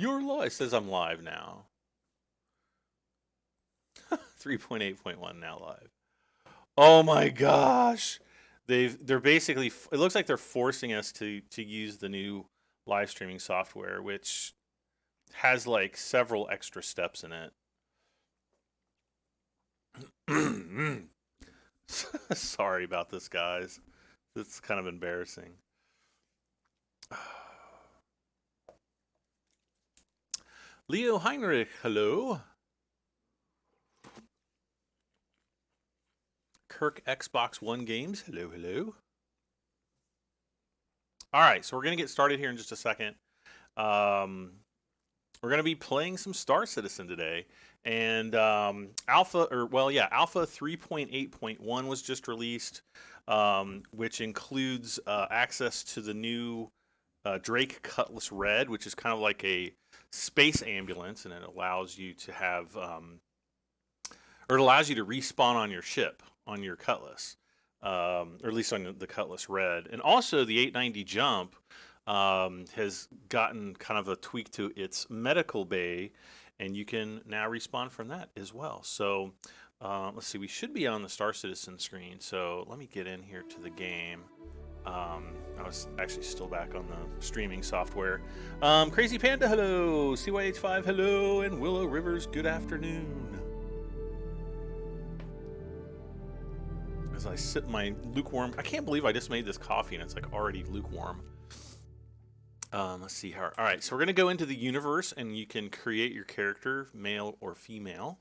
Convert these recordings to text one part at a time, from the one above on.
You're live. It says I'm live now. 3.8.1 now live. Oh my gosh. They're basically, it looks like they're forcing us to use the new live streaming software, which has like several extra steps in it. Sorry about this, guys. It's kind of embarrassing. Leo Heinrich, hello. Kirk Xbox One Games, hello, hello. All right, so we're going to get started here in just a second. We're going to be playing some Star Citizen today. And Alpha 3.8.1 was just released, which includes access to the new Drake Cutlass Red, which is kind of like a space ambulance, and it allows you to have, or it allows you to respawn on your ship, on your Cutlass, or at least on the Cutlass Red. And also the 890 Jump has gotten kind of a tweak to its medical bay, and you can now respawn from that as well. So let's see, we should be on the Star Citizen screen. So let me get in here to the game. I was actually still back on the streaming software. Crazy Panda, hello. CYH5, hello. And Willow Rivers, good afternoon. As I sip my lukewarm, I can't believe I just made this coffee and it's like already lukewarm. Let's see how. All right, so we're gonna go into the universe, and you can create your character, male or female.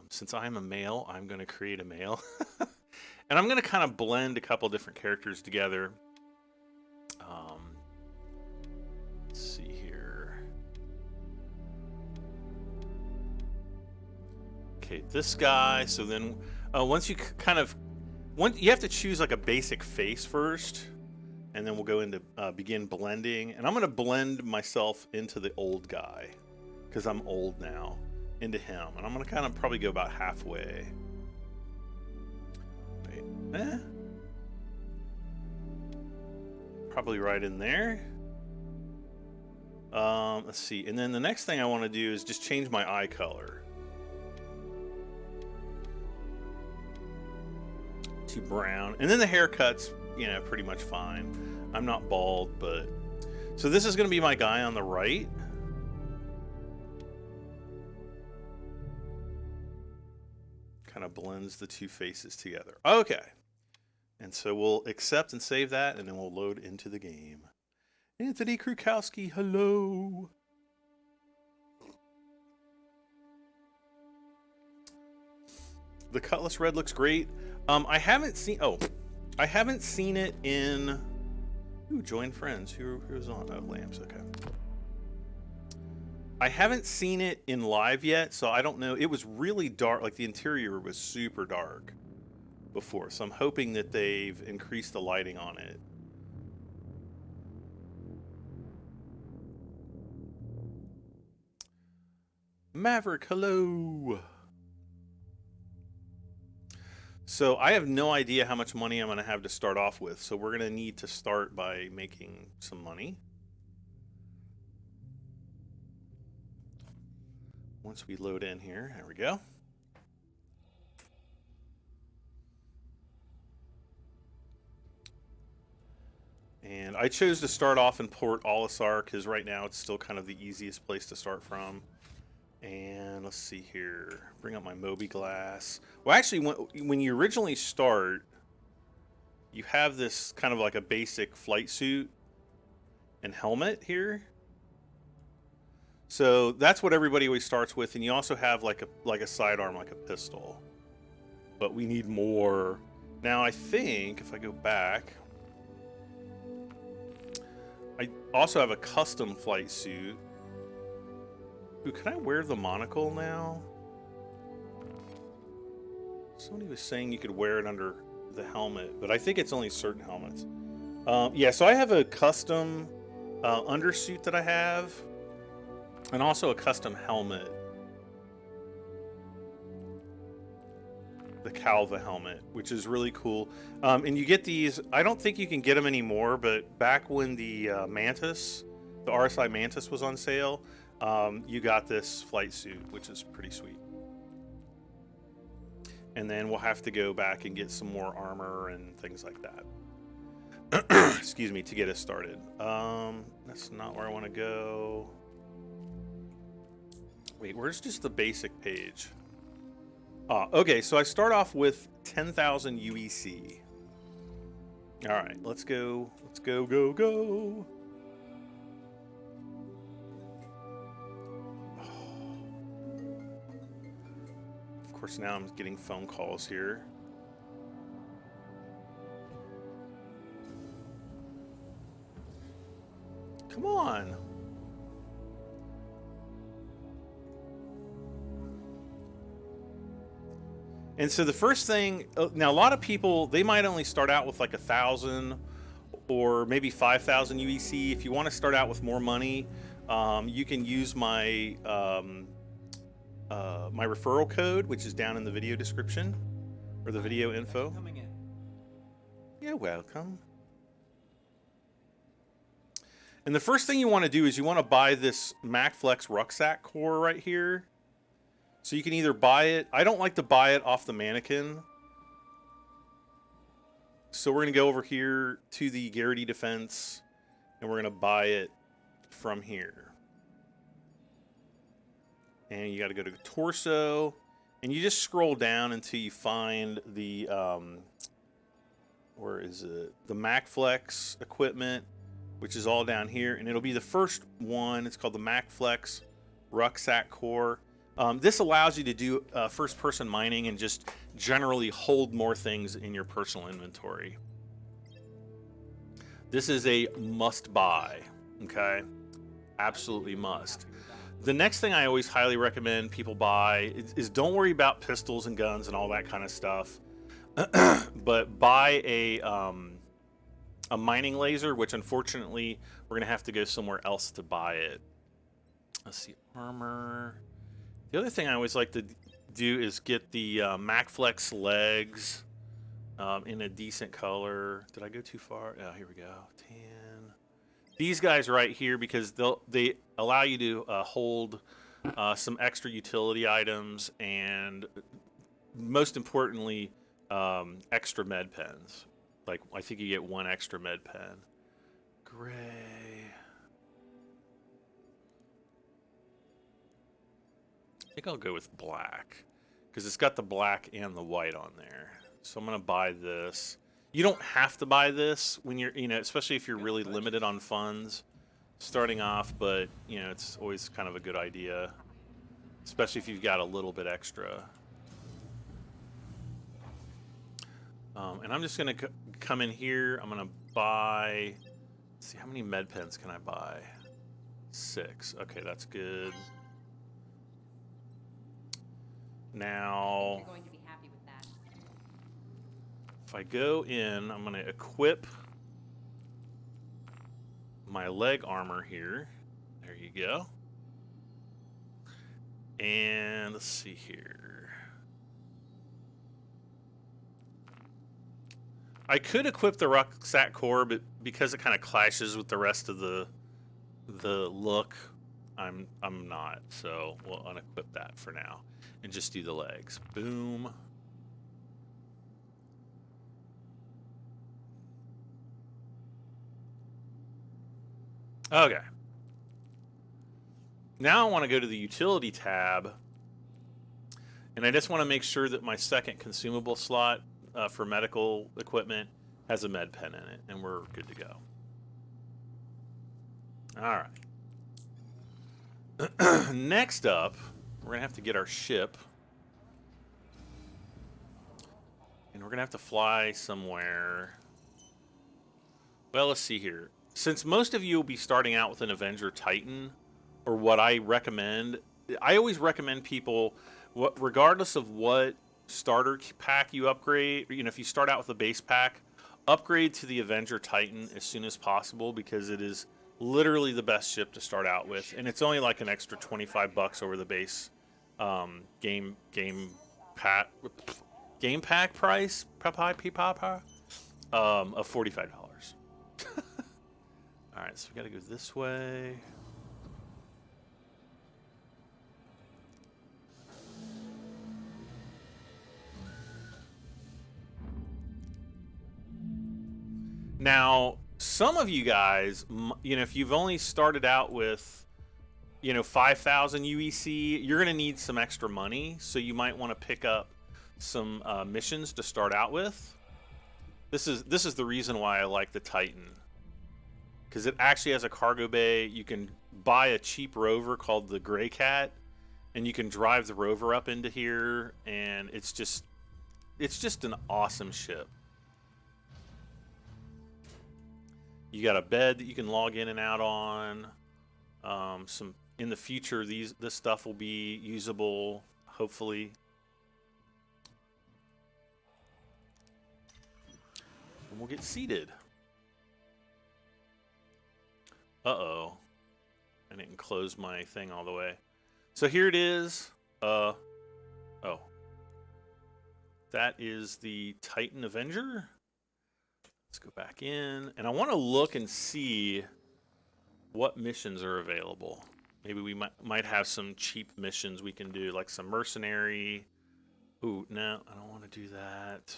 Since I'm a male, I'm gonna create a male, and I'm gonna kind of blend a couple different characters together. Let's see here. Okay, this guy. So then, once you you have to choose like a basic face first. And then we'll go into begin blending. And I'm going to blend myself into the old guy, because I'm old now, into him. And I'm going to kind of probably go about halfway. Wait, probably right in there. Let's see. And then the next thing I want to do is just change my eye color to brown. And then the haircut's, pretty much fine. I'm not bald, but... So this is going to be my guy on the right. Kind of blends the two faces together. Okay. And so we'll accept and save that, and then we'll load into the game. Anthony Krukowski, hello. The Cutlass Red looks great. I haven't seen it in... Ooh, join friends. Who's on? Oh, Lambs, okay. I haven't seen it in live yet, so I don't know. It was really dark. Like, the interior was super dark before, so I'm hoping that they've increased the lighting on it. Maverick, hello. So I have no idea how much money I'm going to have to start off with. So we're going to need to start by making some money. Once we load in here, there we go. And I chose to start off in Port Olisar because right now it's still kind of the easiest place to start from. And let's see here. Bring up my Moby Glass. Well, actually, when you originally start, you have this kind of like a basic flight suit and helmet here. So that's what everybody always starts with. And you also have like a sidearm, like a pistol. But we need more. Now, I think if I go back, I also have a custom flight suit. Ooh, can I wear the monocle now? Somebody was saying you could wear it under the helmet, but I think it's only certain helmets. Yeah, so I have a custom undersuit that I have, and also a custom helmet. The Calva helmet, which is really cool. And you get these, I don't think you can get them anymore, but back when the Mantis the RSI Mantis was on sale, you got this flight suit, which is pretty sweet. And then we'll have to go back and get some more armor and things like that. Excuse me, to get us started. That's not where I want to go. Wait, where's just the basic page? Okay, so I start off with 10,000 UEC. All right, let's go. Let's go, go, go. Of course, now I'm getting phone calls here. Come on. And so the first thing, now a lot of people, they might only start out with like 1,000 or maybe 5,000 UEC. If you want to start out with more money, you can use my my referral code, which is down in the video description or the video info. You're welcome. And the first thing you want to do is you want to buy this MacFlex rucksack core right here. So you can either buy it. I don't like to buy it off the mannequin. So we're going to go over here to the Garrity Defense, and we're going to buy it from here. And you got to go to Torso, and you just scroll down until you find the, where is it? The MacFlex equipment, which is all down here. And it'll be the first one. It's called the MacFlex Rucksack Core. This allows you to do first-person mining and just generally hold more things in your personal inventory. This is a must-buy, okay? Absolutely must. The next thing I always highly recommend people buy is don't worry about pistols and guns and all that kind of stuff, but buy a mining laser, which unfortunately we're going to have to go somewhere else to buy it. Let's see, armor. The other thing I always like to do is get the MacFlex legs in a decent color. Did I go too far? Oh, here we go. 10. These guys right here, because they allow you to hold some extra utility items and, most importantly, extra med pens. Like, I think you get one extra med pen. Gray. I think I'll go with black because it's got the black and the white on there. So I'm going to buy this. You don't have to buy this when you're, especially if you're really limited on funds starting off, but, it's always kind of a good idea, especially if you've got a little bit extra. And I'm just going to come in here. I'm going to buy, let's see, how many med pens can I buy? 6. Okay, that's good. Now, You're going to be happy with that. If I go in, I'm going to equip my leg armor here. There you go. And let's see here. I could equip the rucksack core, but because it kind of clashes with the rest of the look, I'm not. So we'll unequip that for now and just do the legs. Boom. Okay. Now I want to go to the utility tab, and I just want to make sure that my second consumable slot for medical equipment has a med pen in it, and we're good to go. All right. Next up, we're going to have to get our ship, and we're going to have to fly somewhere. Well, let's see here. Since most of you will be starting out with an Avenger Titan, or what I recommend, I always recommend people, regardless of what starter pack you upgrade, if you start out with a base pack, upgrade to the Avenger Titan as soon as possible, because it is literally the best ship to start out with, and it's only like an extra $25 over the base game pack price of $45. Alright, so we gotta go this way. Now, some of you guys, you know, if you've only started out with, you know, 5,000 UEC, you're going to need some extra money. So you might want to pick up some missions to start out with. This is the reason why I like the Titan. Because it actually has a cargo bay. You can buy a cheap rover called the Gray Cat, and you can drive the rover up into here, and it's just an awesome ship. You got a bed that you can log in and out on. Some in the future, this stuff will be usable, hopefully. And we'll get seated. Uh-oh. I didn't close my thing all the way. So here it is. Oh. That is the Titan Avenger. Let's go back in. And I want to look and see what missions are available. Maybe we might have some cheap missions we can do, like some mercenary. Ooh, no, I don't want to do that.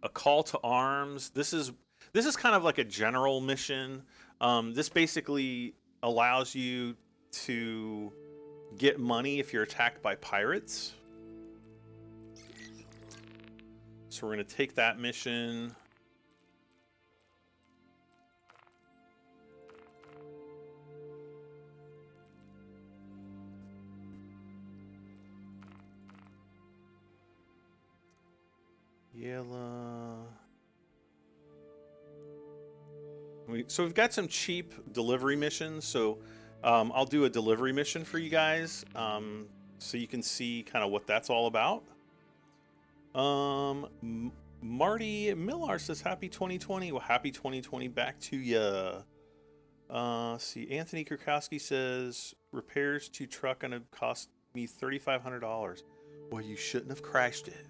A call to arms. This is kind of like a general mission. This basically allows you to get money if you're attacked by pirates. So we're going to take that mission. Yella. So we've got some cheap delivery missions. So I'll do a delivery mission for you guys, so you can see kind of what that's all about. Marty Millar says happy 2020. Well, happy 2020 back to ya. See, Anthony Kurkowski says repairs to truck gonna cost me $3,500. Well, you shouldn't have crashed it.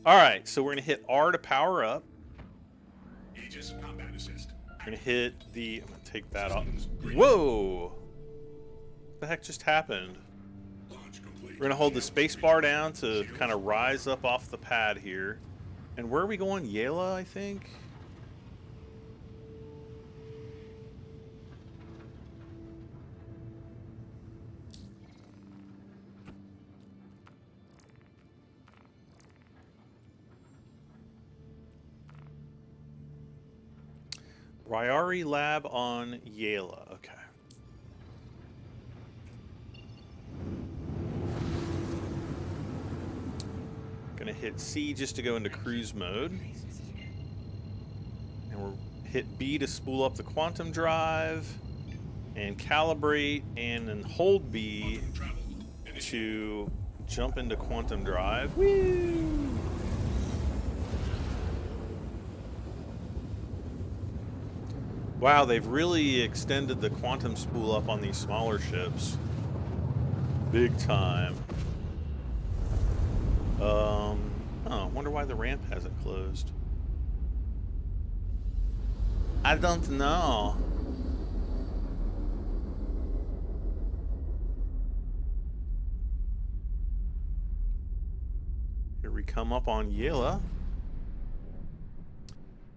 All right, so we're gonna hit R to power up. Aegis combat assist. We're gonna hit the. I'm gonna take that off. Whoa! What the heck just happened? Launch complete. We're gonna hold the space bar down to kind of rise up off the pad here. And where are we going? Yela, I think. Ryari Lab on Yela. Okay. Gonna hit C just to go into cruise mode. And we'll hit B to spool up the quantum drive. And calibrate, and then hold B to jump into quantum drive. Woo! Wow, they've really extended the quantum spool up on these smaller ships. Big time. Oh, I wonder why the ramp hasn't closed. I don't know. Here we come up on Yela.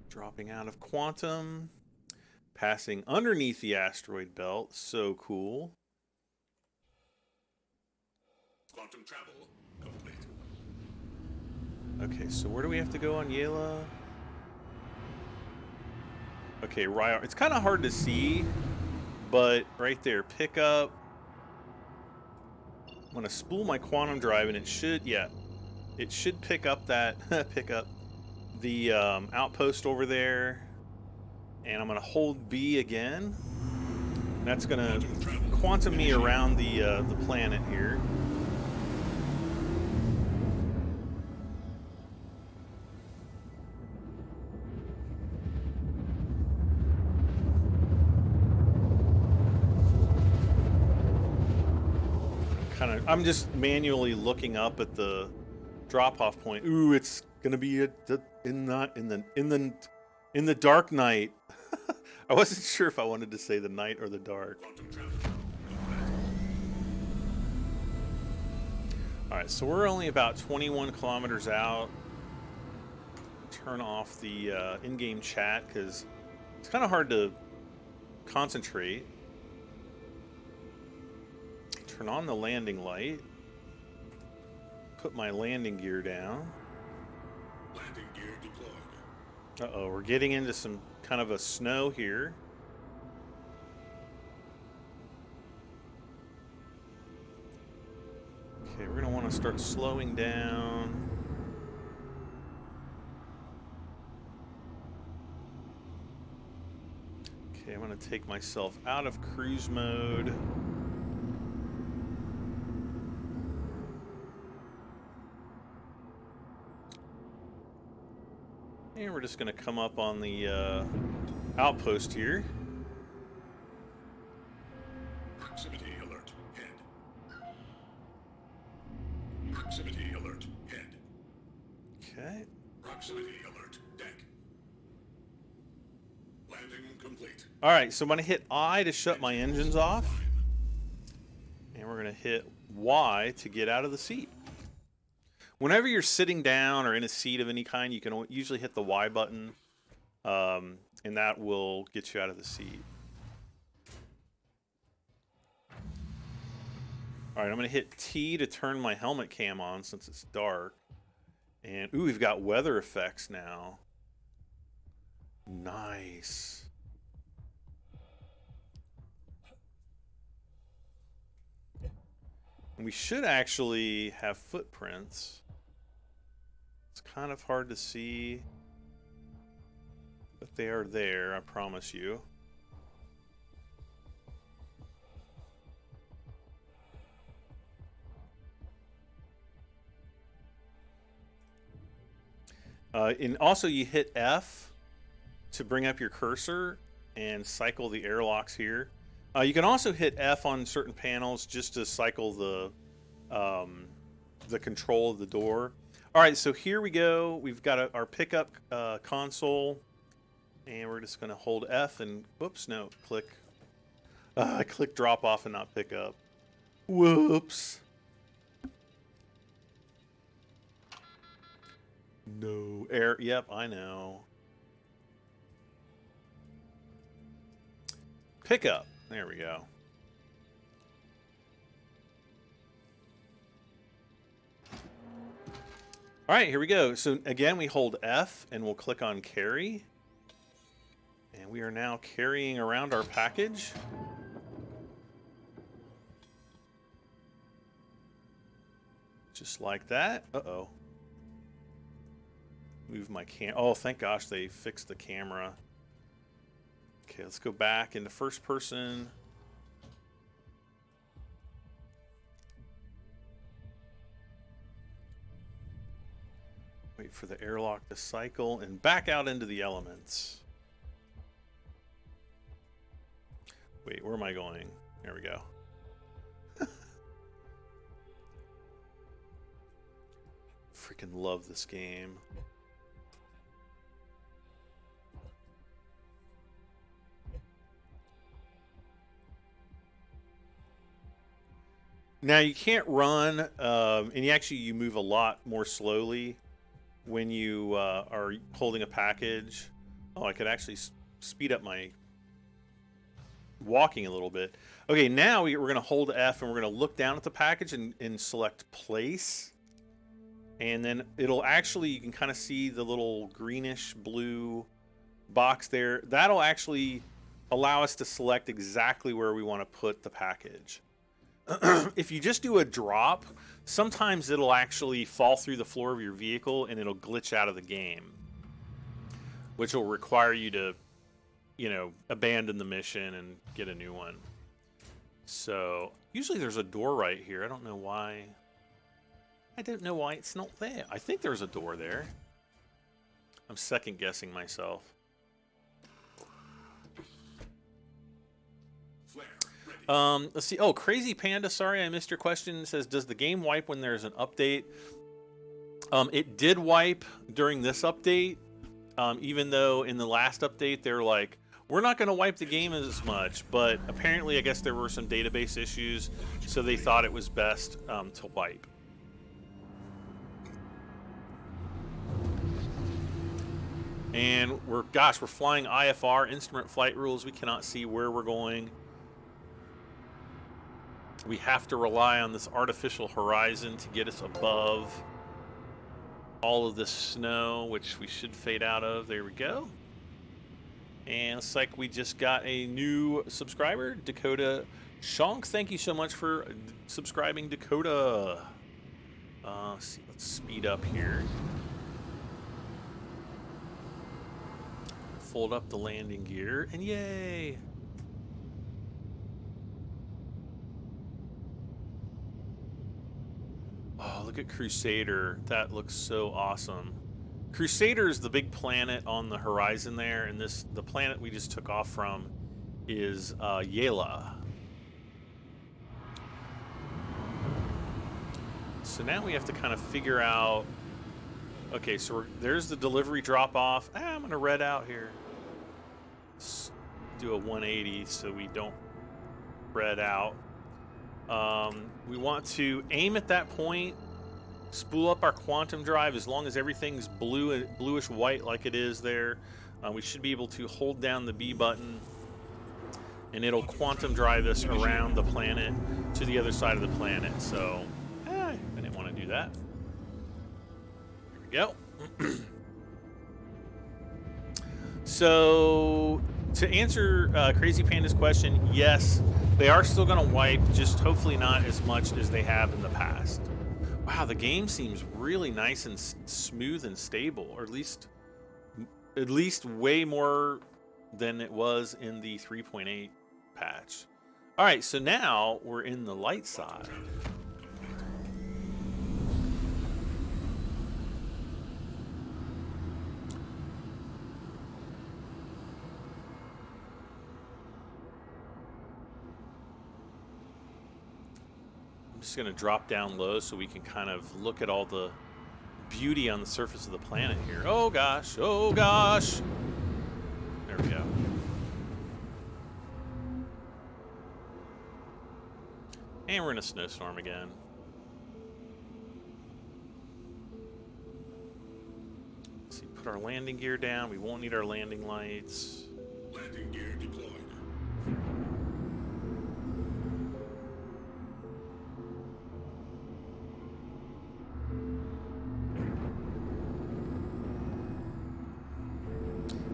Dropping out of quantum. Passing underneath the asteroid belt. So cool. Quantum travel complete. Okay, so where do we have to go on Yela? Okay, right. It's kind of hard to see, but right there, pick up. I'm gonna spool my quantum drive, and it should, yeah, it should pick up that pick up the outpost over there. And I'm gonna hold B again. That's gonna quantum me around the planet here. I'm just manually looking up at the drop-off point. Ooh, it's gonna be in the In the dark night. I wasn't sure if I wanted to say the night or the dark. Quantum travel complete. Alright, so we're only about 21 kilometers out. Turn off the in-game chat because it's kind of hard to concentrate. Turn on the landing light. Put my landing gear down. Landing gear deployed. Uh-oh, we're getting into some kind of a snow here. Okay, we're going to want to start slowing down. Okay, I'm going to take myself out of cruise mode. And we're just going to come up on the outpost here. Proximity alert. Head. Proximity alert. Head. Okay. Proximity alert. Deck. Landing complete. All right, so I'm going to hit I to shut my engines off. And we're going to hit Y to get out of the seat. Whenever you're sitting down or in a seat of any kind, you can usually hit the Y button, and that will get you out of the seat. All right, I'm going to hit T to turn my helmet cam on since it's dark. And, ooh, we've got weather effects now. Nice. And we should actually have footprints. It's kind of hard to see, but they are there, I promise you. And also you hit F to bring up your cursor and cycle the airlocks here. You can also hit F on certain panels just to cycle the control of the door. All right, so here we go. We've got our pickup console, and we're just going to hold F and, whoops, no, click. I click drop off and not pick up. Whoops. No, air, yep, I know. Pickup, there we go. All right, here we go. So again, we hold F and we'll click on carry. And we are now carrying around our package. Just like that. Uh-oh. Move my cam. Oh, thank gosh they fixed the camera. Okay, let's go back into first person. Wait for the airlock to cycle and back out into the elements. Wait, where am I going? There we go. Freaking love this game. Now you can't run, and you move a lot more slowly when you are holding a package. Oh, I could actually speed up my walking a little bit. Okay, now we're going to hold F and we're going to look down at the package and select place. And then it'll actually, you can kind of see the little greenish blue box there. That'll actually allow us to select exactly where we want to put the package. If you just do a drop, sometimes it'll actually fall through the floor of your vehicle and it'll glitch out of the game, which will require you to, you know, abandon the mission and get a new one. So usually there's a door right here. I don't know why. I don't know why it's not there. I think there's a door there. I'm second guessing myself. Let's see. Oh, Crazy Panda, sorry I missed your question. It says, does the game wipe when there's an update? It did wipe during this update. Even though in the last update they're like, we're not going to wipe the game as much, but apparently I guess there were some database issues, so they thought it was best to wipe. And we're flying IFR, instrument flight rules. We cannot see where we're going. We have to rely on this artificial horizon to get us above all of this snow, which we should fade out of. There we go. And it's like we just got a new subscriber, Dakota Shonk. Thank you so much for subscribing, Dakota. Let's speed up here. Fold up the landing gear, and yay! Oh, look at Crusader. That looks so awesome. Crusader is the big planet on the horizon there, and the planet we just took off from is Yela. So now we have to kind of figure out. Okay, so there's the delivery drop-off. I'm going to red out here. Let's do a 180 so we don't red out. We want to aim at that point, spool up our quantum drive. As long as everything's bluish white like it is there, we should be able to hold down the B button, and it'll quantum drive us around the planet to the other side of the planet. So, I didn't want to do that. There we go. So, to answer Crazy Panda's question, yes, they are still going to wipe, just hopefully not as much as they have in the past. Wow, the game seems really nice and smooth and stable, or at least way more than it was in the 3.8 patch. All right, so now we're in the light side. Just going to drop down low so we can kind of look at all the beauty on the surface of the planet here. Oh gosh, oh gosh. There we go. And we're in a snowstorm again. Let's see, put our landing gear down. We won't need our landing lights. Landing gear deployed.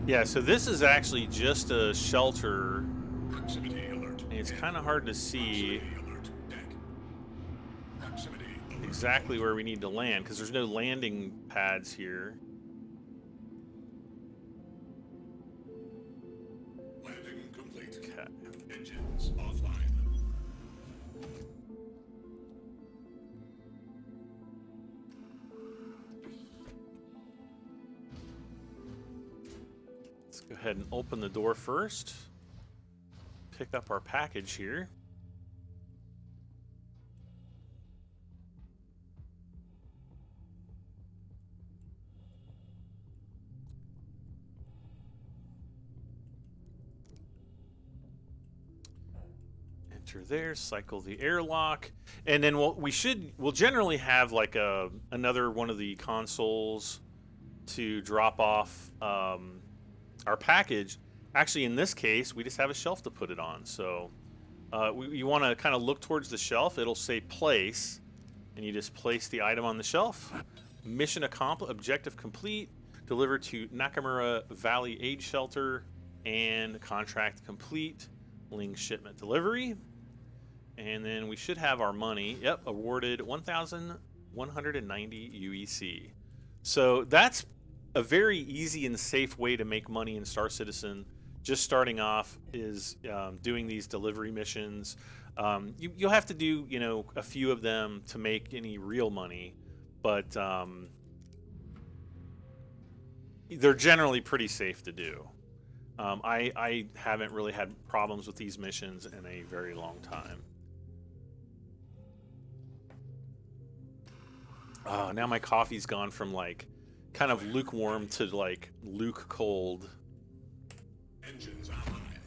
Yeah, so this is actually just a shelter. Proximity alert. And it's kind of hard to see Proximity alert. Deck. Proximity alert. exactly where we need to land because there's no landing pads here. Landing complete. Okay. Engines offline. Let's go ahead and open the door first. Pick up our package here. Enter there, cycle the airlock, and then we'll generally have like another one of the consoles to drop off our package. Actually, in this case, we just have a shelf to put it on. So you want to kind of look towards the shelf. It'll say place, and you just place the item on the shelf. Mission accomplished, objective complete, delivered to Nakamura Valley Aid Shelter, and contract complete. Ling shipment delivery. And then we should have our money. Yep, awarded 1,190 UEC. So that's a very easy and safe way to make money in Star Citizen. Just starting off is doing these delivery missions. You'll have to do, a few of them to make any real money, but they're generally pretty safe to do. I haven't really had problems with these missions in a very long time. Now my coffee's gone from like kind of lukewarm to like Luke cold. Engines online.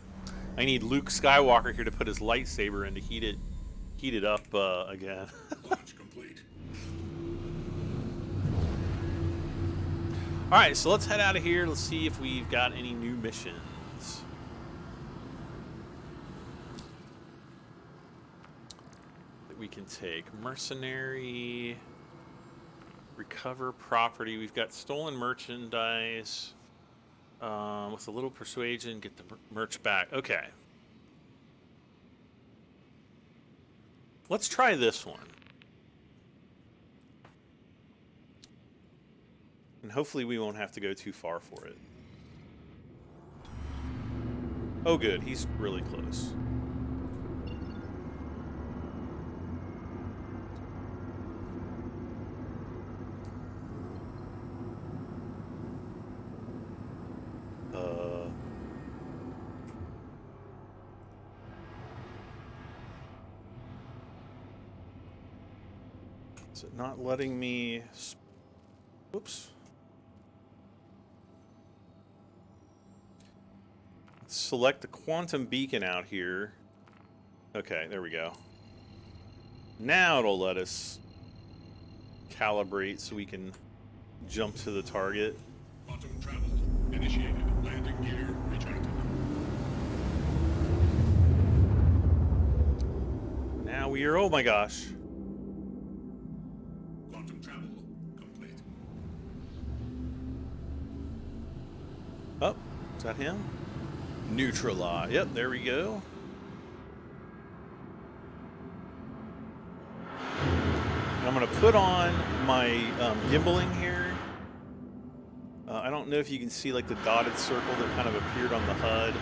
I need Luke Skywalker here to put his lightsaber in to heat it up again. Launch complete. All right, so let's head out of here. Let's see if we've got any new missions. That we can take. Mercenary. Recover property. We've got stolen merchandise. With a little persuasion, get the merch back. Okay. Let's try this one. And hopefully we won't have to go too far for it. Oh good, he's really close. Is it not letting me... Whoops. Let's select the quantum beacon out here. Okay, there we go. Now it'll let us calibrate so we can jump to the target. Quantum travel initiated. Landing gear retracted. Now we are... Oh my gosh. Quantum travel complete. Oh, is that him? Neutralize. Yep, there we go. And I'm going to put on my gimbaling here. I don't know if you can see like the dotted circle that kind of appeared on the HUD,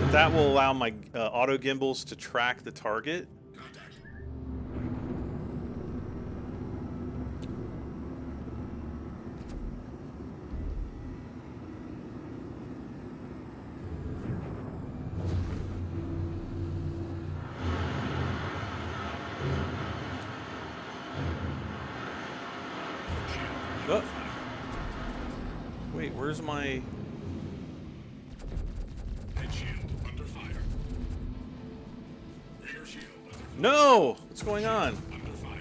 but that will allow my auto gimbals to track the target. Contact. Oh. Wait, where's my... Head shield under fire. Rear shield under fire. No! What's going on? Under fire.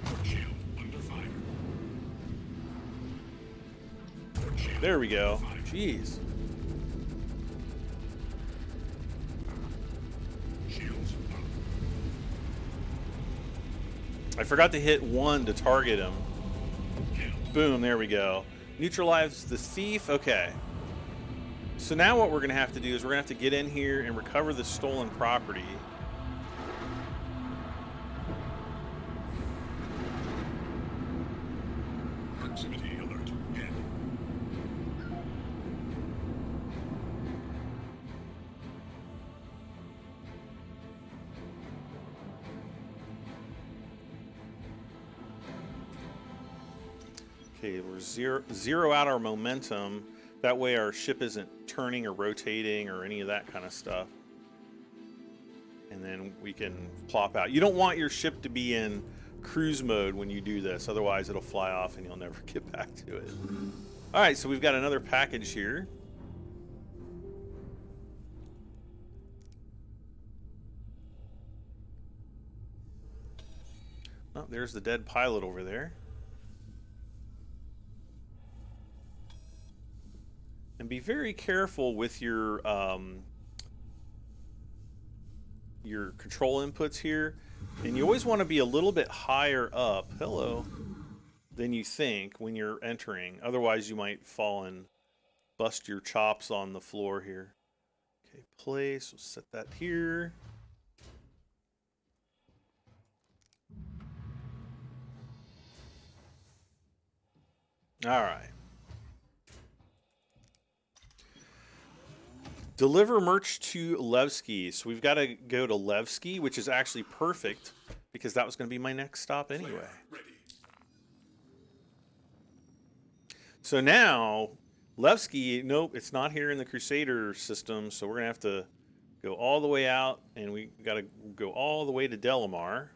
Port shield under fire. Port shield There we go. under fire. Jeez. Shields up. I forgot to hit 1 to target him. Killed. Boom, there we go. Neutralize the thief. Okay. So now what we're going to have to do is we're going to have to get in here and recover the stolen property. Proximity alert. Head. Okay, we're zero out our momentum. That way our ship isn't turning or rotating or any of that kind of stuff. And then we can plop out. You don't want your ship to be in cruise mode when you do this. Otherwise it'll fly off and you'll never get back to it. All right, so we've got another package here. Oh, there's the dead pilot over there. And be very careful with your control inputs here. And you always want to be a little bit higher up, hello, than you think when you're entering. Otherwise you might fall and bust your chops on the floor here. Okay, place, we'll set that here. All right. Deliver merch to Levski. So we've got to go to Levski, which is actually perfect because that was going to be my next stop anyway. Ready. So now, Levski, nope, it's not here in the Crusader system, so we're going to have to go all the way out, and we got to go all the way to Delamar.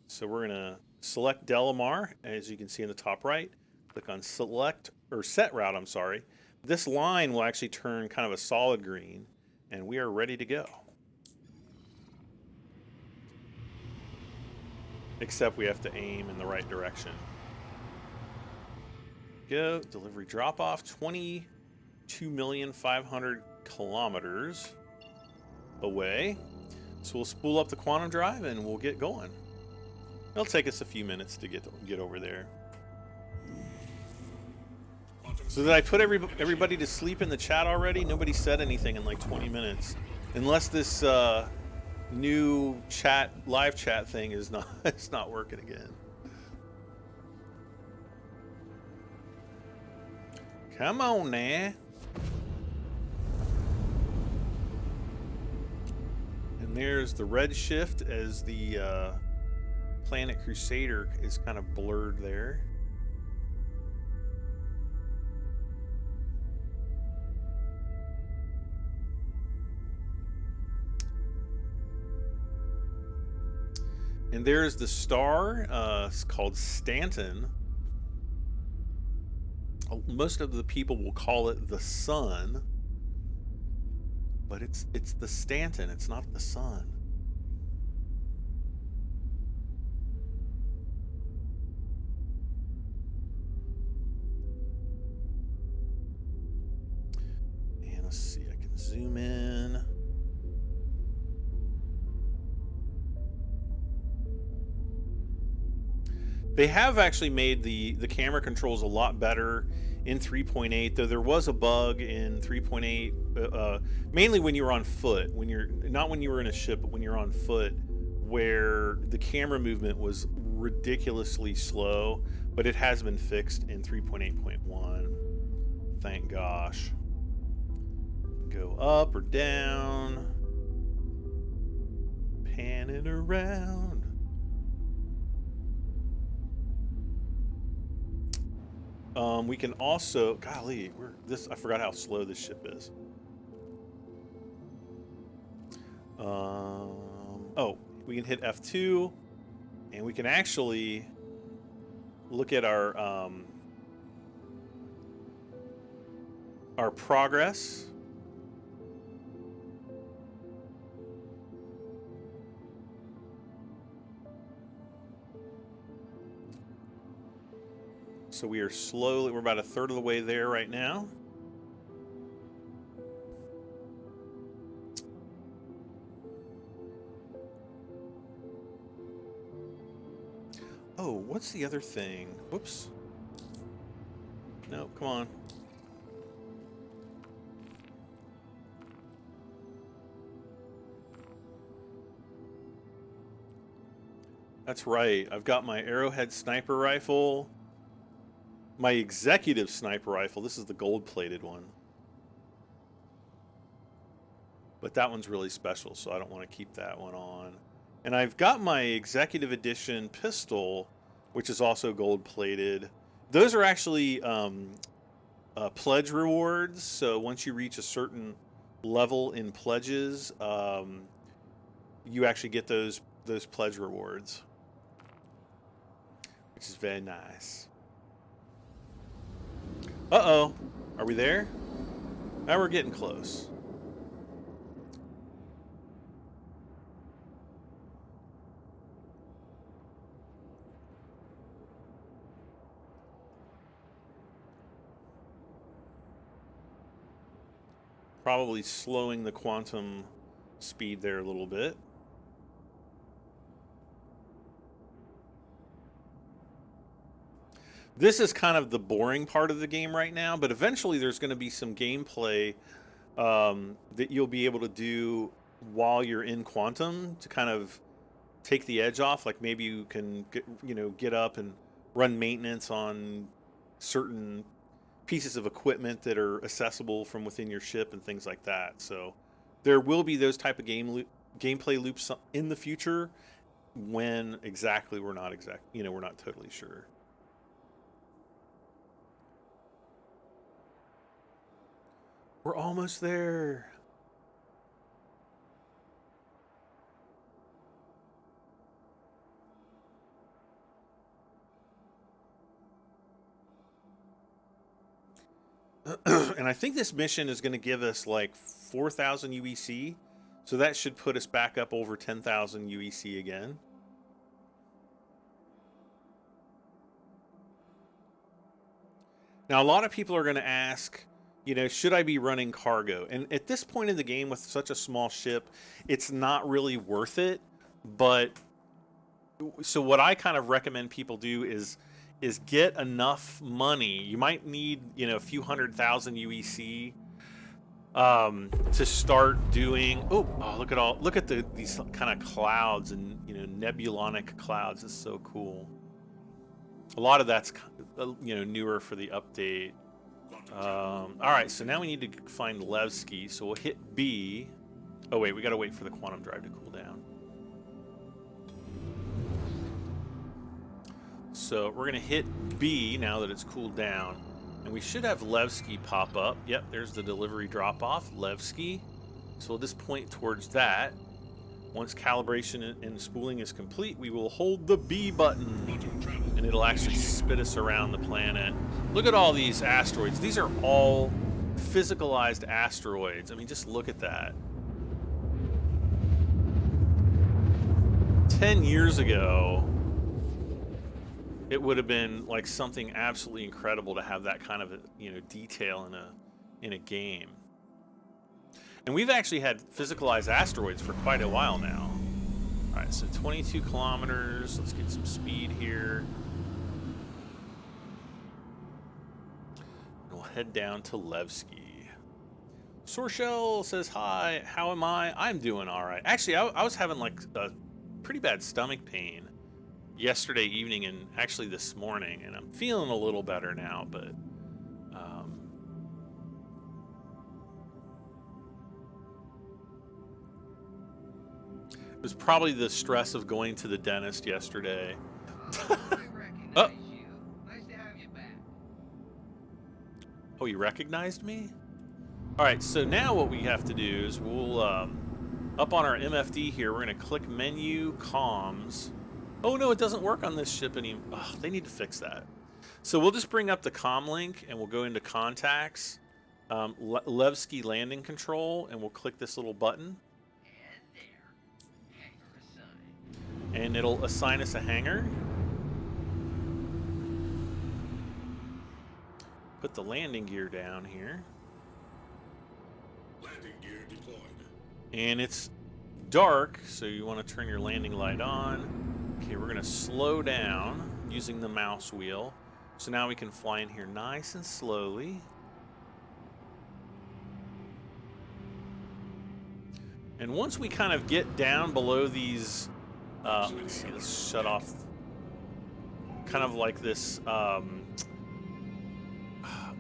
So we're going to select Delamar, as you can see in the top right, Click on select or set route, I'm sorry. This line will actually turn kind of a solid green, and we are ready to go. Except we have to aim in the right direction. Go, delivery drop off, 22,500,000 kilometers away. So we'll spool up the quantum drive and we'll get going. It'll take us a few minutes to get over there. So did I put everybody to sleep in the chat already? Nobody said anything in like 20 minutes. Unless this new live chat thing is not it's not working again. Come on now. And there's the red shift as the Planet Crusader is kind of blurred there. And there's the star. It's called Stanton. Most of the people will call it the sun, but it's the Stanton. It's not the sun. And let's see. I can zoom in. They have actually made the camera controls a lot better in 3.8, though there was a bug in 3.8, mainly when you were on foot, not when you were in a ship, but when you're on foot, where the camera movement was ridiculously slow, but it has been fixed in 3.8.1. Thank gosh. Go up or down, pan it around. We can also, golly, I forgot how slow this ship is. Oh, we can hit F2, and we can actually look at our progress. So we're about a third of the way there right now. Oh, what's the other thing? Whoops. No, come on. That's right. I've got my Arrowhead sniper rifle. My executive sniper rifle. This is the gold-plated one. But that one's really special, so I don't want to keep that one on. And I've got my executive edition pistol, which is also gold-plated. Those are actually pledge rewards. So once you reach a certain level in pledges, you actually get those pledge rewards, which is very nice. Uh-oh. Are we there? Now we're getting close. Probably slowing the quantum speed there a little bit. This is kind of the boring part of the game right now, but eventually there's going to be some gameplay that you'll be able to do while you're in quantum to kind of take the edge off. Like maybe you can get up and run maintenance on certain pieces of equipment that are accessible from within your ship and things like that. So there will be those type of gameplay loops in the future. When exactly, we're not totally sure. We're almost there. And I think this mission is going to give us like 4,000 UEC. So that should put us back up over 10,000 UEC again. Now, a lot of people are going to ask, you know, should I be running cargo? And at this point in the game with such a small ship, it's not really worth it. But so what I kind of recommend people do is get enough money. You might need, you know, a few 100,000 UEC to start doing. Look at these kind of clouds and, you know, nebulonic clouds. It's so cool. A lot of that's, you know, newer for the update. All right, so now we need to find Levski. So we'll hit B. Oh wait, we gotta wait for the quantum drive to cool down. So we're gonna hit B now that it's cooled down, and we should have Levski pop up. Yep, there's the delivery drop-off, Levski. So we'll just point towards that. Once calibration and spooling is complete, we will hold the B button, and it'll actually spit us around the planet. Look at all these asteroids. These are all physicalized asteroids. I mean, just look at that. 10 years ago, it would have been like something absolutely incredible to have that kind of, you know, detail in a game. And we've actually had physicalized asteroids for quite a while now. All right, so 22 kilometers. Let's get some speed here. And we'll head down to Levski. Sorshell says, hi, how am I? I'm doing all right. Actually, I was having like a pretty bad stomach pain yesterday evening and actually this morning, and I'm feeling a little better now, but it was probably the stress of going to the dentist yesterday. Oh. Nice to have you back. Oh, you recognized me? All right, so now what we have to do is we'll up on our MFD here, we're gonna click menu, comms. Oh no, it doesn't work on this ship anymore. Oh, they need to fix that. So we'll just bring up the comm link and we'll go into contacts, Levski landing control, and we'll click this little button. And there. Hangar assigned. And it'll assign us a hangar. Put the landing gear down here. Landing gear deployed. And it's dark, so you want to turn your landing light on. Okay, we're going to slow down using the mouse wheel. So now we can fly in here nice and slowly. And once we kind of get down below these, let's see, let's shut off, kind of like this,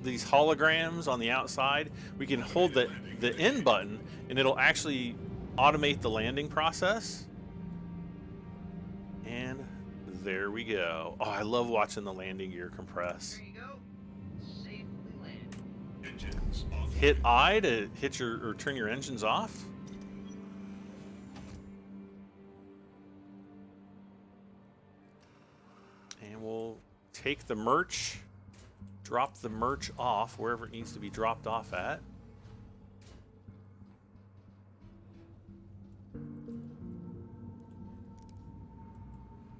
these holograms on the outside, we can hold the N button and it'll actually automate the landing process. And there we go. Oh, I love watching the landing gear compress. There you go. Safely landed. Engines off. Hit I to hit your or turn your engines off. And we'll take the merch, drop the merch off wherever it needs to be dropped off at.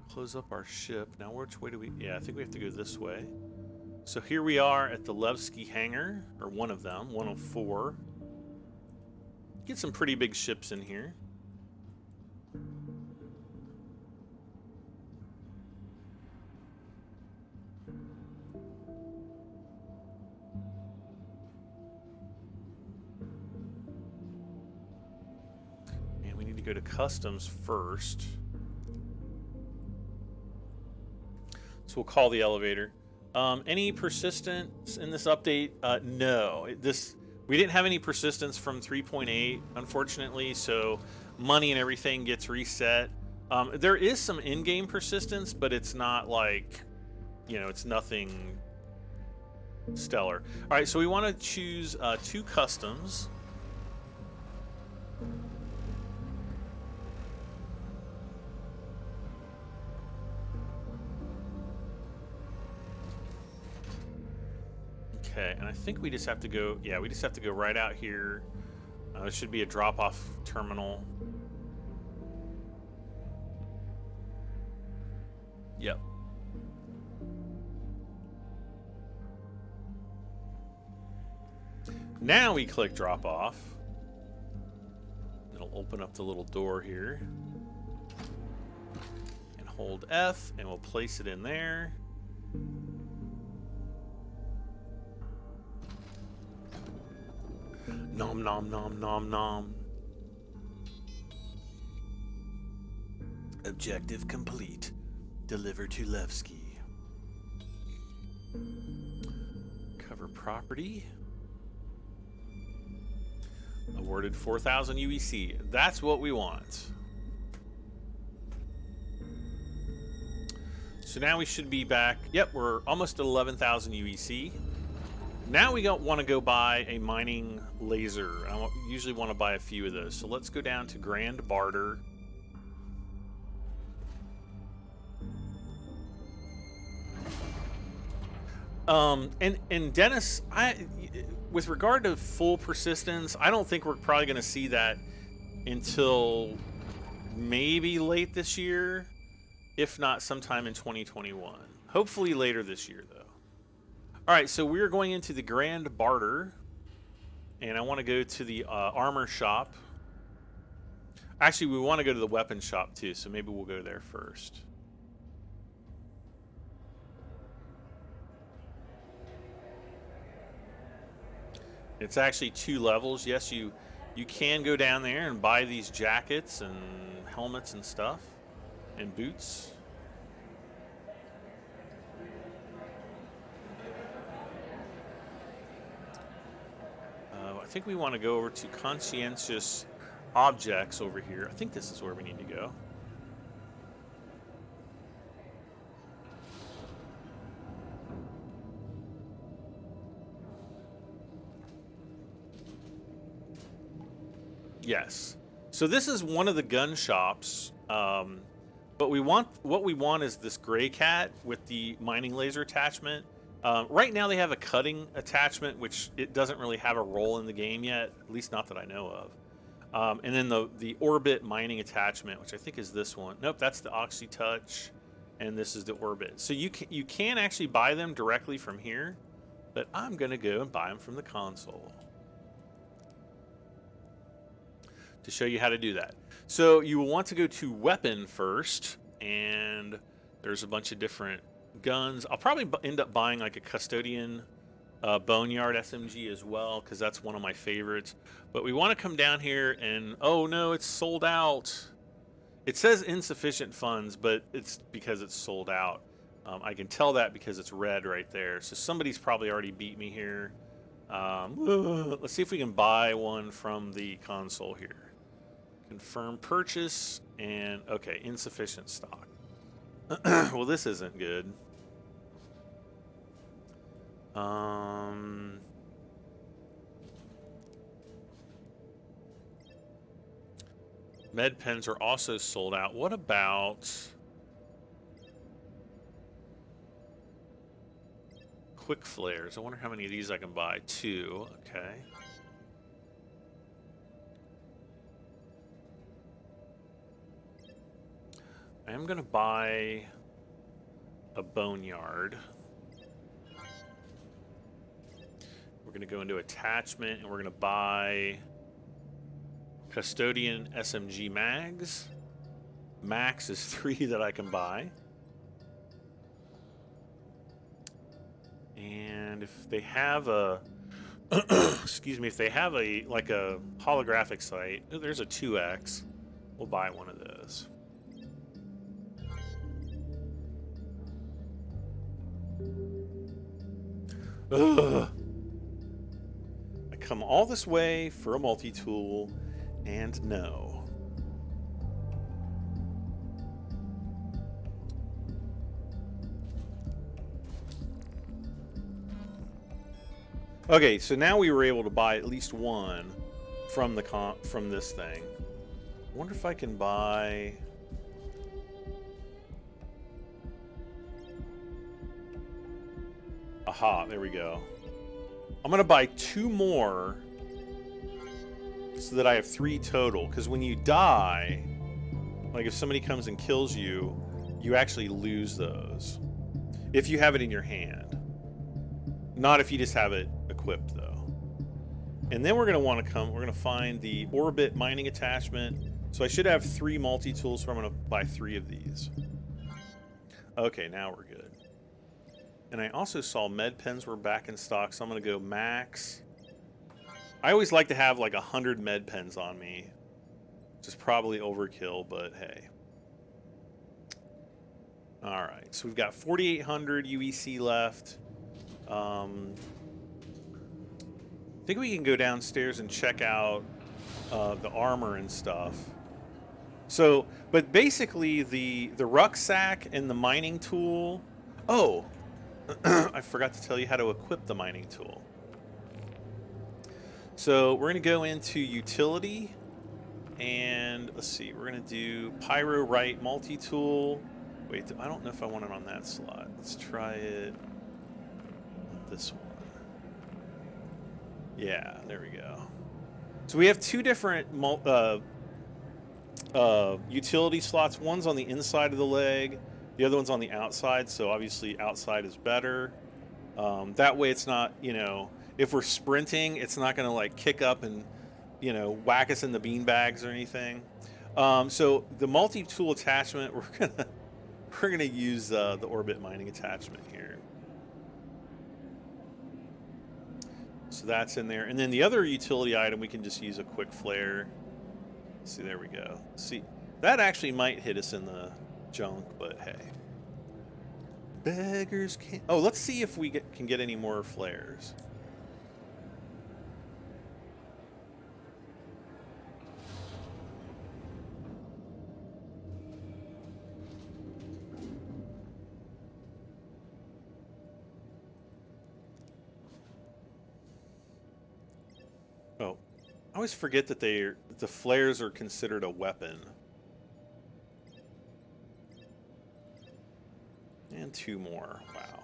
Close up our ship. Now which way do we... Yeah, I think we have to go this way. So here we are at the Levski hangar, or one of them, 104. Get some pretty big ships in here. And we need to go to customs first. So we'll call the elevator. Any persistence in this update? No. We didn't have any persistence from 3.8, unfortunately, so money and everything gets reset. There is some in-game persistence, but it's not like, you know, it's nothing stellar. All right, so we want to choose 2 customs. Okay, and I think we just have to go, yeah, we just have to go right out here. There should be a drop-off terminal. Yep. Now we click drop-off. It'll open up the little door here. And hold F, and we'll place it in there. Nom nom nom nom nom. Objective complete. Deliver to Levski. Cover property. Awarded 4,000 UEC. That's what we want. So now we should be back. Yep, we're almost at 11,000 UEC. Now we don't want to go buy a mining laser. I usually want to buy a few of those. So let's go down to Grand Barter. And Dennis, with regard to full persistence, I don't think we're probably going to see that until maybe late this year, if not sometime in 2021. Hopefully later this year, though. All right, so we're going into the Grand Barter, and I want to go to the armor shop. Actually, we want to go to the weapon shop, too, so maybe we'll go there first. It's actually 2 levels. Yes, you can go down there and buy these jackets and helmets and stuff, and boots. I think we want to go over to conscientious objects over here. I think this is where we need to go. Yes. So this is one of the gun shops, but what we want is this gray cat with the mining laser attachment. Right now they have a cutting attachment, which it doesn't really have a role in the game yet, at least not that I know of. And then the orbit mining attachment, which I think is this one. Nope, that's the OxyTouch, and this is the orbit. So you can actually buy them directly from here, but I'm gonna go and buy them from the console to show you how to do that. So you will want to go to weapon first, and there's a bunch of different guns. I'll probably end up buying like a custodian boneyard SMG as well, because that's one of my favorites. But we want to come down here and, oh no, it's sold out. It says insufficient funds, but it's because it's sold out. I can tell that because it's red right there. So somebody's probably already beat me here. Let's see if we can buy one from the console here. Confirm purchase, and okay, insufficient stock. Well, this isn't good. Med pens are also sold out. What about quick flares? I wonder how many of these I can buy. 2. Okay. I am going to buy a boneyard. We're going to go into attachment, and we're going to buy custodian SMG mags. Max is 3 that I can buy. And if they have a excuse me, if they have a like a holographic sight, there's a 2X. We'll buy one of those. Ugh. I come all this way for a multi-tool, and no. Okay, so now we were able to buy at least one from the from this thing. I wonder if I can buy. Aha, there we go. I'm going to buy 2 more so that I have 3 total. Because when you die, like if somebody comes and kills you, you actually lose those. If you have it in your hand. Not if you just have it equipped, though. And then we're going to want to we're going to find the orbit mining attachment. So I should have 3 multi-tools, so I'm going to buy 3 of these. Okay, now we're good. And I also saw med pens were back in stock, so I'm going to go max. I always like to have like 100 med pens on me, which is probably overkill, but hey. All right, so we've got 4,800 UEC left. I think we can go downstairs and check out the armor and stuff. So, but basically the rucksack and the mining tool. Oh, I forgot to tell you how to equip the mining tool. So we're going to go into utility, and let's see, we're going to do Pyrorite multi-tool. Wait, I don't know if I want it on that slot. Let's try it on this one. Yeah, there we go. So we have 2 different utility slots. One's on the inside of the leg, the other one's on the outside, so obviously outside is better. That way it's not, you know, if we're sprinting, it's not going to like kick up and, you know, whack us in the bean bags or anything. So the multi-tool attachment, we're gonna use the orbit mining attachment here. So that's in there, and then the other utility item we can just use a quick flare. See, there we go. See, that actually might hit us in the junk, but hey. Beggars can't... Oh, let's see if we can get any more flares. Oh, I always forget that the flares are considered a weapon. And 2 more. Wow.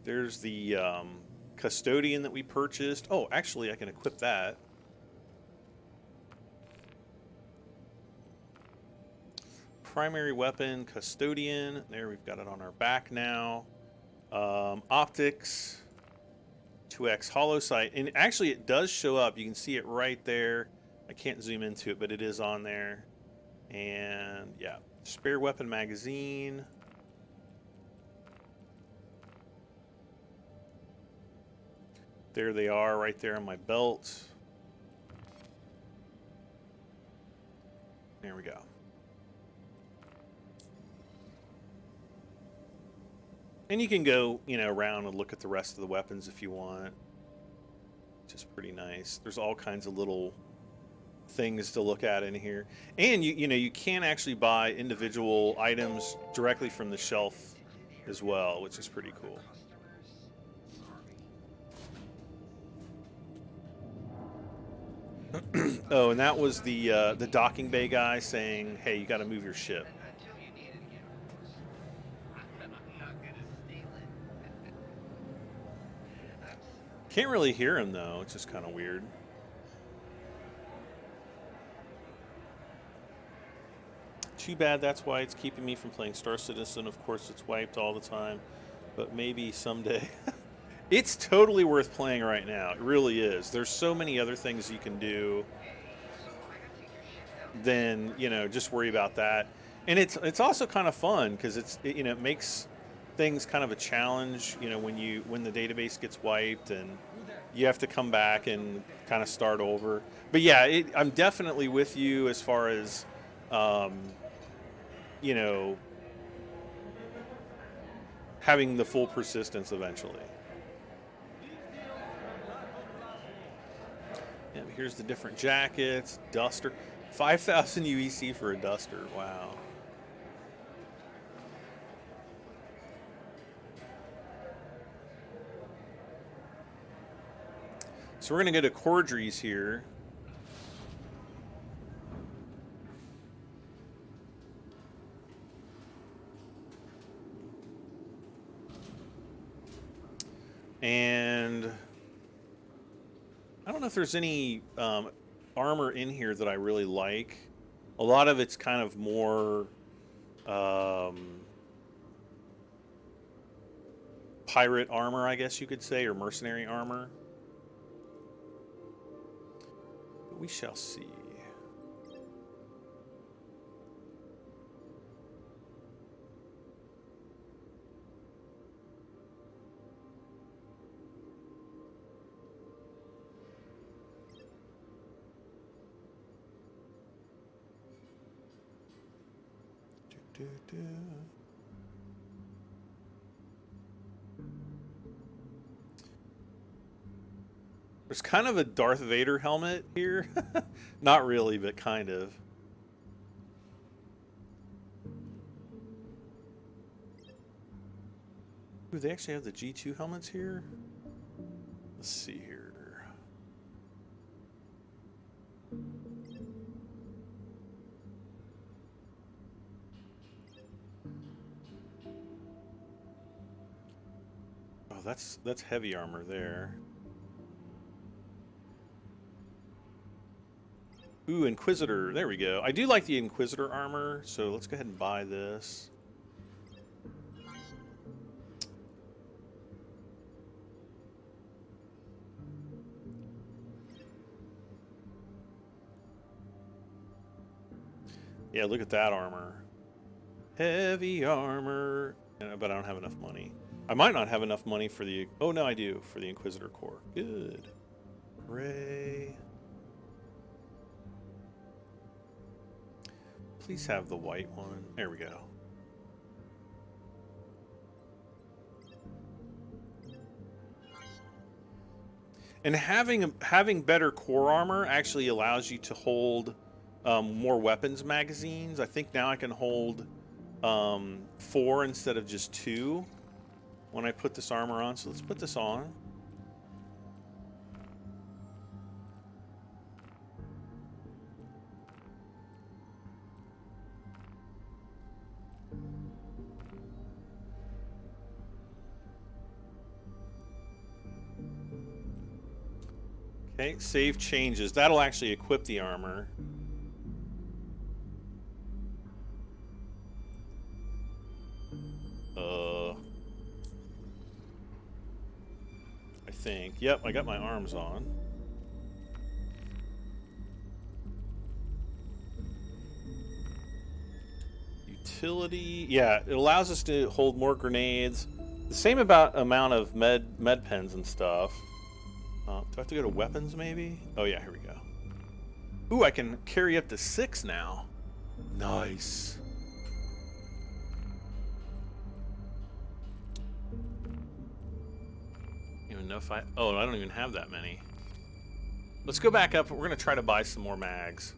There's the custodian that we purchased. Oh, actually, I can equip that. Primary weapon, custodian. There, we've got it on our back now. Optics, 2x hollow sight. And actually, it does show up. You can see it right there. I can't zoom into it, but it is on there. And yeah, spare weapon magazine. There they are right there on my belt. There we go. And you can go, you know, around and look at the rest of the weapons if you want. Which is pretty nice. There's all kinds of little things to look at in here. And you know, you can actually buy individual items directly from the shelf as well, which is pretty cool. Oh, and that was the docking bay guy saying, "Hey, you got to move your ship." Can't really hear him though. It's just kind of weird. Too bad that's why it's keeping me from playing Star Citizen. Of course, it's wiped all the time, but maybe someday. It's totally worth playing right now. It really is. There's so many other things you can do than, you know, just worry about that. And it's also kind of fun because you know, it makes things kind of a challenge, you know, when the database gets wiped and you have to come back and kind of start over. But yeah, I'm definitely with you as far as you know, having the full persistence eventually. Yeah, here's the different jackets, duster. 5,000 UEC for a duster. Wow. So we're going to go to Cordry's here. And I don't know if there's any armor in here that I really like. A lot of it's kind of more pirate armor, I guess you could say, or mercenary armor. But we shall see. There's kind of a Darth Vader helmet here. Not really, but kind of. Ooh, they actually have the G2 helmets here? Let's see here. Oh, that's heavy armor there. Ooh, Inquisitor. There we go. I do like the Inquisitor armor, so let's go ahead and buy this. Yeah, look at that armor. Heavy armor. But I don't have enough money. I might not have enough money for the... Oh, no, I do. For the Inquisitor Core. Good. Hooray. Please have the white one. There we go. And having better core armor actually allows you to hold more weapons magazines. I think now I can hold 4 instead of just 2 when I put this armor on. So let's put this on. Okay, save changes. That'll actually equip the armor. I think. Yep, I got my arms on. Utility. Yeah, it allows us to hold more grenades. The same amount of med pens and stuff. Do I have to go to weapons, maybe? Oh, yeah, here we go. Ooh, I can carry up to 6 now. Nice. Even know if I... Oh, I don't even have that many. Let's go back up. We're going to try to buy some more mags.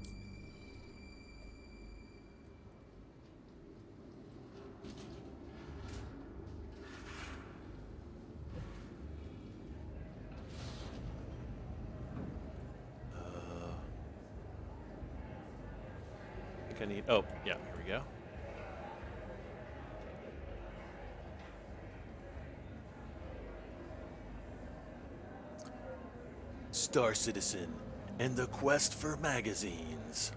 I need... Oh, yeah, here we go. Star Citizen and the quest for magazines.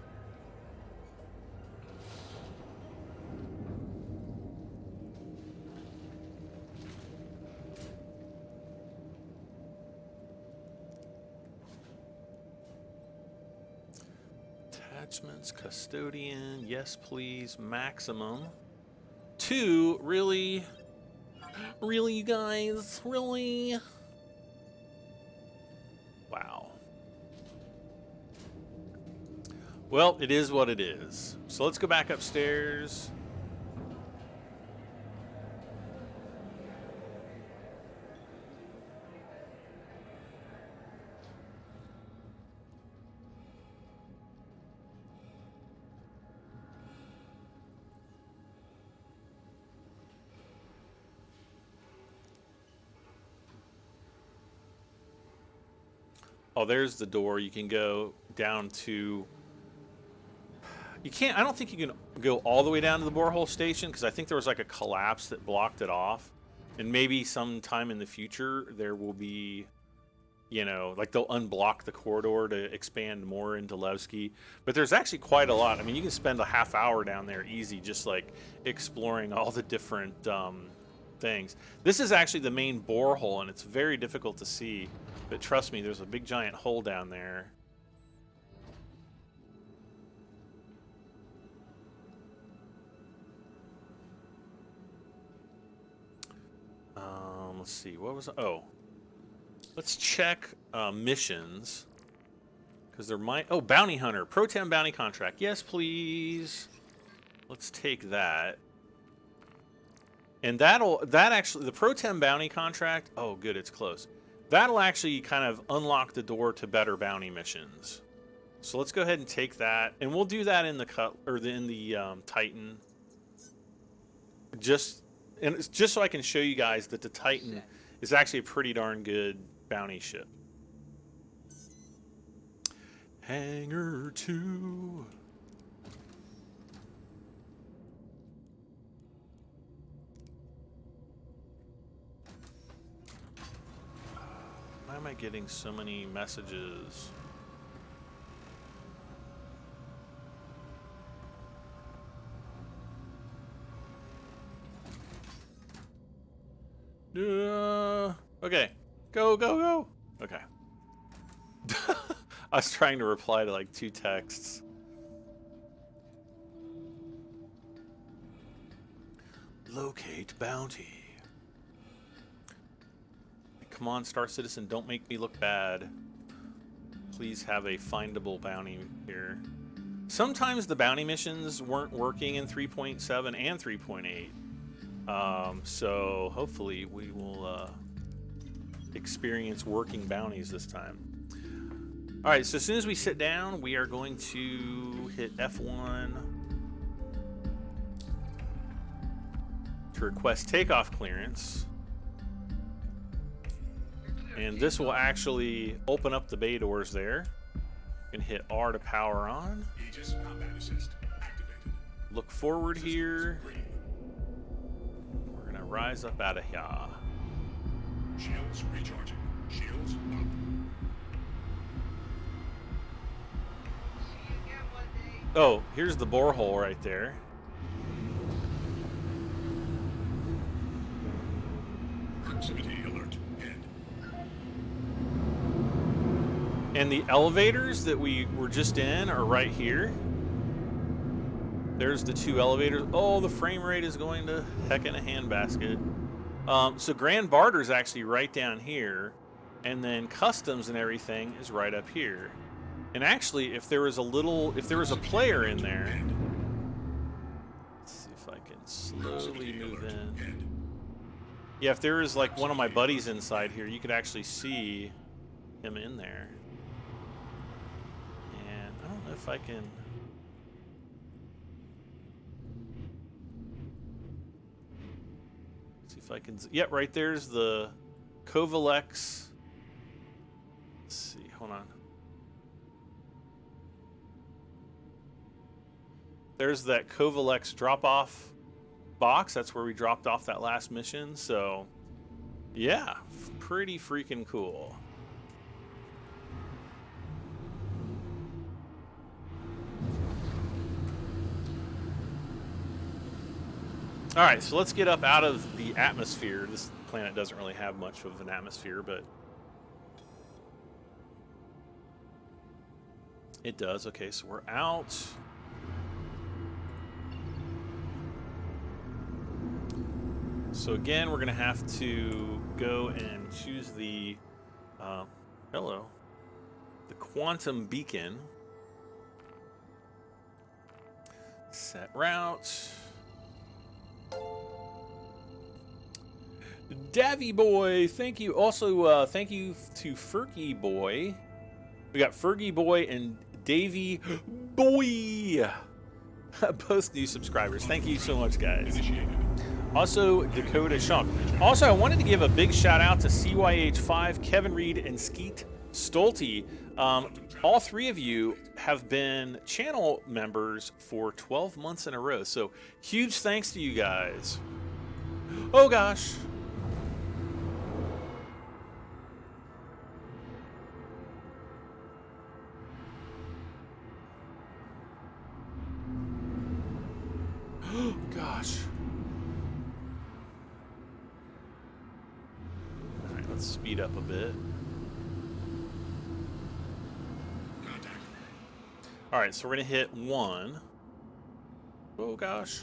Attachments, custodian, yes please, maximum. 2, really? Really, you guys? Really? Wow. Well, it is what it is. So let's go back upstairs. Oh, there's the door. You can go down to... You can't... I don't think you can go all the way down to the borehole station because I think there was like a collapse that blocked it off. And maybe sometime in the future there will be, you know, like they'll unblock the corridor to expand more into Levski. But there's actually quite a lot. I mean, you can spend a half hour down there easy, just like exploring all the different things. This is actually the main borehole, and it's very difficult to see. But trust me, there's a big giant hole down there. Let's see, what was, oh, let's check missions, because there might, oh, bounty hunter, Pro 10 bounty contract, yes please, let's take that. And that actually, the Pro 10 bounty contract, oh good, it's close, that'll actually kind of unlock the door to better bounty missions. So let's go ahead and take that, and we'll do that in the in the Titan. And it's just so I can show you guys that the Titan is actually a pretty darn good bounty ship. Hangar 2. Why am I getting so many messages? Okay. Go. Okay. I was trying to reply to like 2 texts. Locate bounty. Come on, Star Citizen, don't make me look bad. Please have a findable bounty here. Sometimes the bounty missions weren't working in 3.7 and 3.8. So hopefully we will experience working bounties this time. All right, so as soon as we sit down, we are going to hit F1 to request takeoff clearance. And this will actually open up the bay doors there. And hit R to power on. Aegis combat assist activated. Look forward here. We're gonna rise up out of here. Shields recharging. Shields up. See you again one day. Oh, here's the borehole right there. Proximity alert. Head. And the elevators that we were just in are right here. There's the 2 elevators. Oh, the frame rate is going to heck in a handbasket. So Grand Barter is actually right down here, and then customs and everything is right up here. And actually, if there was a player in there, let's see if I can slowly move in. Yeah, if there was like one of my buddies inside here, you could actually see him in there. And I don't know if I can. See if I can. Yeah, right there's the Kovalex. Let's see, hold on. There's that Kovalex drop-off box. That's where we dropped off that last mission. So, yeah, pretty freaking cool. All right, so let's get up out of the atmosphere. This planet doesn't really have much of an atmosphere, but it does. Okay, so we're out. So again, we're going to have to go and choose the, the quantum beacon. Set route. Davy Boy, thank you. Also, thank you to Fergie Boy. We got Fergie Boy and Davy Boy. Both new subscribers. Thank you so much, guys. Initiated. Also, Dakota Shunk. Also, I wanted to give a big shout out to CYH5, Kevin Reed, and Skeet Stolte. All 3 of you have been channel members for 12 months in a row. So, huge thanks to you guys. Oh, gosh. gosh. All right, let's speed up a bit. Contact. All right, so we're gonna hit 1. Oh gosh.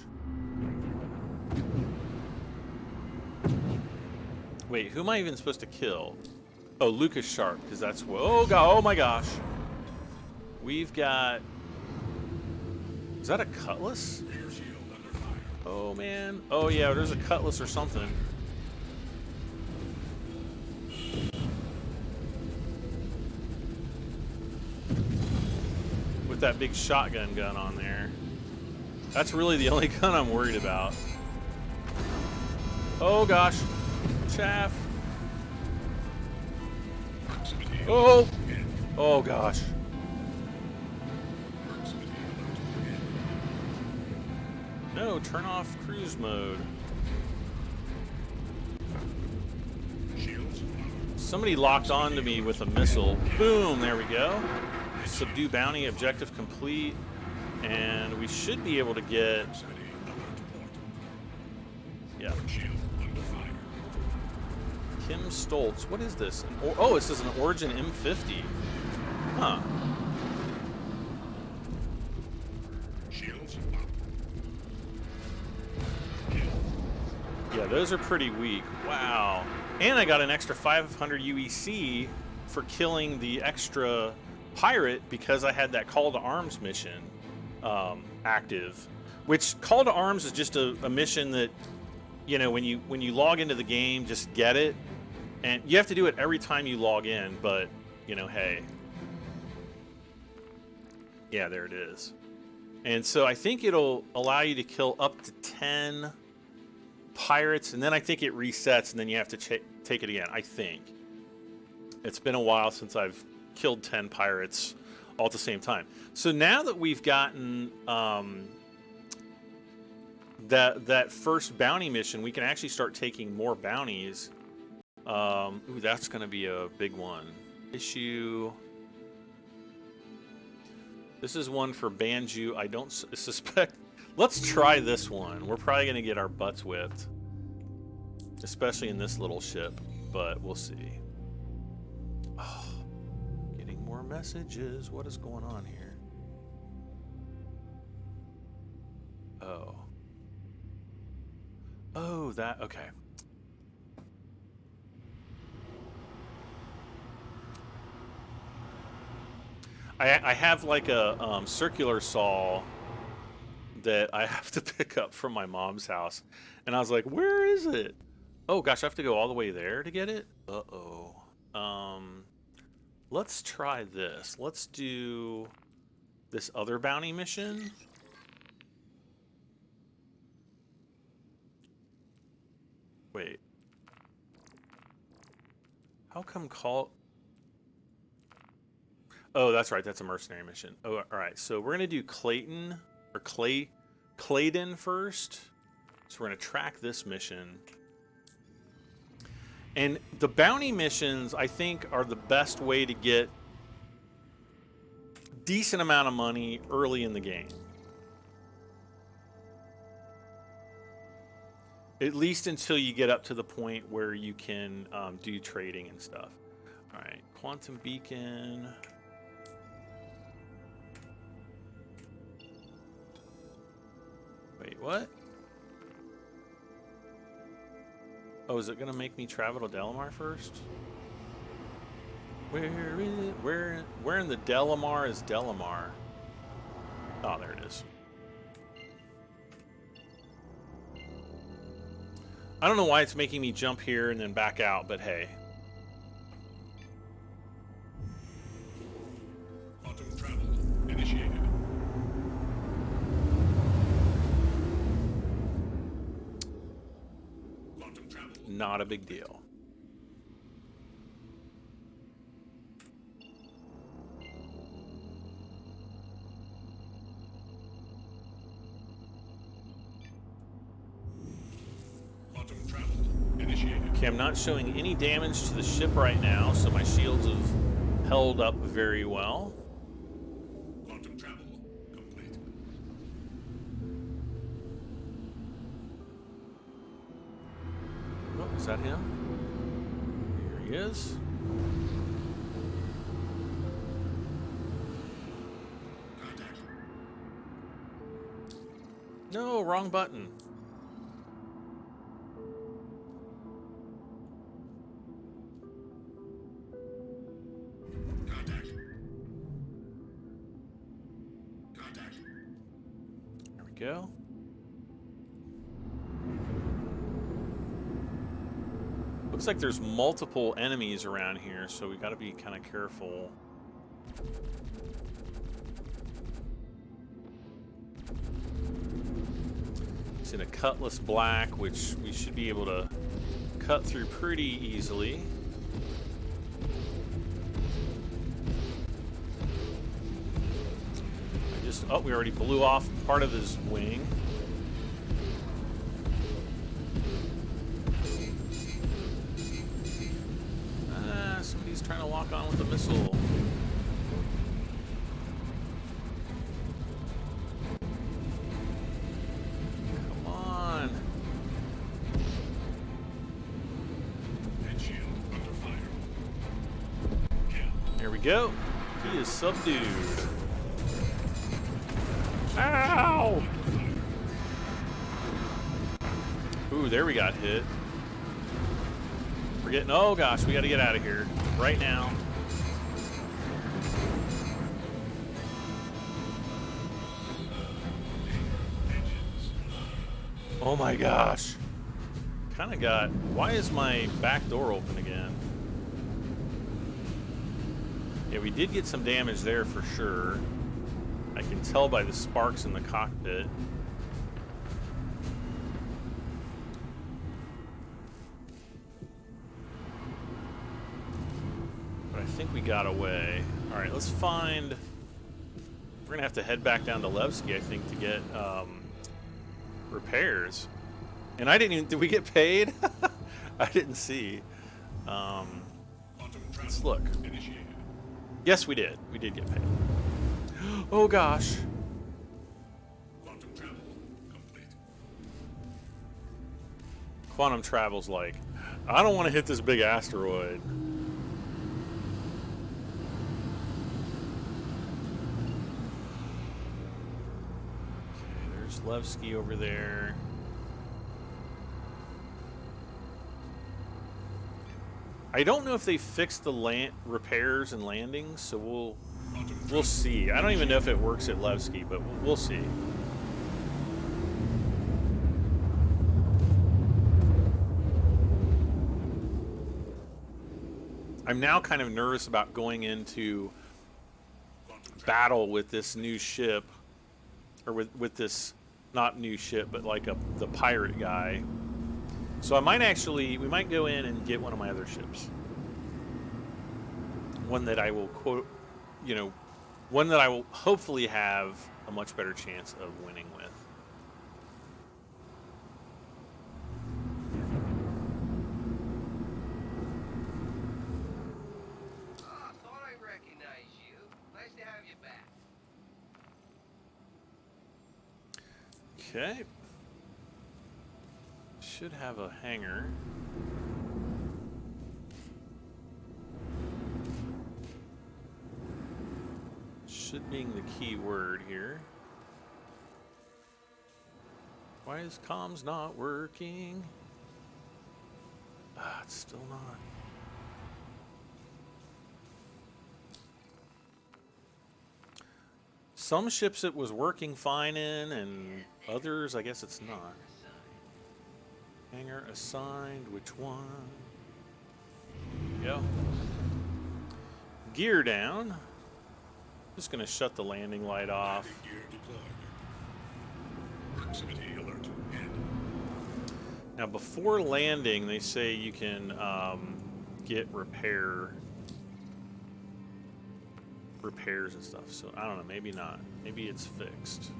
Wait, who am I even supposed to kill? Oh, Lucas Sharp, because that's what. Oh god! Oh my gosh. We've got. Is that a cutlass? Rear shield under fire. Oh man. Oh yeah, there's a cutlass or something. With that big shotgun gun on there. That's really the only gun I'm worried about. Oh gosh. Chaff. Proximity Oh. alert in. Oh gosh. Proximity alert No, turn off cruise mode. in. Shields low. Somebody locked onto me with a missile. Boom, there we go. Subdue bounty, objective complete. And we should be able to get... Proximity alert point. Yeah. Shield under fire. Kim Stoltz. What is this? Oh, this is an Origin M50. Huh. Shields up. Kill. Yeah, those are pretty weak. Wow. And I got an extra 500 UEC for killing the extra pirate because I had that Call to Arms mission active. Which Call to Arms is just a mission that, you know, when you log into the game, just get it. And you have to do it every time you log in, but, you know, hey. Yeah, there it is. And so I think it'll allow you to kill up to 10 pirates, and then I think it resets, and then you have to take it again, I think. It's been a while since I've killed 10 pirates all at the same time. So now that we've gotten that first bounty mission, we can actually start taking more bounties. Ooh, that's going to be a big one. Issue. This is one for Banju. I don't suspect. Let's try this one. We're probably going to get our butts whipped. Especially in this little ship. But we'll see. Oh, getting more messages. What is going on here? Oh. Oh, that. Okay. I have like a circular saw that I have to pick up from my mom's house. And I was like, where is it? Oh gosh, I have to go all the way there to get it? Uh-oh. Let's try this. Let's do this other bounty mission. Wait. How come call... Oh, that's right. That's a mercenary mission. Oh, all right. So we're going to do Clayton or Clayton first. So we're going to track this mission. And the bounty missions, I think, are the best way to get decent amount of money early in the game. At least until you get up to the point where you can do trading and stuff. All right. Quantum Beacon... Wait, what? Oh, is it gonna make me travel to Delamar first? Where is it? Where in the Delamar is Delamar? Oh, there it is. I don't know why it's making me jump here and then back out, but hey. Quantum travel initiated. Quantum travel. Not a big deal. Quantum travel initiated. Okay, I'm not showing any damage to the ship right now, so my shields have held up very well. Quantum travel complete. that him? Here he is. Contact. No, wrong button. Contact. Contact. There we go. Looks like there's multiple enemies around here, so we got to be kind of careful. It's in a cutlass black, which we should be able to cut through pretty easily. Oh, we already blew off part of his wing. Somebody's trying to lock on with a missile. Come on. Head shield under fire. Kill. There we go. He is subdued. Ow! Ooh, there we got hit. We're getting, oh gosh, we got to get out of here right now. Oh my gosh. Kind of got, why is my back door open again? Yeah, we did get some damage there for sure. I can tell by the sparks in the cockpit. But I think we got away. All right, let's find... We're going to have to head back down to Levski, I think, to get repairs. And I didn't even... Did we get paid? I didn't see. Let's look. Initiated. Yes, we did. We did get paid. Oh gosh. Quantum travel complete. Quantum travel's like, I don't want to hit this big asteroid. Okay, there's Levski over there. I don't know if they fixed the repairs and landings, so we'll see. I don't even know if it works at Levski, but we'll see. I'm now kind of nervous about going into battle with this new ship, or with this, not new ship, but like the pirate guy. So I might actually, we might go in and get one of my other ships. One that I will quote, you know, one that I will hopefully have a much better chance of winning with. Ah, thought I recognized you. Nice to have you back. Okay. Should have a hangar. Should being the key word here. Why is comms not working? Ah, it's still not. Some ships it was working fine in, and others, I guess it's not. Hangar assigned, which one? There we go. Gear down. Just gonna shut the landing light off. Gear deployed. Proximity alert. Head. Now before landing, they say you can get repairs and stuff. So I don't know, maybe not. Maybe it's fixed.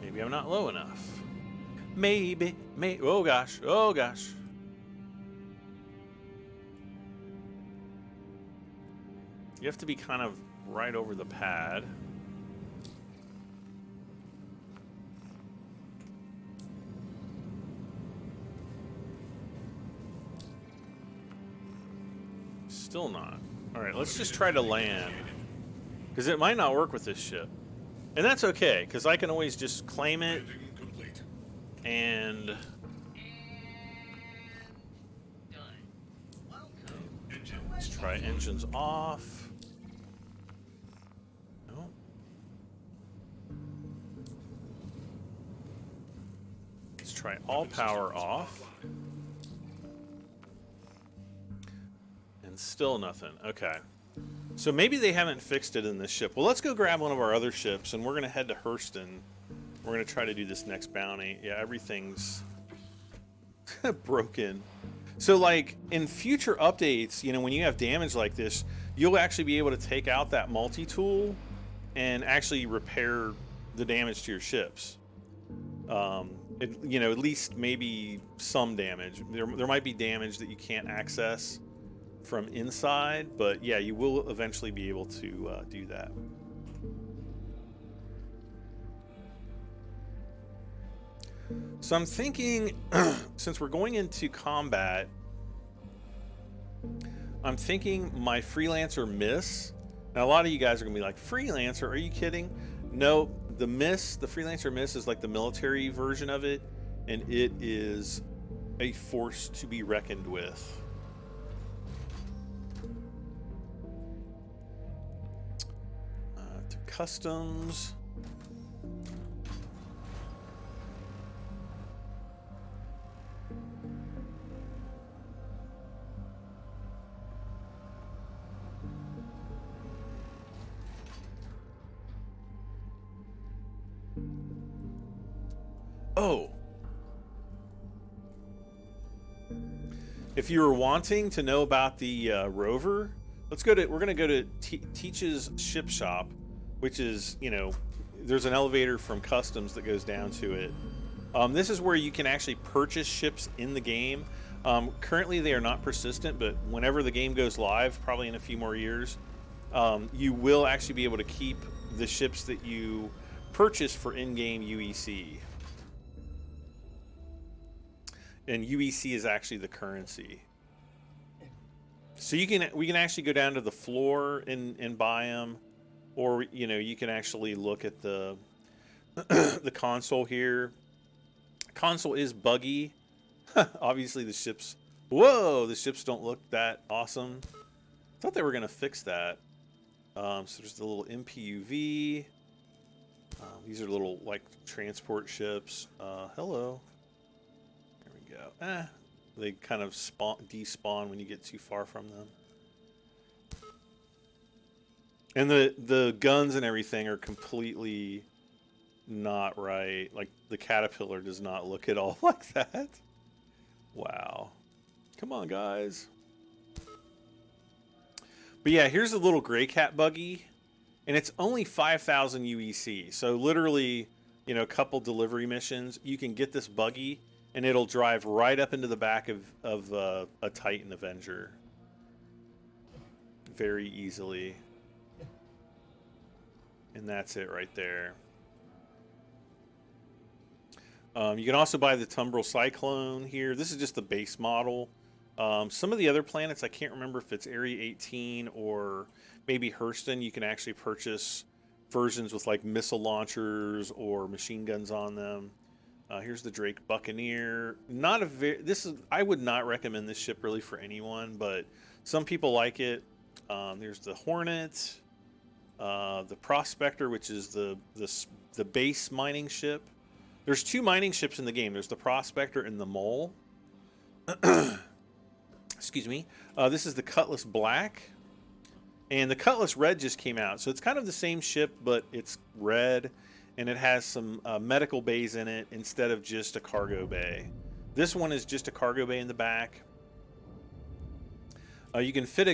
Maybe I'm not low enough. Maybe. Oh gosh. Oh gosh. You have to be kind of right over the pad. Still not. All right, let's just try to land. Because it might not work with this ship. And that's okay, because I can always just claim it Landing complete. and... And done. Welcome. Engine Let's try engines off. No. Let's try all power off. And still nothing. Okay. So maybe they haven't fixed it in this ship. Well, let's go grab one of our other ships, and we're going to head to Hurston. We're going to try to do this next bounty. Yeah, everything's broken. So, like, in future updates, you know, when you have damage like this, you'll actually be able to take out that multi-tool and actually repair the damage to your ships. You know, at least maybe some damage. There might be damage that you can't access from inside, but yeah, you will eventually be able to do that. So I'm thinking, since we're going into combat, I'm thinking my Freelancer Miss. Now, a lot of you guys are gonna be like, Freelancer, are you kidding? No, the Freelancer Miss is like the military version of it, and it is a force to be reckoned with. To customs. Oh. If you were wanting to know about the rover, we're going to go to Teach's ship shop, which is, you know, there's an elevator from customs that goes down to it. This is where you can actually purchase ships in the game. Currently they are not persistent, but whenever the game goes live, probably in a few more years, you will actually be able to keep the ships that you purchase for in-game UEC. And UEC is actually the currency. So we can actually go down to the floor and buy them, or you know, you can actually look at the the console here. Console is buggy. Obviously the ships don't look that awesome. I thought they were gonna fix that. So there's the little MPUV. These are little like transport ships. Hello. They kind of despawn when you get too far from them. And the guns and everything are completely not right. Like the Caterpillar does not look at all like that. Wow. Come on, guys. But yeah, here's a little gray cat buggy, and it's only 5,000 UEC. So literally, you know, a couple delivery missions, you can get this buggy, and it'll drive right up into the back of a Titan Avenger very easily. And that's it right there. You can also buy the Tumbril Cyclone here. This is just the base model. Some of the other planets, I can't remember if it's Area 18 or maybe Hurston, you can actually purchase versions with like missile launchers or machine guns on them. Here's the Drake Buccaneer. I would not recommend this ship really for anyone, but some people like it. There's the Hornet, the Prospector, which is the base mining ship. There's two mining ships in the game. There's the Prospector and the Mole. Excuse me. This is the Cutlass Black, and the Cutlass Red just came out, so it's kind of the same ship, but it's red. And it has some medical bays in it instead of just a cargo bay. This one is just a cargo bay in the back. You can fit a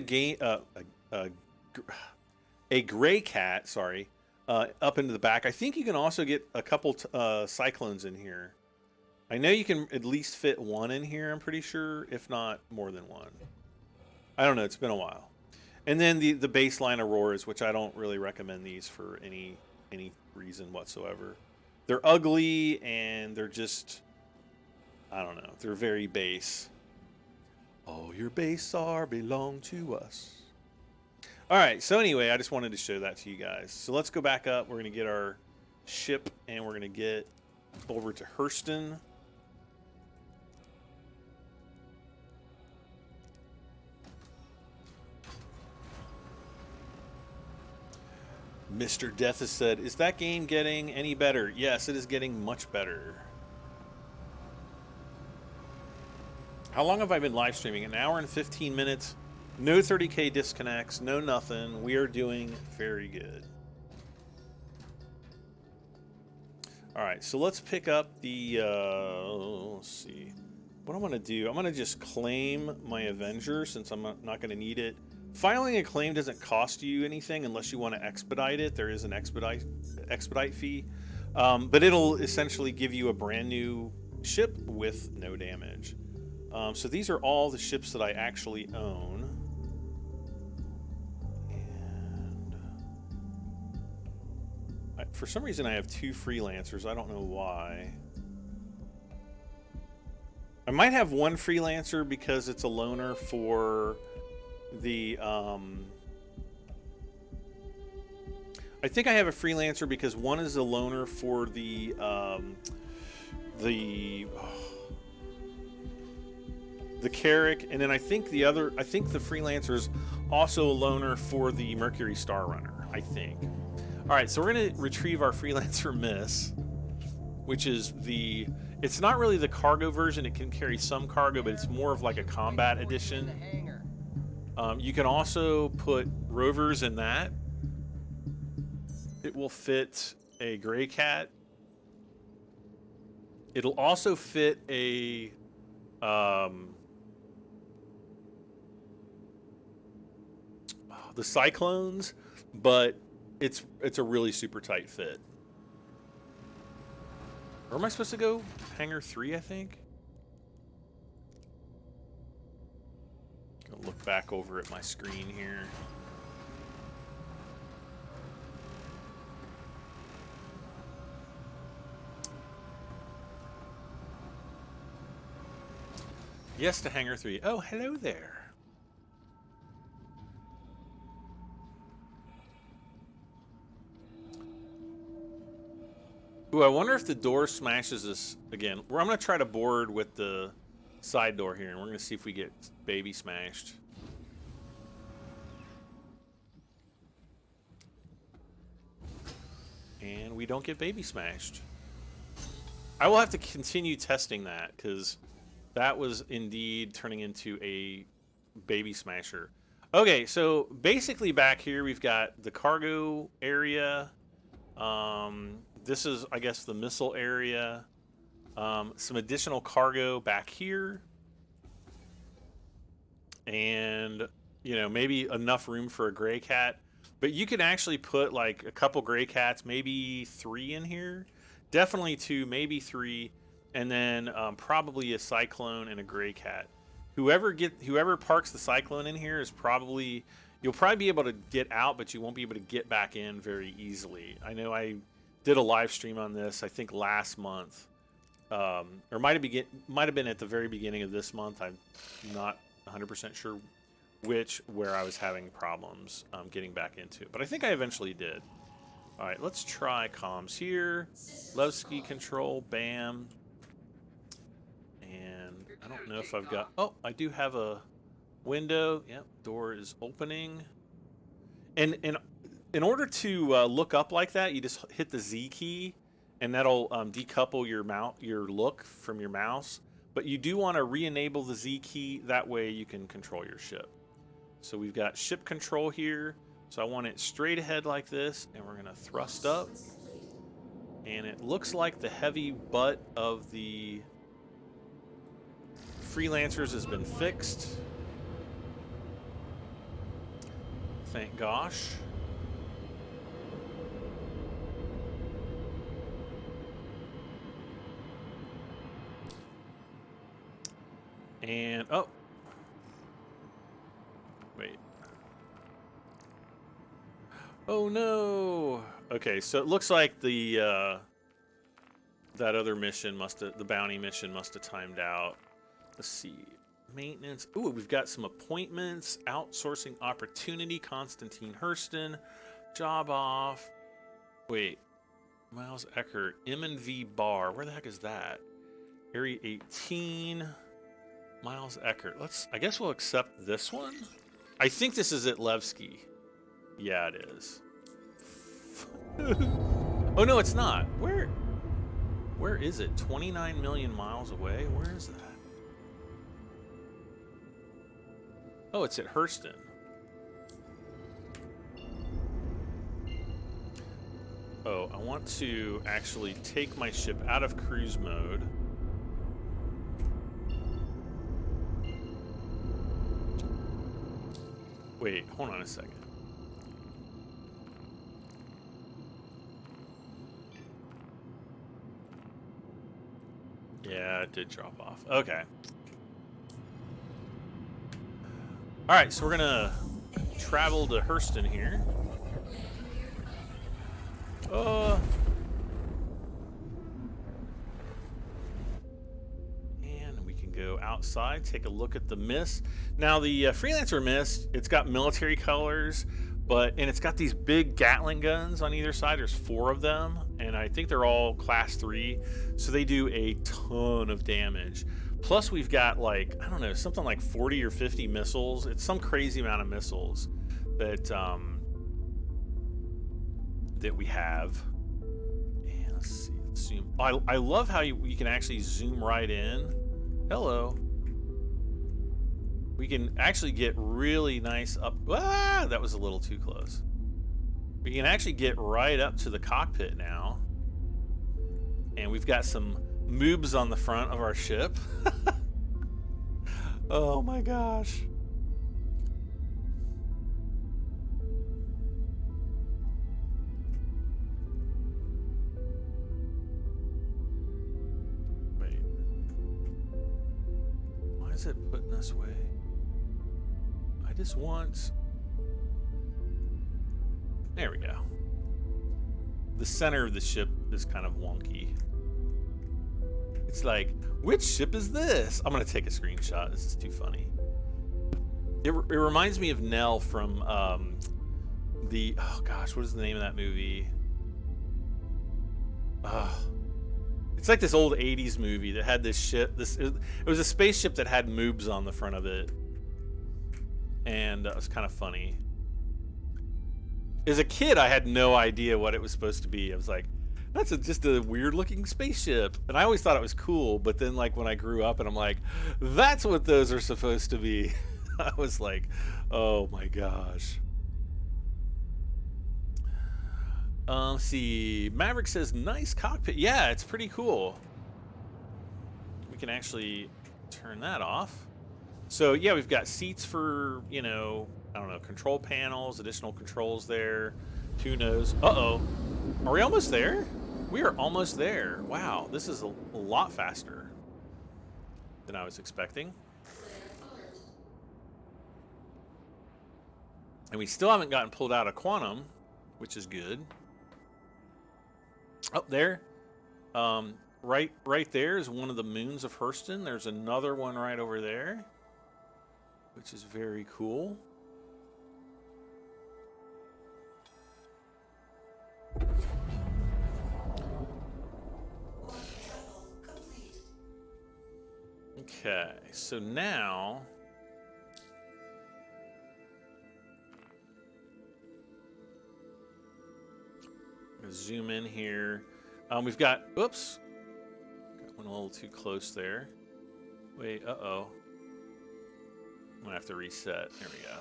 gray cat, sorry, up into the back. I think you can also get a couple Cyclones in here. I know you can at least fit one in here, I'm pretty sure, if not more than one. I don't know, it's been a while. And then the baseline Auroras, which I don't really recommend these for any reason whatsoever. They're ugly and they're just, I don't know, they're very base. All your base are belong to us. All right, so anyway, I just wanted to show that to you guys. So let's go back up. We're going to get our ship, and we're going to get over to Hurston. Mr. Death has said, is that game getting any better? Yes, it is getting much better. How long have I been live streaming? An hour and 15 minutes. No 30K disconnects, no nothing. We are doing very good. All right, so let's pick up the, let's see. What I'm going to do, I'm going to just claim my Avenger since I'm not going to need it. Filing a claim doesn't cost you anything unless you want to expedite it. There is an expedite fee. But it'll essentially give you a brand new ship with no damage. So these are all the ships that I actually own. And for some reason I have 2 Freelancers. I don't know why. I might have 1 Freelancer because it's a loaner for the I think I have a Freelancer because 1 is a loaner for the Carrack, and then I think the Freelancer is also a loaner for the Mercury Star Runner, I think. All right, so we're going to retrieve our Freelancer Miss, which is it's not really the cargo version. It can carry some cargo, but it's more of like a combat edition. You can also put rovers in that. It will fit a Gray Cat. It'll also fit a the Cyclones, but it's a really super tight fit. Where am I supposed to go? Hangar 3, I think. Gonna look back over at my screen here. Yes to Hangar 3. Oh, hello there. Ooh, I wonder if the door smashes us again. I'm going to try to board with the side door here, and we're going to see if we get baby smashed. And we don't get baby smashed. I will have to continue testing that, because that was indeed turning into a baby smasher. Okay, so basically back here we've got the cargo area. This is, I guess, the missile area. Some additional cargo back here. And, you know, maybe enough room for a Gray Cat. But you can actually put, like, a couple Gray Cats, maybe 3 in here. Definitely 2, maybe 3. And then probably a Cyclone and a Gray Cat. Whoever parks the Cyclone in here is probably... You'll probably be able to get out, but you won't be able to get back in very easily. I know I did a live stream on this, I think last month, or might have been at the very beginning of this month. I'm not 100% sure where I was having problems getting back into it, but I think I eventually did. All right, let's try comms here. Levski control, bam. And I don't know if I've got. Oh, I do have a window. Yep, door is opening. And in order to look up like that, you just hit the Z key, and that'll decouple your look from your mouse. But you do want to re-enable the Z key. That way you can control your ship. So we've got ship control here. So I want it straight ahead like this, and we're going to thrust up. And it looks like the heavy butt of the Freelancers has been fixed. Thank gosh. And, oh. Wait. Oh no. Okay, so it looks like the that other mission the bounty mission must have timed out. Let's see. maintenance. Ooh, we've got some appointments, outsourcing opportunity, Constantine Hurston, job off. Wait, Miles Eckert, M&V Bar. Where the heck is that? Area 18, Miles Eckert. I guess we'll accept this one. I think this is at Levski. Yeah, it is. Oh no, it's not. Where is it? 29 million miles away? Where is that? Oh, it's at Hurston. Oh, I want to actually take my ship out of cruise mode. Wait, hold on a second. Yeah, it did drop off. Okay. Alright, so we're gonna travel to Hurston here. And we can go outside, take a look at the mist. Now, the Freelancer mist, it's got military colors, and it's got these big Gatling guns on either side. There's 4 of them, and I think they're all class 3, so they do a ton of damage. Plus, we've got, like, I don't know, something like 40 or 50 missiles. It's some crazy amount of missiles that that we have. And let's see, let's zoom. Oh, I love how you can actually zoom right in. Hello. We can actually get really nice up. Ah, that was a little too close. We can actually get right up to the cockpit now. And we've got some moobs on the front of our ship. Oh my gosh. Wait. Why is it putting us away? I just want... There we go. The center of the ship is kind of wonky. It's like, which ship is this? I'm going to take a screenshot. This is too funny. It reminds me of Nell from oh gosh, what is the name of that movie? It's like this old 80s movie that had this ship. It was a spaceship that had moobs on the front of it. And it was kind of funny. As a kid, I had no idea what it was supposed to be. I was like, that's just a weird looking spaceship. And I always thought it was cool, but then like when I grew up and I'm like, that's what those are supposed to be. I was like, oh my gosh. Let's see. Maverick says, nice cockpit. Yeah, it's pretty cool. We can actually turn that off. So yeah, we've got seats for, you know, I don't know, control panels, additional controls there. Who knows? Uh-oh. Are we almost there? We are almost there. Wow, this is a lot faster than I was expecting. And we still haven't gotten pulled out of Quantum, which is good. Oh, there. Right there is one of the moons of Hurston. There's another one right over there, which is very cool. Okay, so now I'm gonna zoom in here. We've got, oops, got one a little too close there. Wait, uh-oh. I'm gonna have to reset. There we go.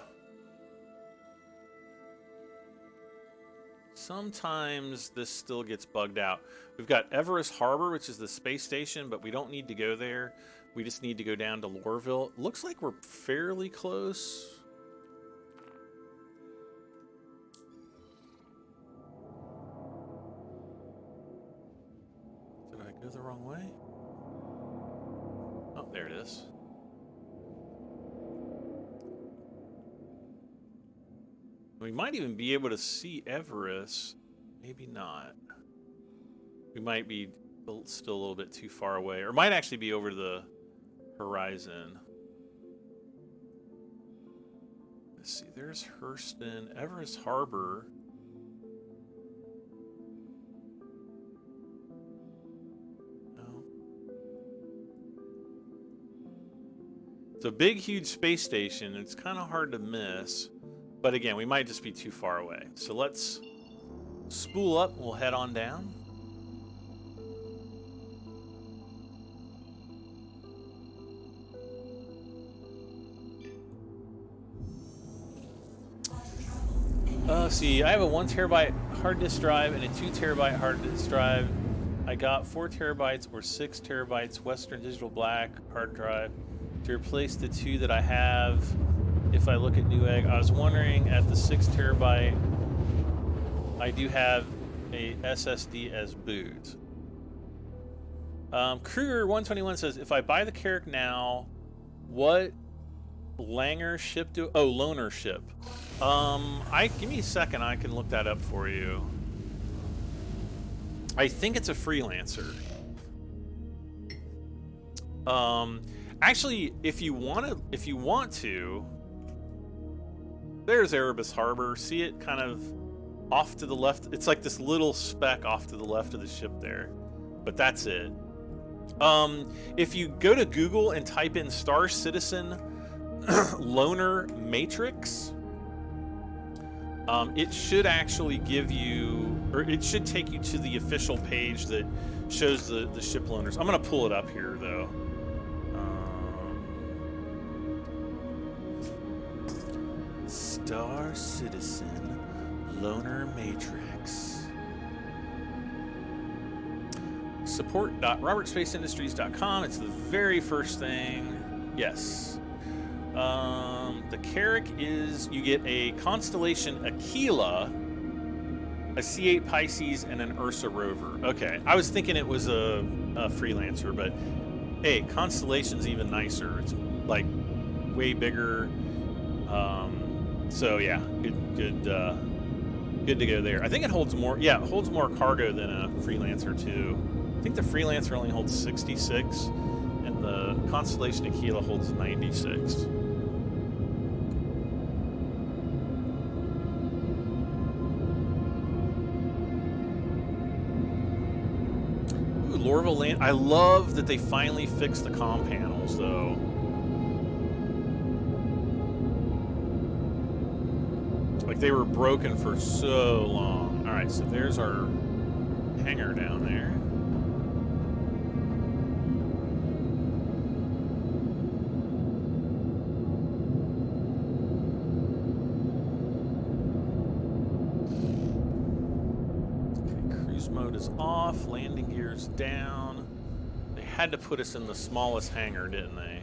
Sometimes this still gets bugged out. We've got Everest Harbor, which is the space station, but we don't need to go there. We just need to go down to Lorville. Looks like we're fairly close. Did I go the wrong way? Oh, there it is. We might even be able to see Everest. Maybe not. We might be still a little bit too far away. Or might actually be over the horizon. Let's see, there's Hurston, Everest Harbor. No. It's a big, huge space station. It's kind of hard to miss. But again, we might just be too far away. So let's spool up. We'll head on down. See, I have a 1 terabyte hard disk drive and a 2 terabyte hard disk drive. I got 4 terabytes or 6 terabytes Western Digital Black hard drive to replace the 2 that I have. If I look at Newegg, I was wondering at the 6 terabyte, I do have a SSD as boot. Kruger 121 says, if I buy the Carrack now, what Langer ship do? Oh, loaner ship. Give me a second. I can look that up for you. I think it's a Freelancer. Actually, if you want to, there's Erebus Harbor. See it kind of off to the left. It's like this little speck off to the left of the ship there, but that's it. If you go to Google and type in Star Citizen Loaner Matrix, it should actually give you, or it should take you to the official page that shows the ship loaners. I'm going to pull it up here, though. Star Citizen Loaner Matrix. Support.robertspaceindustries.com. It's the very first thing. Yes. The Carrack is, you get a Constellation Aquila, a C8 Pisces, and an Ursa rover. Okay, I was thinking it was a Freelancer, but hey, Constellation's even nicer. It's like way bigger. So yeah, good to go there. I think it holds more. Yeah, it holds more cargo than a Freelancer too. I think the Freelancer only holds 66, and the Constellation Aquila holds 96. Lorville land. I love that they finally fixed the comm panels, though. Like they were broken for so long. All right, so there's our hangar down there. Mode is off, landing gears down. They had to put us in the smallest hangar, didn't they?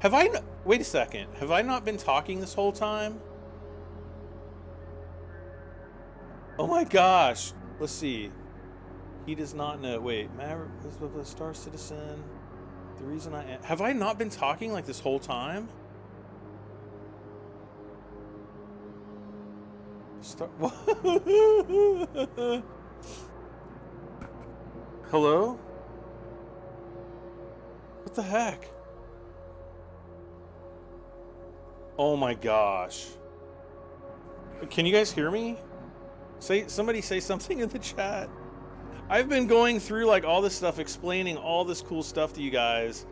Have I... Wait a second. Have I not been talking this whole time? Oh my gosh. Let's see. He does not know. Wait. Maverick, Star Citizen. The reason I... Have I not been talking like this whole time? Hello? What the heck? Oh my gosh. Can you guys hear me? Somebody say something in the chat. I've been going through like all this stuff, explaining all this cool stuff to you guys,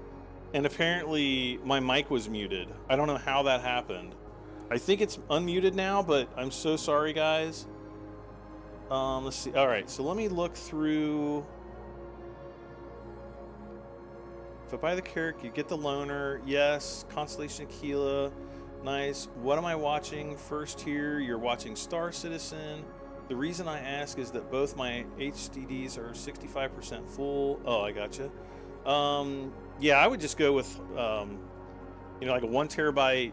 and apparently my mic was muted. I don't know how that happened. I think it's unmuted now, but I'm so sorry, guys. Let's see. All right, so let me look through. If I buy the character, you get the loaner. Yes. Constellation Aquila. Nice. What am I watching first here? You're watching Star Citizen. The reason I ask is that both my HDDs are 65% full. Oh, I gotcha. Yeah, I would just go with, you know, like a 1 terabyte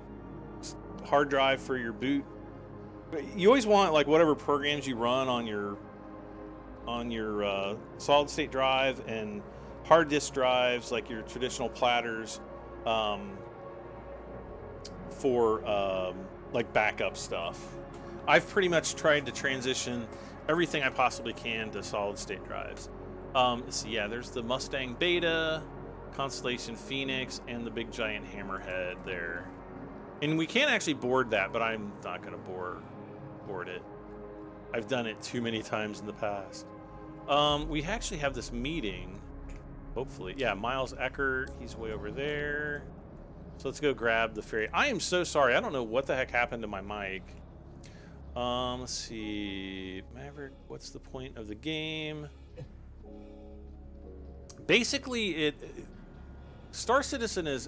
hard drive for your boot. You always want like whatever programs you run on your solid state drive, and hard disk drives like your traditional platters for like backup stuff. I've pretty much tried to transition everything I possibly can to solid state drives. So yeah, there's the Mustang Beta, Constellation Phoenix, and the big giant hammerhead there. And we can actually board that, but I'm not going to board it. I've done it too many times in the past. We actually have this meeting, hopefully. Yeah, Miles Eckert, he's way over there. So let's go grab the ferry. I am so sorry. I don't know what the heck happened to my mic. Let's see. Maverick, what's the point of the game? Basically, Star Citizen is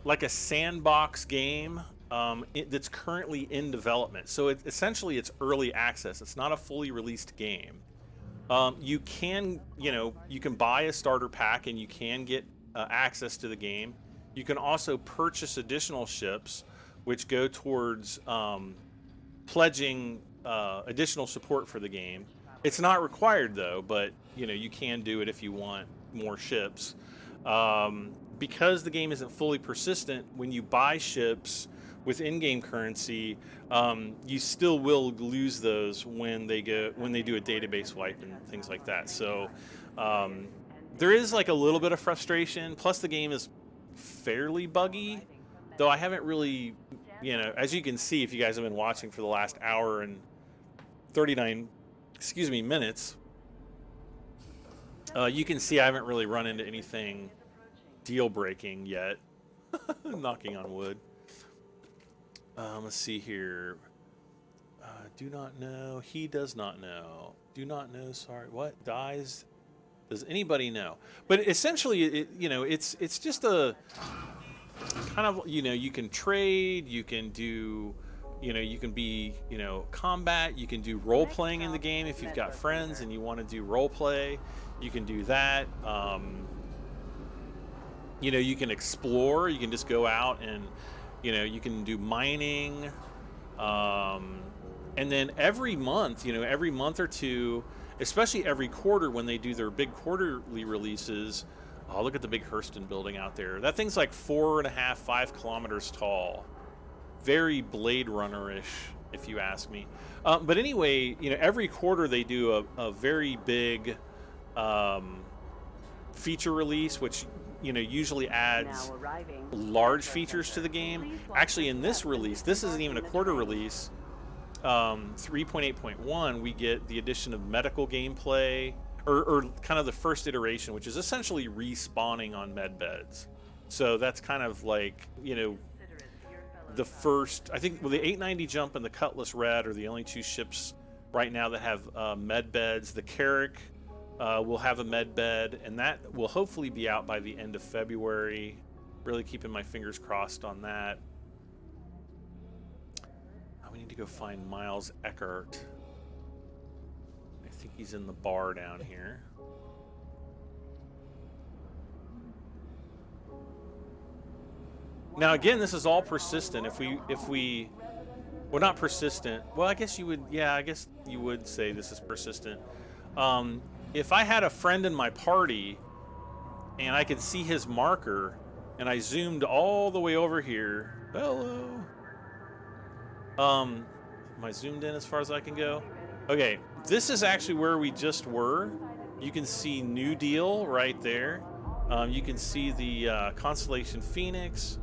like a sandbox game that's currently in development. So essentially it's early access. It's not a fully released game. You can buy a starter pack and you can get access to the game. You can also purchase additional ships, which go towards pledging additional support for the game. It's not required though, but you can do it if you want more ships. Because the game isn't fully persistent, when you buy ships with in-game currency, you still will lose those when they do a database wipe and things like that. So there is like a little bit of frustration. Plus, the game is fairly buggy, though I haven't really, as you can see if you guys have been watching for the last hour and 39, minutes, you can see I haven't really run into anything deal-breaking yet. Knocking on wood. Let's see here. Do not know. He does not know. Do not know. Sorry. What? Dies? Does anybody know? But essentially, it's just a kind of, you can trade, you can do, you can be, combat, you can do role-playing in the game if you've got friends and you want to do role-play. You can do that. You can explore. You can just go out and, you can do mining. And then every month, every month or two, especially every quarter when they do their big quarterly releases. Oh, look at the big Hurston building out there. That thing's like 4.5, 5 kilometers tall. Very Blade Runner-ish, if you ask me. But anyway, every quarter they do a very big feature release, which usually adds large features to the game. Actually, in this release, this isn't even a quarter release. 3.8.1, we get the addition of medical gameplay, or kind of the first iteration, which is essentially respawning on med beds. So that's kind of like, the first, I think, the 890 Jump and the Cutlass Red are the only two ships right now that have med beds. The Carrack will have a med bed, and that will hopefully be out by the end of February. Really keeping my fingers crossed on that. We need to go find Miles Eckert. I think he's in the bar down here. Now again, this is all persistent. If we well, not persistent. Well, I guess you would. Yeah, I guess you would say this is persistent. Um, if I had a friend in my party and I could see his marker, and I zoomed all the way over here. Hello. Am I zoomed in as far as I can go? Okay, this is actually where we just were. You can see New Deal right there. You can see the Constellation Phoenix,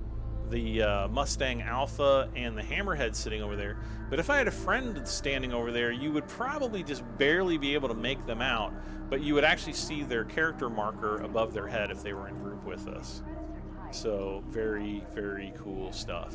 the Mustang Alpha, and the Hammerhead sitting over there. But if I had a friend standing over there, you would probably just barely be able to make them out, but you would actually see their character marker above their head if they were in group with us. So very, very cool stuff.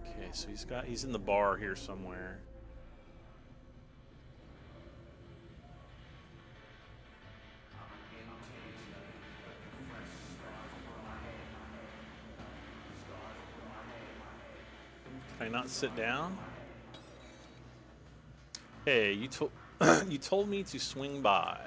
Okay, so he's in the bar here somewhere. Can I not sit down? Hey, you told you told me to swing by.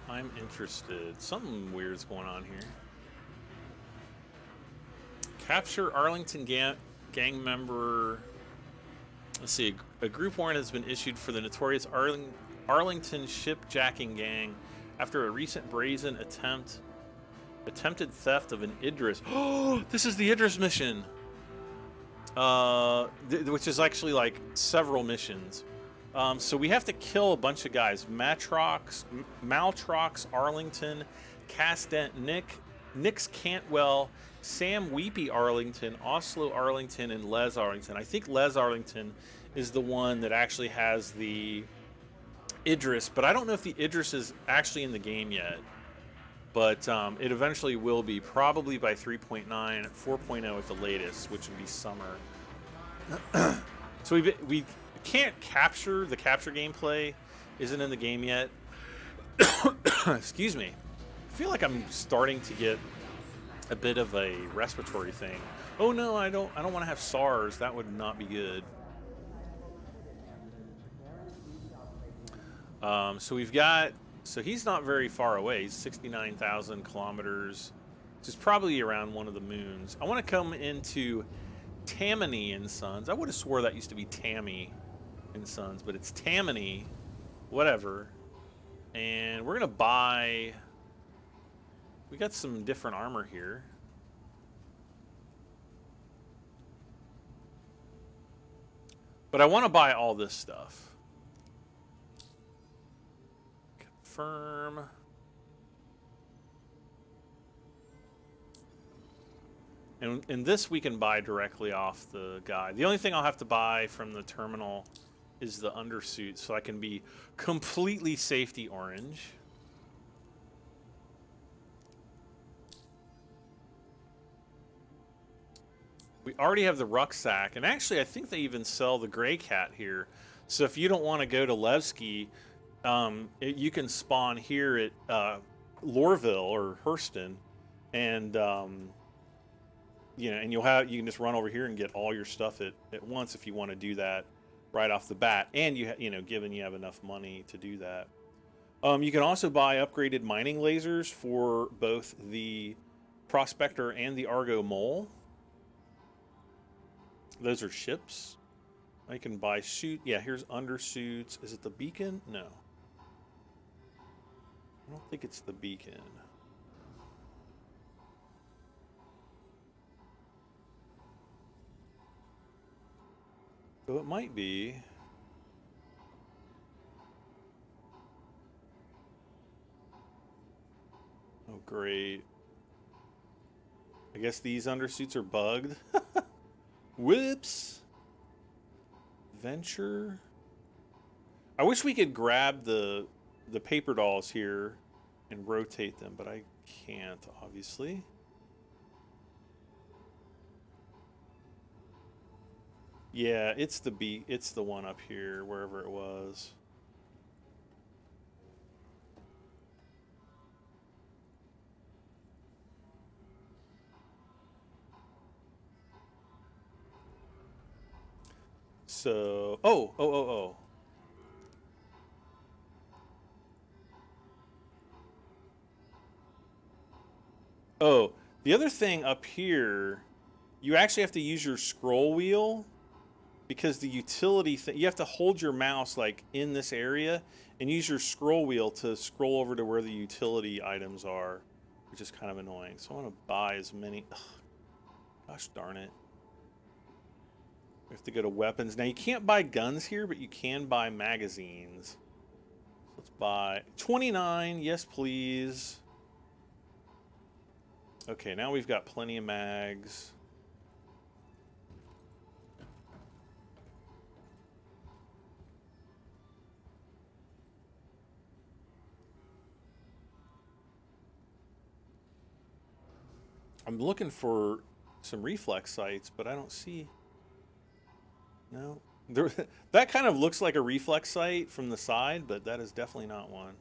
I'm interested. Something weird's going on here. Capture Arlington gang member. Let's see. A group warrant has been issued for the notorious Arlington shipjacking gang after a recent brazen attempted theft of an Idris. Oh, this is the Idris mission. Which is actually like several missions. So we have to kill a bunch of guys. Maltrox, Arlington, Casdent, Nix Cantwell, Sam Weepy Arlington, Oslo Arlington, and Les Arlington. I think Les Arlington is the one that actually has the Idris, but I don't know if the Idris is actually in the game yet. But it eventually will be, probably by 3.9, 4.0 at the latest, which would be summer. So we can't capture, the capture gameplay isn't in the game yet. Excuse me. I feel like I'm starting to get a bit of a respiratory thing. Oh no, I don't want to have SARS. That would not be good. So we've got, so he's not very far away. He's 69,000 kilometers, which is probably around one of the moons. I want to come into Tammany and Sons. I would have swore that used to be Tammy and Sons, but it's Tammany, whatever. And we're gonna buy. We got some different armor here. But I want to buy all this stuff. Confirm. And this we can buy directly off the guy. The only thing I'll have to buy from the terminal is the undersuit, so I can be completely safety orange. We already have the rucksack, and actually I think they even sell the gray cat here. So if you don't want to go to Levski, you can spawn here at Lorville or Hurston, and you know, and you can just run over here and get all your stuff at once if you want to do that right off the bat, and you know, given you have enough money to do that. You can also buy upgraded mining lasers for both the Prospector and the Argo Mole. Those are ships. I can buy suit. Yeah, here's undersuits. Is it the beacon? No. I don't think it's the beacon. So it might be. Oh, great. I guess these undersuits are bugged. Whoops. Venture. I wish we could grab the paper dolls here and rotate them, but I can't, obviously. Yeah, it's the one up here, wherever it was. So, oh. Oh, the other thing up here, you actually have to use your scroll wheel because the utility thing, you have to hold your mouse like in this area and use your scroll wheel to scroll over to where the utility items are, which is kind of annoying. So I want to buy as many. Ugh, gosh darn it. We have to go to weapons. Now you can't buy guns here, but you can buy magazines. Let's buy 29. Yes, please. Okay, now we've got plenty of mags. I'm looking for some reflex sights, but I don't see. No. There, that kind of looks like a reflex sight from the side, but that is definitely not one.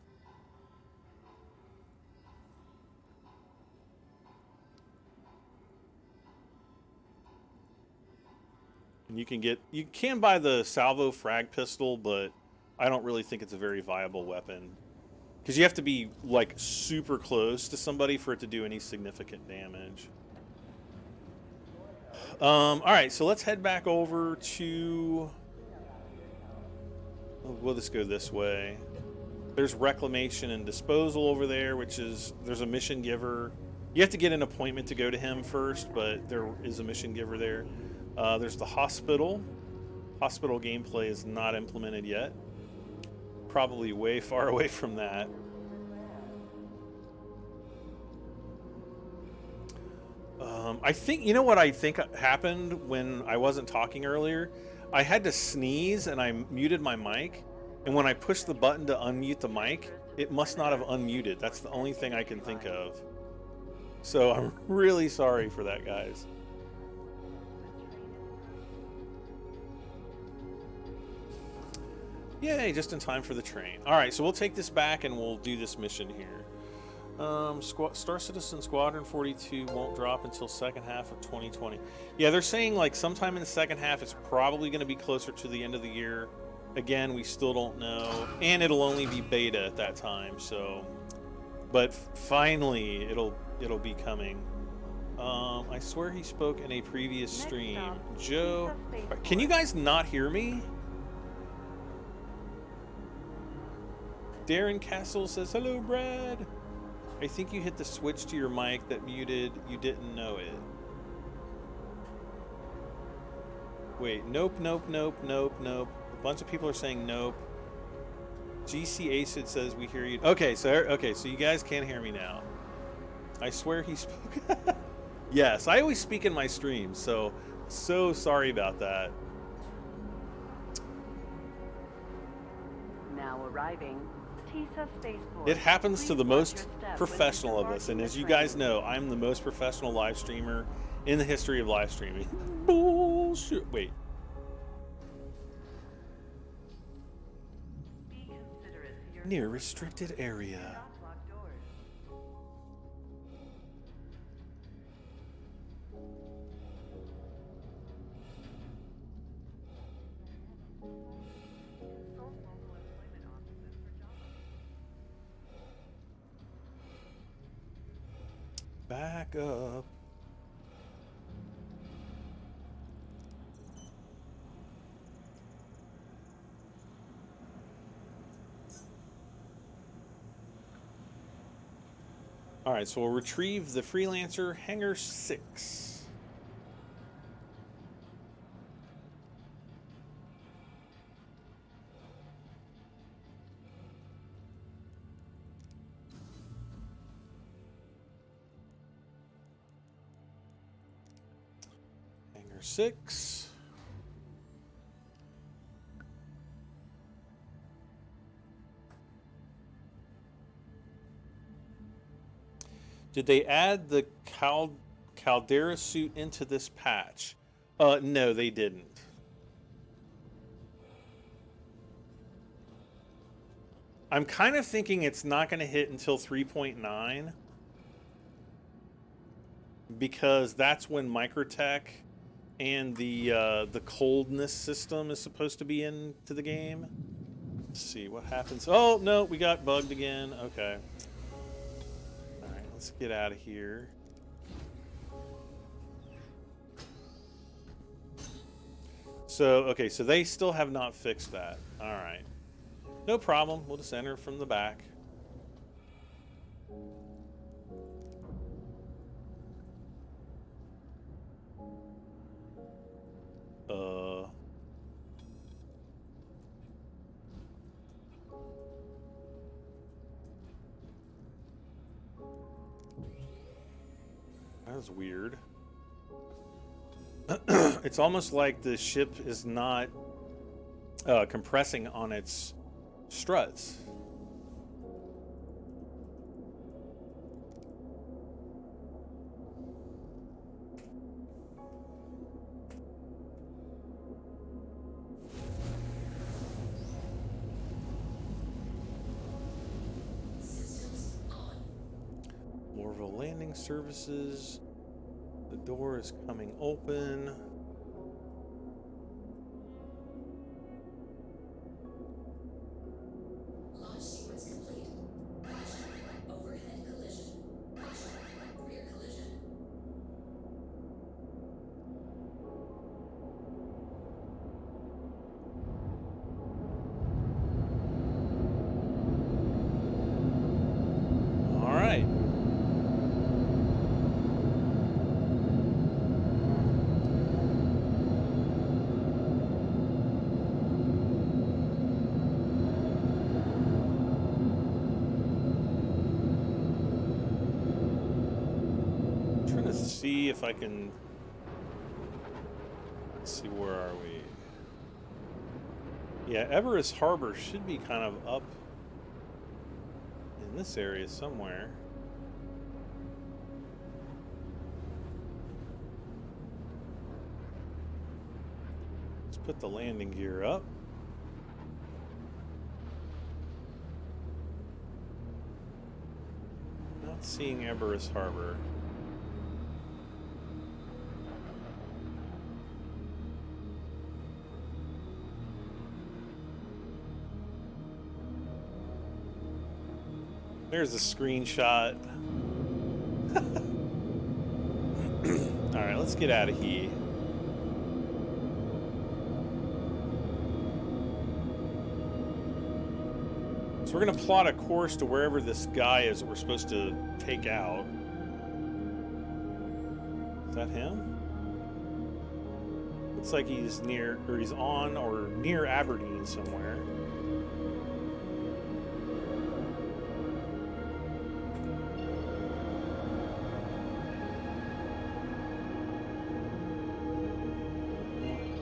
And you can buy the salvo frag pistol, but I don't really think it's a very viable weapon. Because you have to be like super close to somebody for it to do any significant damage. Alright, so let's head back over to... We'll just go this way. There's reclamation and disposal over there, which is... There's a mission giver. You have to get an appointment to go to him first, but there is a mission giver there. There's the hospital. Hospital gameplay is not implemented yet. Probably way far away from that. I think, you know what I think happened when I wasn't talking earlier? I had to sneeze and I muted my mic. And when I pushed the button to unmute the mic, it must not have unmuted. That's the only thing I can think of. So I'm really sorry for that, guys. Yay, just in time for the train. Alright, so we'll take this back and we'll do this mission here. Star Citizen Squadron 42 won't drop until second half of 2020. Yeah, they're saying like sometime in the second half. It's probably going to be closer to the end of the year. Again, we still don't know, and it'll only be beta at that time. So, but finally, it'll be coming. I swear he spoke in a previous stream. Joe, can you guys not hear me? Darren Castle says, hello, Brad. I think you hit the switch to your mic that muted. You didn't know it. Wait, nope. A bunch of people are saying nope. GC Acid says we hear you. Okay, so you guys can't hear me now. I swear he spoke. Yes, I always speak in my streams, so sorry about that. Now arriving. It happens to the most professional of us, and as you guys know, I'm the most professional live streamer in the history of live streaming. Bullshit. Wait. Near restricted area. Back up. All right, so we'll retrieve the Freelancer Hangar 6. Hangar 6. Did they add the Caldera suit into this patch? No, they didn't. I'm kind of thinking it's not going to hit until 3.9 because that's when Microtech and the coldness system is supposed to be into the game. Let's see what happens. Oh no, we got bugged again. Okay. All right, let's get out of here. So okay, so they still have not fixed that. All right. No problem. We'll just enter from the back. That was weird. It's almost like the ship is not compressing on its struts. Lorville landing services. The door is coming open. Launch sequence complete. Overhead collision. Rear collision. All right. Trying to see if I can. Let's see, where are we? Yeah, Everest Harbor should be kind of up in this area somewhere. Let's put the landing gear up. Not seeing Everest Harbor. There's a screenshot. All right, let's get out of here. So we're gonna plot a course to wherever this guy is that we're supposed to take out. Is that him? Looks like he's near, or he's on, or near Aberdeen somewhere.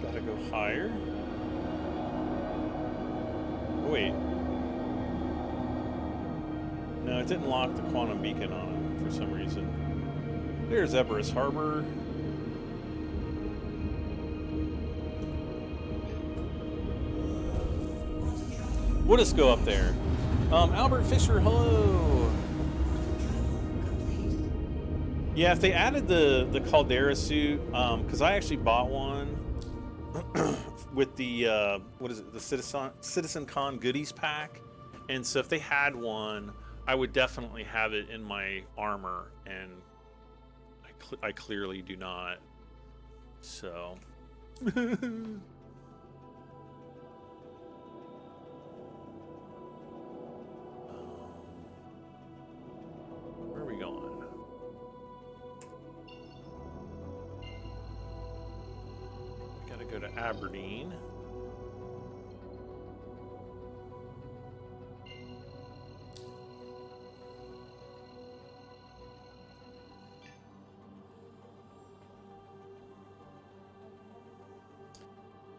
Gotta go higher. Oh, wait. No, it didn't lock the quantum beacon on him for some reason. There's Everest Harbor. We'll just go up there. Albert Fisher, hello. Yeah, if they added the Caldera suit, because I actually bought one with the what is it, the Citizen Con goodies pack, and so if they had one, I would definitely have it in my armor, and I clearly do not. So. Where are we going? Gotta go to Aberdeen.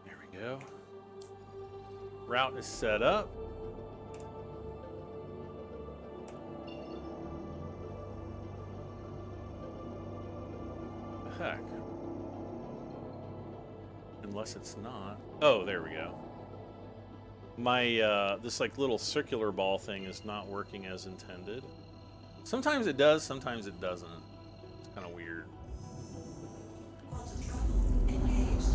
There we go. Route is set up. Unless it's not. Oh, there we go. My this like little circular ball thing is not working as intended. Sometimes it does, sometimes it doesn't. It's kind of weird. Quantum travel engaged.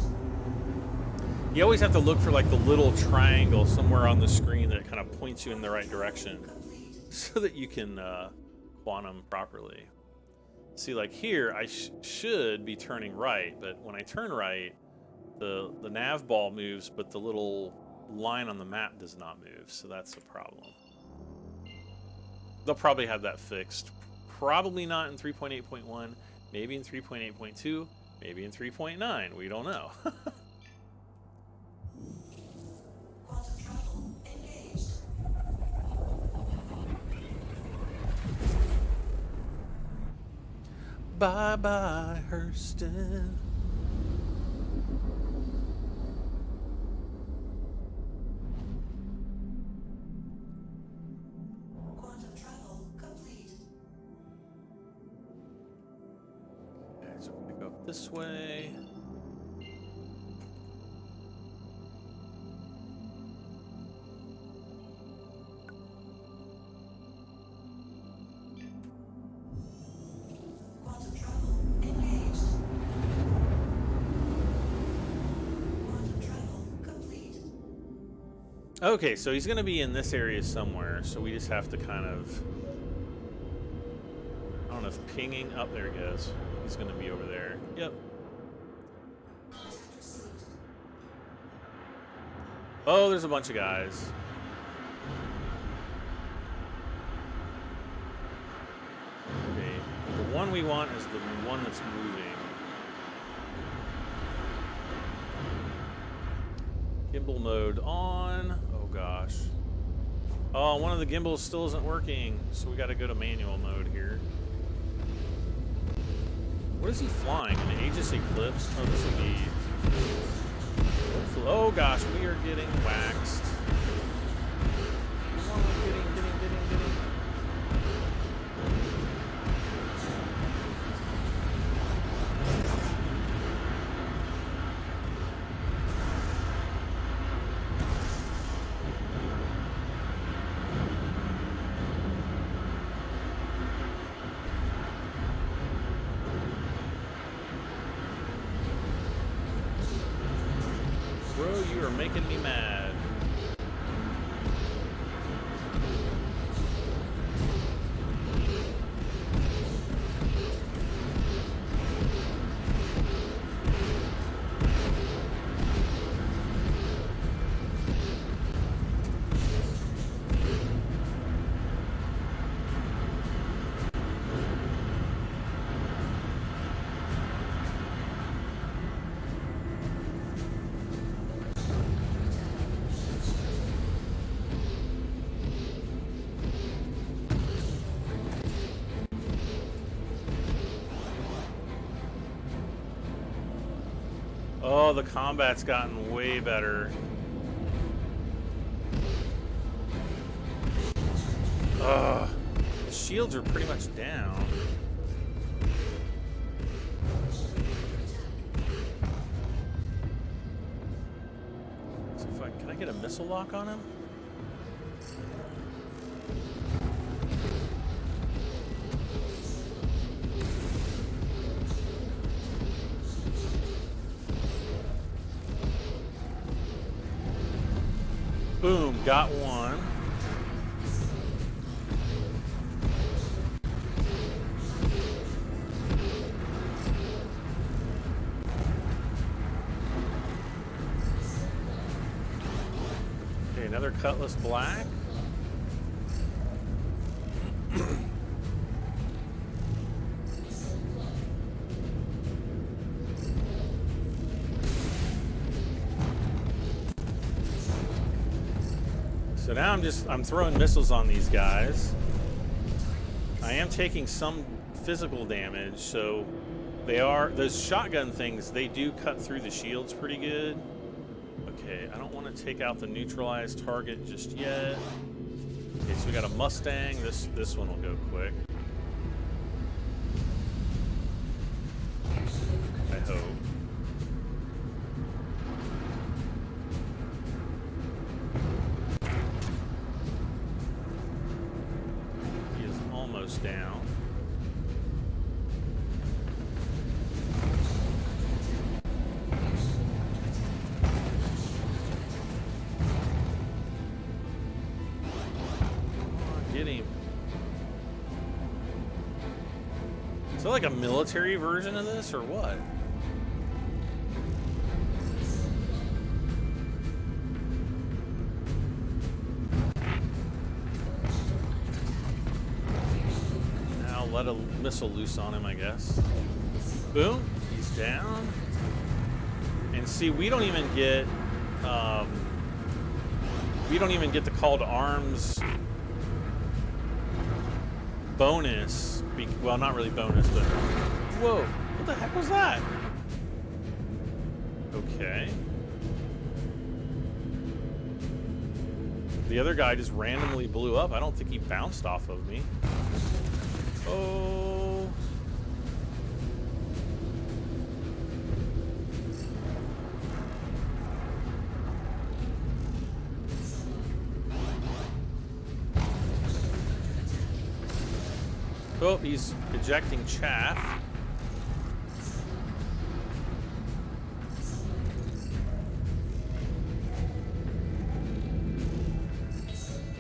You always have to look for like the little triangle somewhere on the screen that kind of points you in the right direction so that you can quantum properly. See, like here, I should be turning right, but when I turn right, the nav ball moves, but the little line on the map does not move, so that's a problem. They'll probably have that fixed. Probably not in 3.8.1, maybe in 3.8.2, maybe in 3.9. We don't know. Quantum travel engaged. Bye-bye, Hurston. Quantum travel complete. Okay, so we're gonna go up this way. Quantum travel engaged. Quantum travel complete. Okay, so he's gonna be in this area somewhere, so we just have to kind of, I don't know if pinging, up there he goes. He's gonna be over there. Yep. Contact received. Oh, there's a bunch of guys. Okay, the one we want is the one that's moving. Gimbal mode on. Oh gosh. Oh, one of the gimbals still isn't working, so we got to go to manual mode here. What is he flying? An Aegis Eclipse? Oh, this will be. Oh gosh, we are getting waxed. Come on, getting. Bro, you are making me mad. Oh, the combat's gotten way better. Ugh. The shields are pretty much down. So if can I get a missile lock on him? Boom, got one. Okay, another Cutlass Black. So now I'm throwing missiles on these guys. I am taking some physical damage, so those shotgun things, they do cut through the shields pretty good. Okay, I don't want to take out the neutralized target just yet. Okay, so we got a Mustang. This one will go quick. I hope. almost down. Get him. Is that like a military version of this or what? Now let a missile loose on him, I guess. Boom, he's down. And see, we don't even get the call to arms bonus. Well, not really bonus, but whoa, what the heck was that? Okay. The other guy just randomly blew up. I don't think he bounced off of me. Oh. Oh, he's ejecting chaff.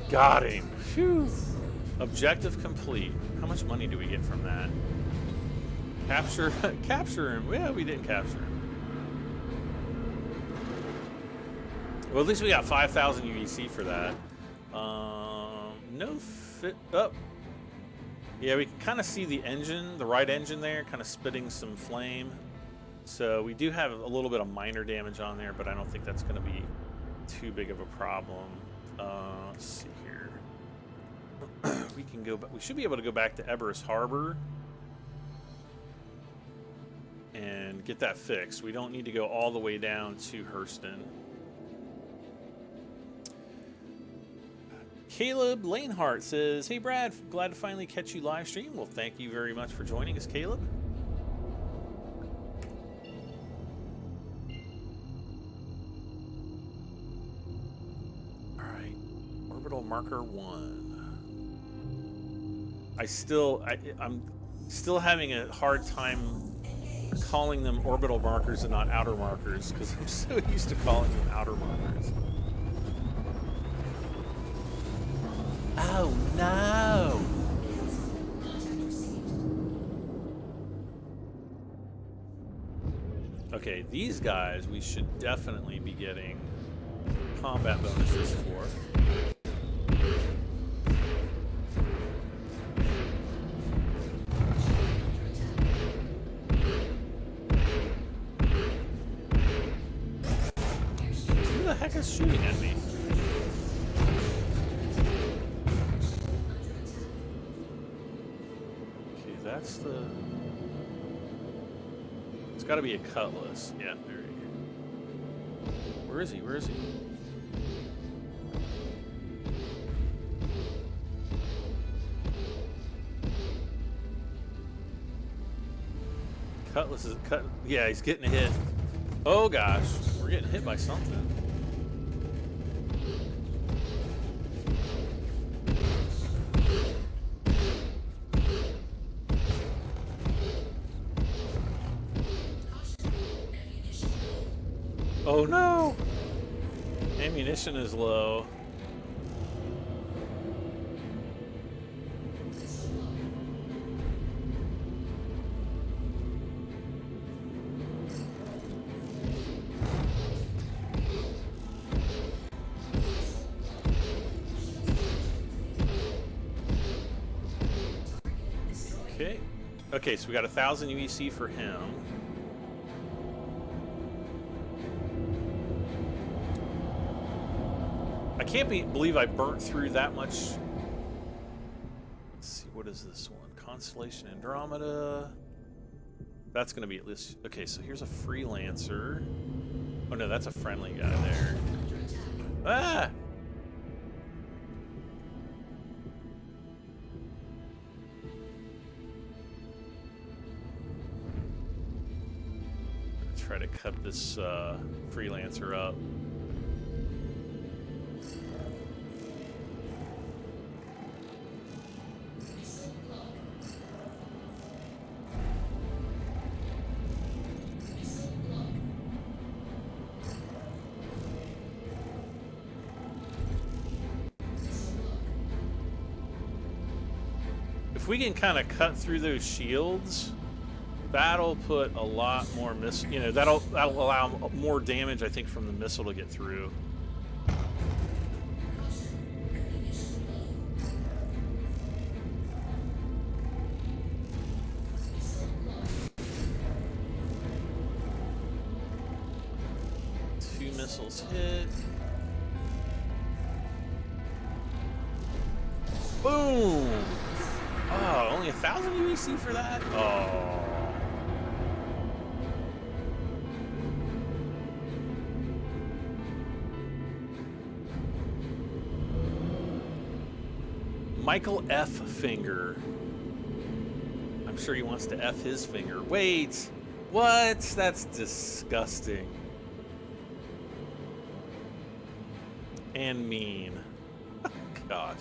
Got him. Phew. Objective complete. How much money do we get from that? Capture, capture him. Yeah, we didn't capture him. Well, at least we got 5,000 UEC for that. No fit up. Yeah, we can kind of see the engine, the right engine there, kind of spitting some flame. So we do have a little bit of minor damage on there, but I don't think that's going to be too big of a problem. Let's see here. We can go, but we should be able to go back to Eberus Harbor and get that fixed. We don't need to go all the way down to Hurston. Caleb Lanehart says, "Hey Brad, glad to finally catch you live stream." Well, thank you very much for joining us, Caleb. All right, orbital marker 1. I'm still having a hard time calling them orbital markers and not outer markers because I'm so used to calling them outer markers. Oh no! Okay, these guys we should definitely be getting combat bonuses for. Who the heck is shooting at me? That's the... It's got to be a cutlass. Yeah, there he is. Where is he? Where is he? Cutlass is cut. Yeah, he's getting hit. Oh gosh, we're getting hit by something. Oh no! Ammunition is low. Okay. Okay, so we got 1,000 UEC for him. I can't believe I burnt through that much. Let's see, what is this one? Constellation Andromeda. That's going to be at least... Okay, so here's a Freelancer. Oh no, that's a friendly guy there. Ah! Try to cut this Freelancer up. if we can kind of cut through those shields, that'll put a lot more you know, that'll allow more damage, I think, from the missile to get through. Two missiles hit. Boom! Oh, only 1,000 UEC for that? Oh. Michael F. Finger. I'm sure he wants to F his finger. Wait! What? That's disgusting. And mean. Gosh.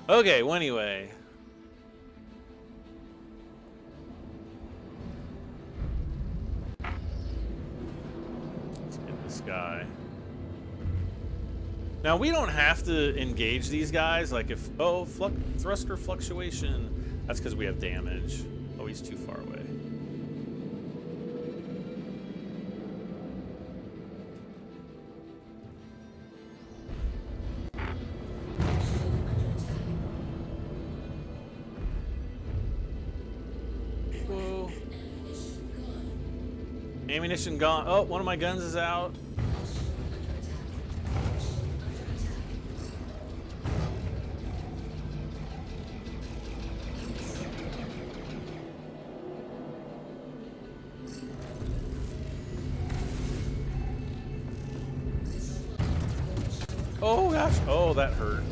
Okay, well, anyway. Let's get this guy. Now, we don't have to engage these guys. Like, if... Oh, thruster fluctuation. That's because we have damage. Oh, he's too far away. Whoa. Ammunition gone. Oh, one of my guns is out. Oh gosh! Oh, that hurt.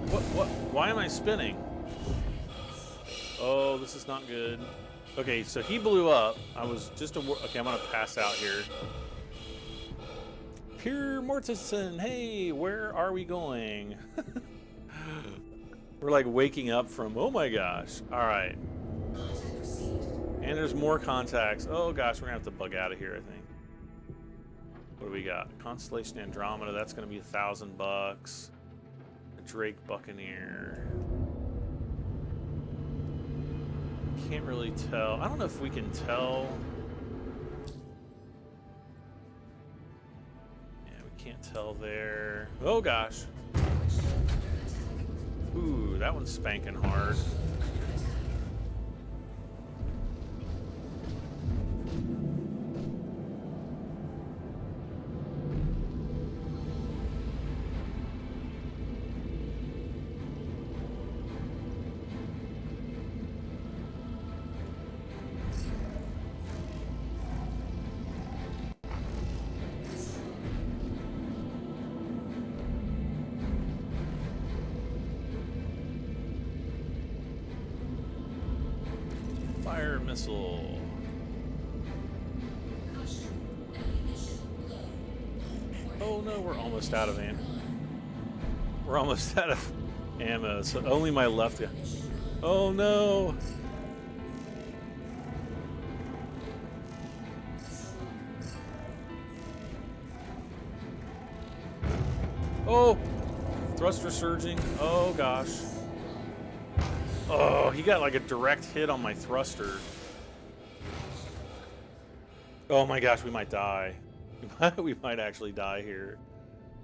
What? Why am I spinning? Oh, this is not good. Okay, so he blew up. I was just okay, I'm gonna pass out here. Pierre Mortensen, hey, where are we going? We're like waking up from, oh my gosh. All right. And there's more contacts. Oh gosh, we're gonna have to bug out of here, I think. What do we got? Constellation Andromeda, that's gonna be $1,000. Drake Buccaneer. Can't really tell. I don't know if we can tell. Yeah, we can't tell there. Oh gosh. Ooh, that one's spanking hard. Fire missile. Oh no, we're almost out of ammo. We're almost out of ammo, so only my left gun. Oh no! Oh! Thruster surging. Oh gosh. Oh, he got like a direct hit on my thruster. Oh my gosh, we might die. We might actually die here.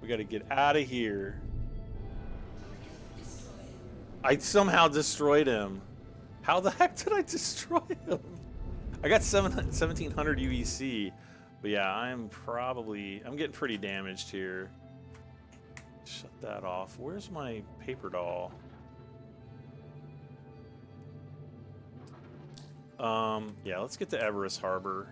We gotta get out of here. I somehow destroyed him. How the heck did I destroy him? I got 1700 UEC. But yeah, I'm getting pretty damaged here. Shut that off. Where's my paper doll? Yeah, let's get to Everest Harbor.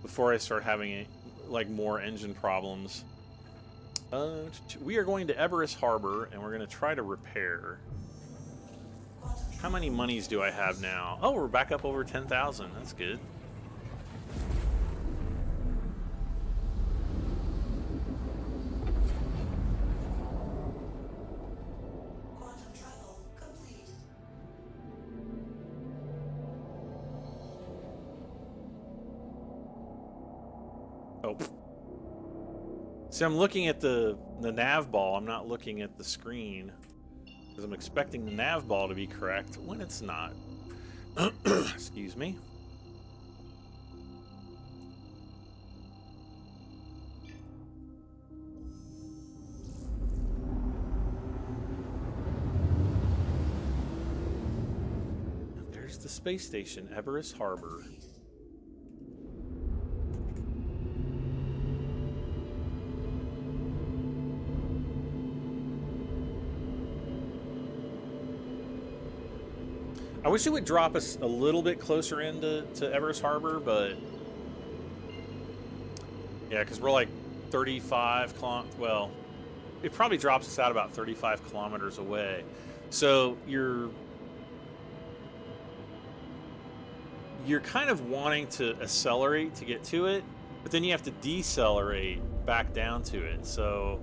Before I start having like more engine problems. We are going to Everest Harbor and we're going to try to repair. How many monies do I have now? Oh, we're back up over 10,000. That's good. Oh. See, I'm looking at the nav ball. I'm not looking at the screen because I'm expecting the nav ball to be correct when it's not. Excuse me. There's the space station, Everest Harbor. I wish it would drop us a little bit closer into Everest Harbor, but yeah, because we're like 35 kilometers. Well, it probably drops us out about 35 kilometers away. So you're kind of wanting to accelerate to get to it, but then you have to decelerate back down to it. So,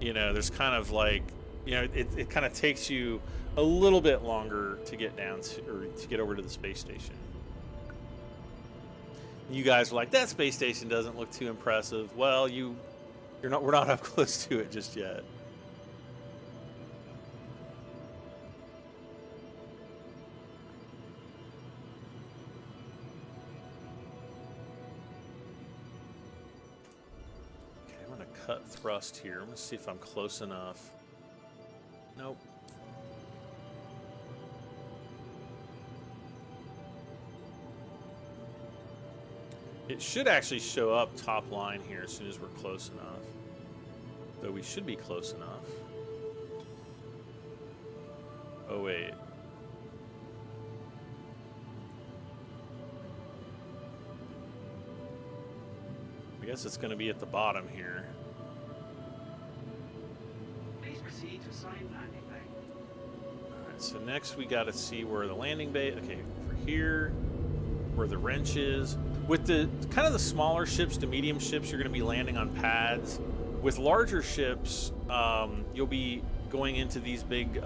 you know, there's kind of like, you know, it kind of takes you a little bit longer to get down to, or to get over to the space station. You guys are like, that space station doesn't look too impressive. Well, we're not up close to it just yet. Okay, I'm gonna cut thrust here. I'm gonna see if I'm close enough. Nope. It should actually show up top line here as soon as we're close enough. Though we should be close enough. Oh, wait. I guess it's going to be at the bottom here. Please proceed to assigned landing bay. Alright, so next we got to see where the landing bay... Okay, for here, where the wrench is. With the kind of the smaller ships, the medium ships, you're going to be landing on pads. With larger ships, you'll be going into these big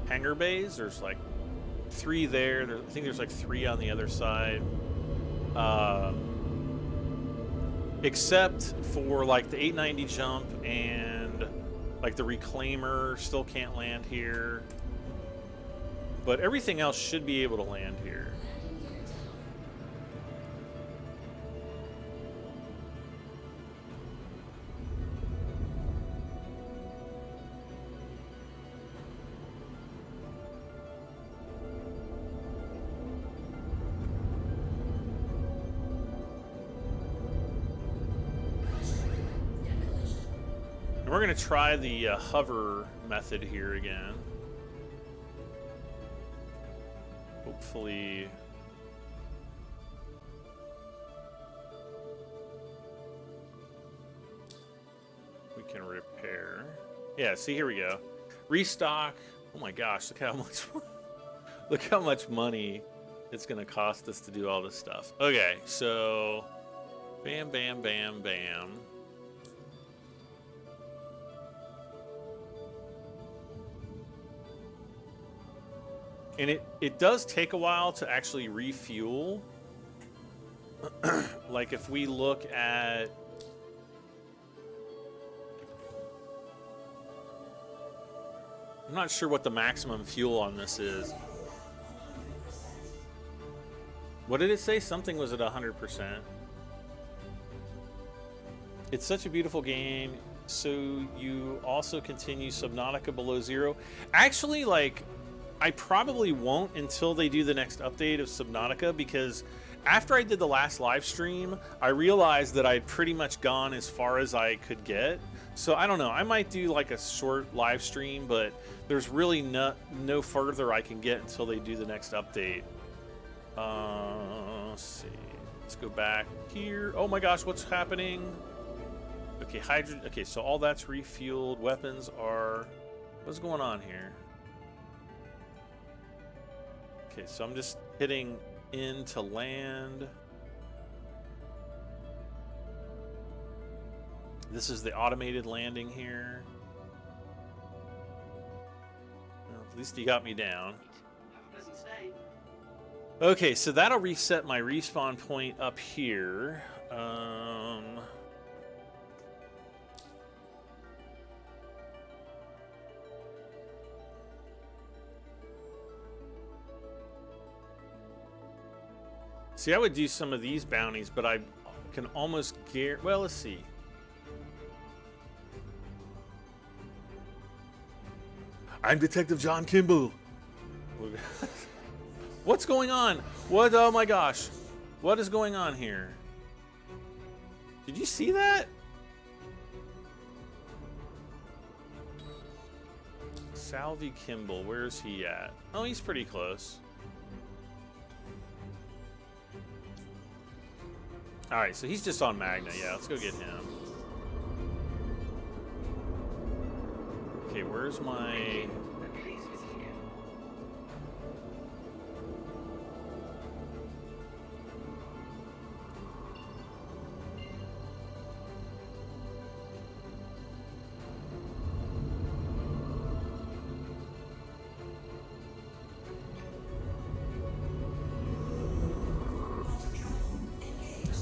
hangar bays. There's like 3 there. I think there's like 3 on the other side. Except for like the 890 jump and like the reclaimer still can't land here. But everything else should be able to land here. And we're going to try the hover method here again. Hopefully... we can repair. Yeah, see, here we go. Restock. Oh my gosh, look how much look how much money it's going to cost us to do all this stuff. Okay, so bam, bam, bam, bam. And it does take a while to actually refuel. Like if we look at... I'm not sure what the maximum fuel on this is. What did it say? Something was at 100%. It's such a beautiful game. So you also continue Subnautica below 0. Actually, like... I probably won't until they do the next update of Subnautica, because after I did the last live stream, I realized that I'd pretty much gone as far as I could get. So I don't know. I might do like a short live stream, but there's really no further I can get until they do the next update. Let's see. Let's go back here. Oh my gosh, what's happening? Okay, hydrogen. Okay, so all that's refueled. Weapons are... What's going on here? Okay, so I'm just hitting in to land. This is the automated landing here. Well, at least he got me down. Have a pleasant stay. Okay, so that'll reset my respawn point up here. See, I would do some of these bounties, but I can almost guarantee. Well, let's see. I'm Detective John Kimball. What's going on? What? Oh my gosh. What is going on here? Did you see that? Salvi Kimball, where's he at? Oh, he's pretty close. Alright, so he's just on Magna. Yeah, let's go get him. Okay, where's my... The police is here.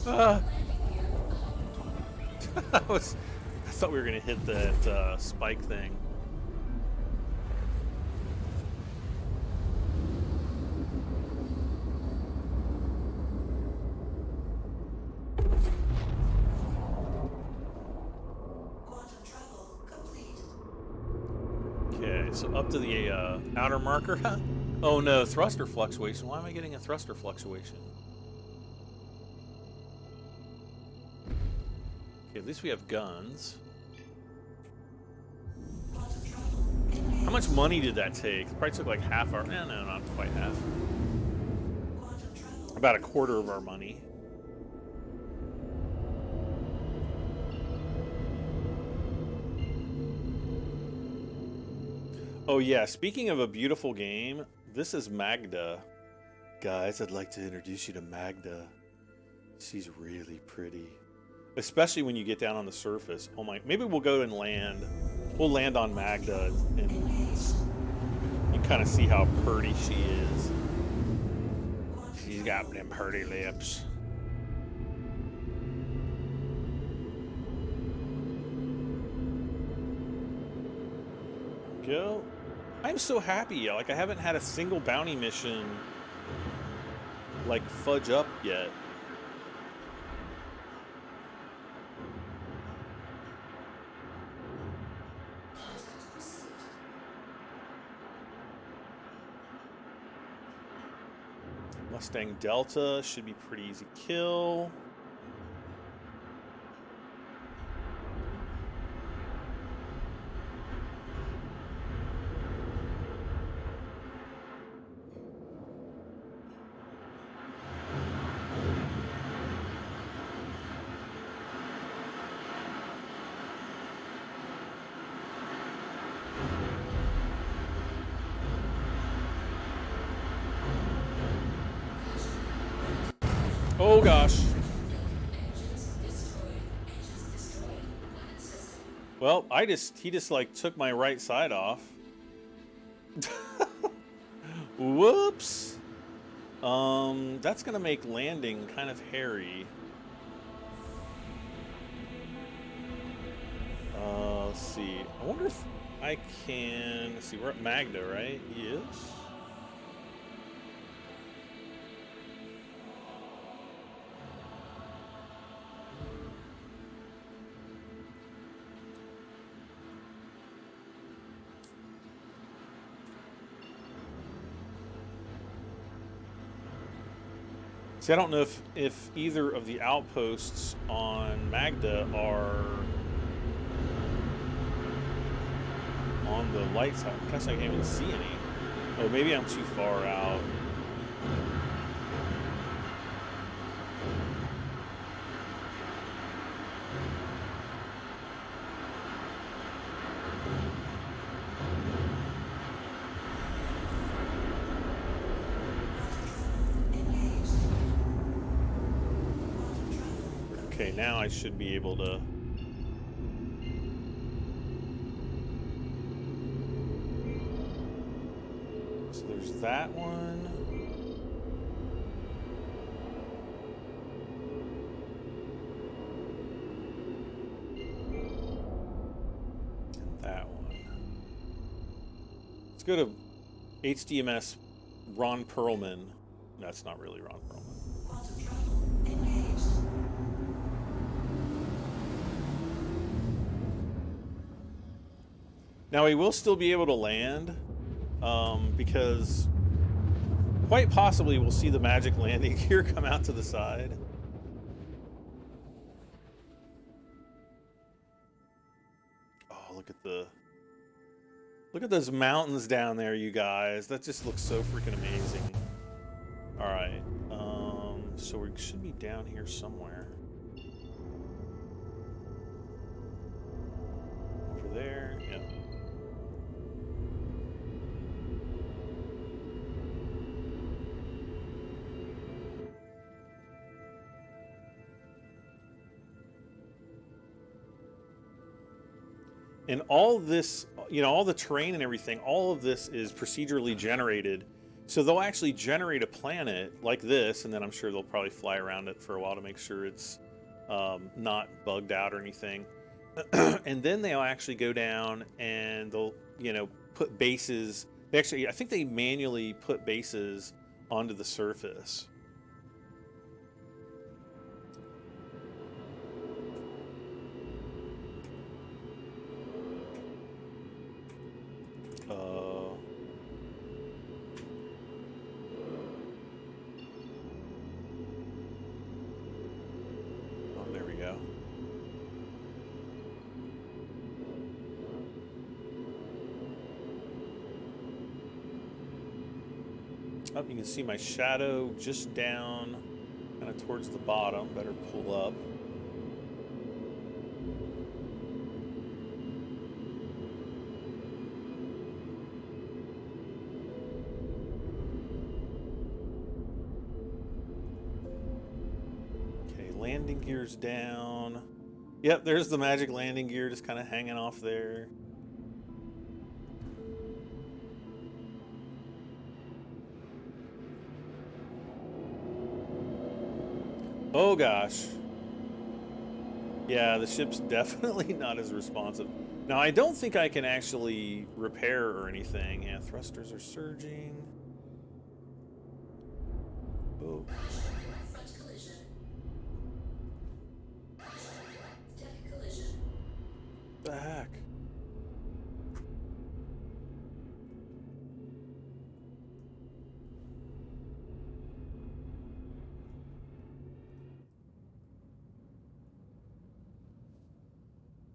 I thought we were gonna hit that spike thing. Quantum travel complete. Okay, so up to the outer marker. Oh no, thruster fluctuation. Why am I getting a thruster fluctuation? Okay, at least we have guns. Quantum travel. How much money did that take? It probably took like half our... No, not quite half. Quantum travel. About a quarter of our money. Oh yeah, speaking of a beautiful game, this is Magda. Guys, I'd like to introduce you to Magda. She's really pretty. Especially when you get down on the surface. Oh my, maybe we'll go and land. We'll land on Magda and you kind of see how pretty she is. She's got them pretty lips. Go. I'm so happy. Like, I haven't had a single bounty mission like fudge up yet. Mustang Delta should be pretty easy kill. Oh gosh. Well, he just like took my right side off. Whoops. That's gonna make landing kind of hairy. Let's see. I wonder if I can, let's see, we're at Magda, right? Yes. See, I don't know if either of the outposts on Magda are on the light side. I guess I can't even see any. Oh, maybe I'm too far out. Okay, now I should be able to... So there's that one. And that one. Let's go to HDMS Ron Perlman. That's not really Ron Perlman. Quantum Now he will still be able to land, because quite possibly we'll see the magic landing gear come out to the side. Oh, look at those mountains down there, you guys. That just looks so freaking amazing. All right, so we should be down here somewhere. Over there, yeah. And all this, you know, all the terrain and everything, all of this is procedurally generated. So they'll actually generate a planet like this, and then I'm sure they'll probably fly around it for a while to make sure it's not bugged out or anything. And then they'll actually go down and they'll, you know, put bases. They actually, I think they manually put bases onto the surface. Oh, there we go. Oh, you can see my shadow just down, kind of towards the bottom. Better pull up. Okay, landing gear's down. Yep, there's the magic landing gear just kind of hanging off there. Oh gosh. Yeah, the ship's definitely not as responsive. Now, I don't think I can actually repair or anything. Yeah, thrusters are surging. Oh. Front collision. Deck collision. The heck?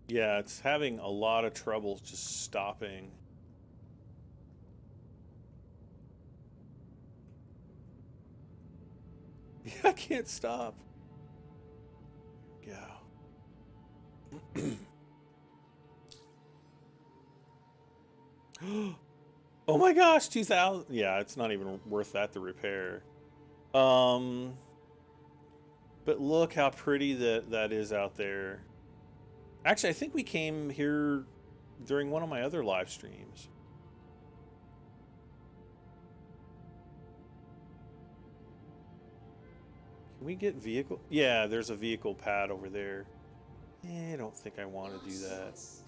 Yeah, it's having a lot of trouble just stopping. Yeah, I can't stop. Yeah. Oh my gosh, 2,000. Yeah, it's not even worth that to repair. But look how pretty that is out there. Actually, I think we came here during one of my other live streams. Can we get vehicle? Yeah, there's a vehicle pad over there. I don't think I want to do that. Let's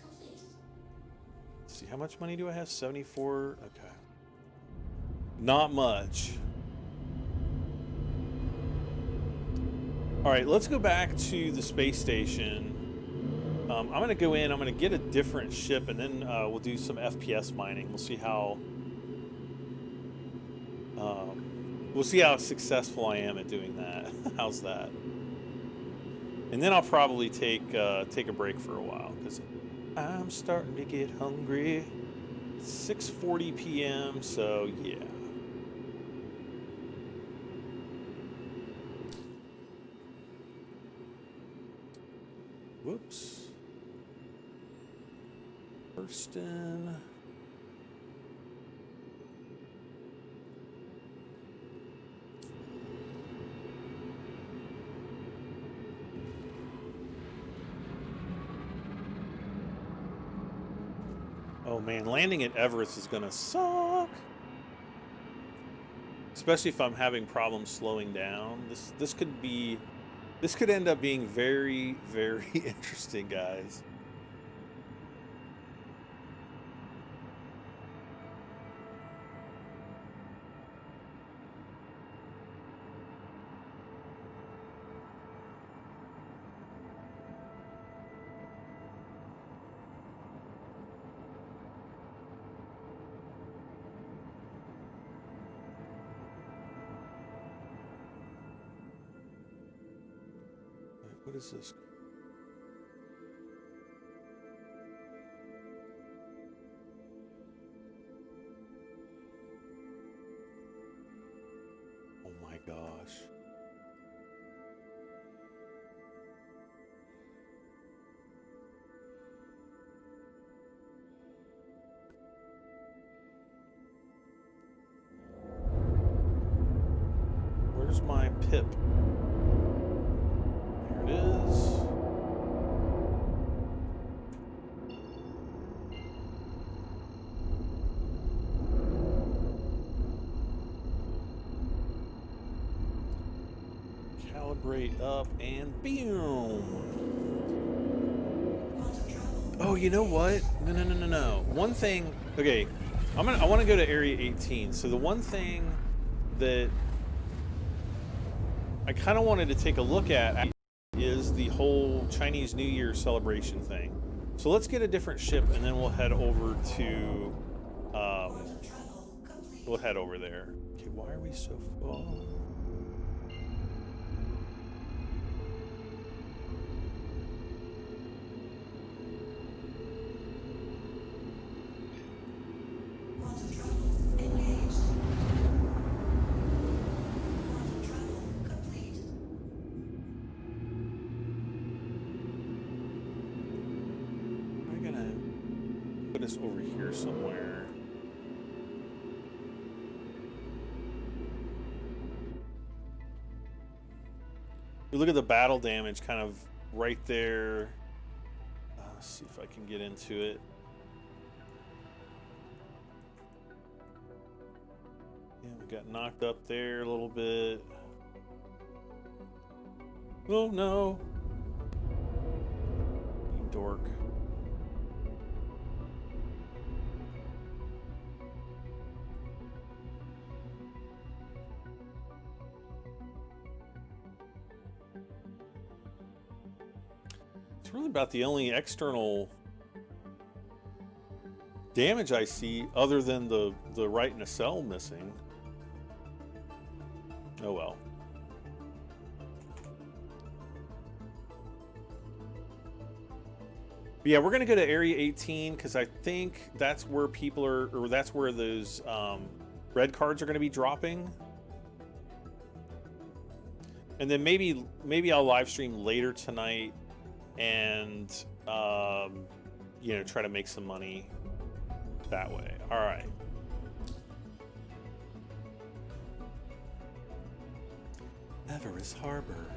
see, how much money do I have? 74? Okay. Not much. All right, let's go back to the space station. I'm going to go in, I'm going to get a different ship, and then we'll do some FPS mining. We'll see how successful I am at doing that. How's that? And then I'll probably take a break for a while because I'm starting to get hungry. It's 6:40 p.m. So yeah. Whoops. Hurston. Oh man, landing at Everest is gonna suck. Especially if I'm having problems slowing down. This could end up being very, very interesting, guys. What is this? Oh my gosh. Where's my pip? There it is. Calibrate up and boom. Oh, you know what? No. One thing. Okay, I want to go to Area 18. So the one thing that I kind of wanted to take a look at is the whole Chinese New Year celebration thing. So let's get a different ship, and then we'll head over to. We'll head over there. Okay, why are we so full? Us over here somewhere. You look at the battle damage kind of right there. Let's see if I can get into it. Yeah, we got knocked up there a little bit. Oh no. You dork. Really about the only external damage I see other than the right nacelle missing. Oh well. But yeah, we're gonna go to Area 18 because I think that's where people are, or that's where those red cards are gonna be dropping. And then maybe I'll live stream later tonight and you know, try to make some money that way. All right. Everest Harbor.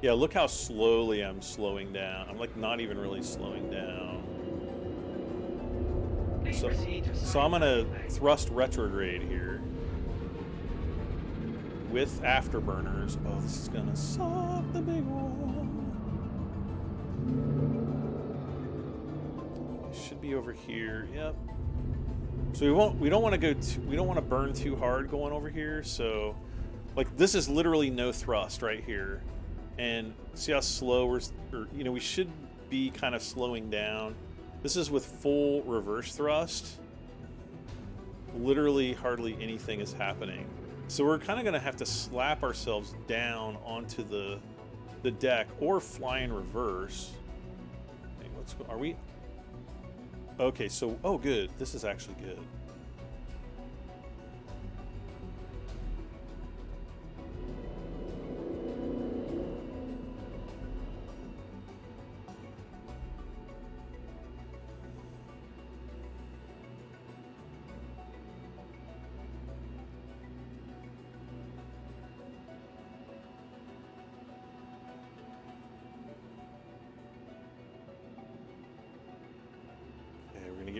Yeah, look how slowly I'm slowing down. I'm like not even really slowing down. So I'm gonna thrust retrograde here with afterburners. Oh, this is gonna suck the big one. Should be over here. Yep. So we don't want to go we don't want to burn too hard going over here. So like this is literally no thrust right here. And see how slow you know, we should be kind of slowing down. This is with full reverse thrust. Literally hardly anything is happening. So we're kind of going to have to slap ourselves down onto the deck or fly in reverse. Hey, are we? Okay, so, oh good, this is actually good.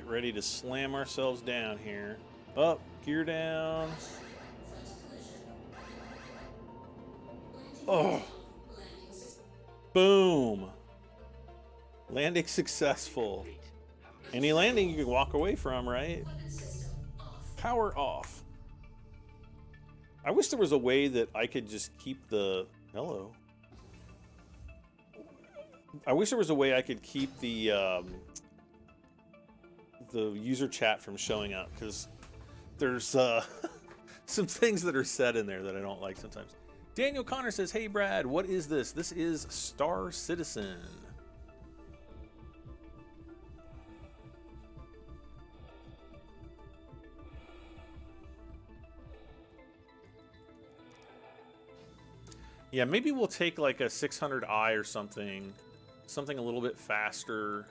Ready to slam ourselves down here. Up, gear down. Oh. Boom. Landing successful. Any landing you can walk away from, right? Power off. I wish there was a way that I could just keep the... Hello. I wish there was a way I could keep the user chat from showing up, because there's some things that are said in there that I don't like sometimes. Daniel Connor says, hey, Brad, what is this? This is Star Citizen. Yeah, maybe we'll take like a 600i or something a little bit faster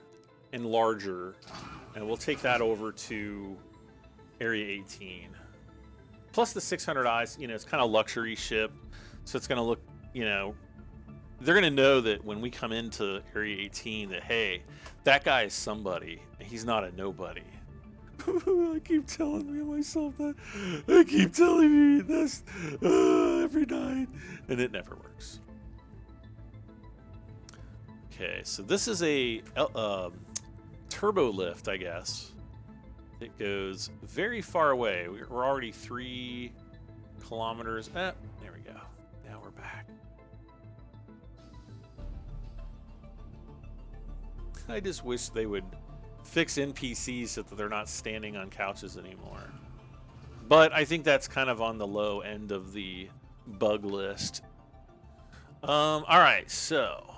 and larger, and we'll take that over to Area 18. Plus the 600i's, you know, it's kind of luxury ship, so it's going to look, you know, they're going to know that when we come into Area 18 that, hey, that guy is somebody, and he's not a nobody. I keep telling myself that. I keep telling me this every night, and it never works. Okay, so this is a turbo lift, I guess. It goes very far away. We're already 3 kilometers. There we go. Now we're back. I just wish they would fix NPCs so that they're not standing on couches anymore. But I think that's kind of on the low end of the bug list. All right, so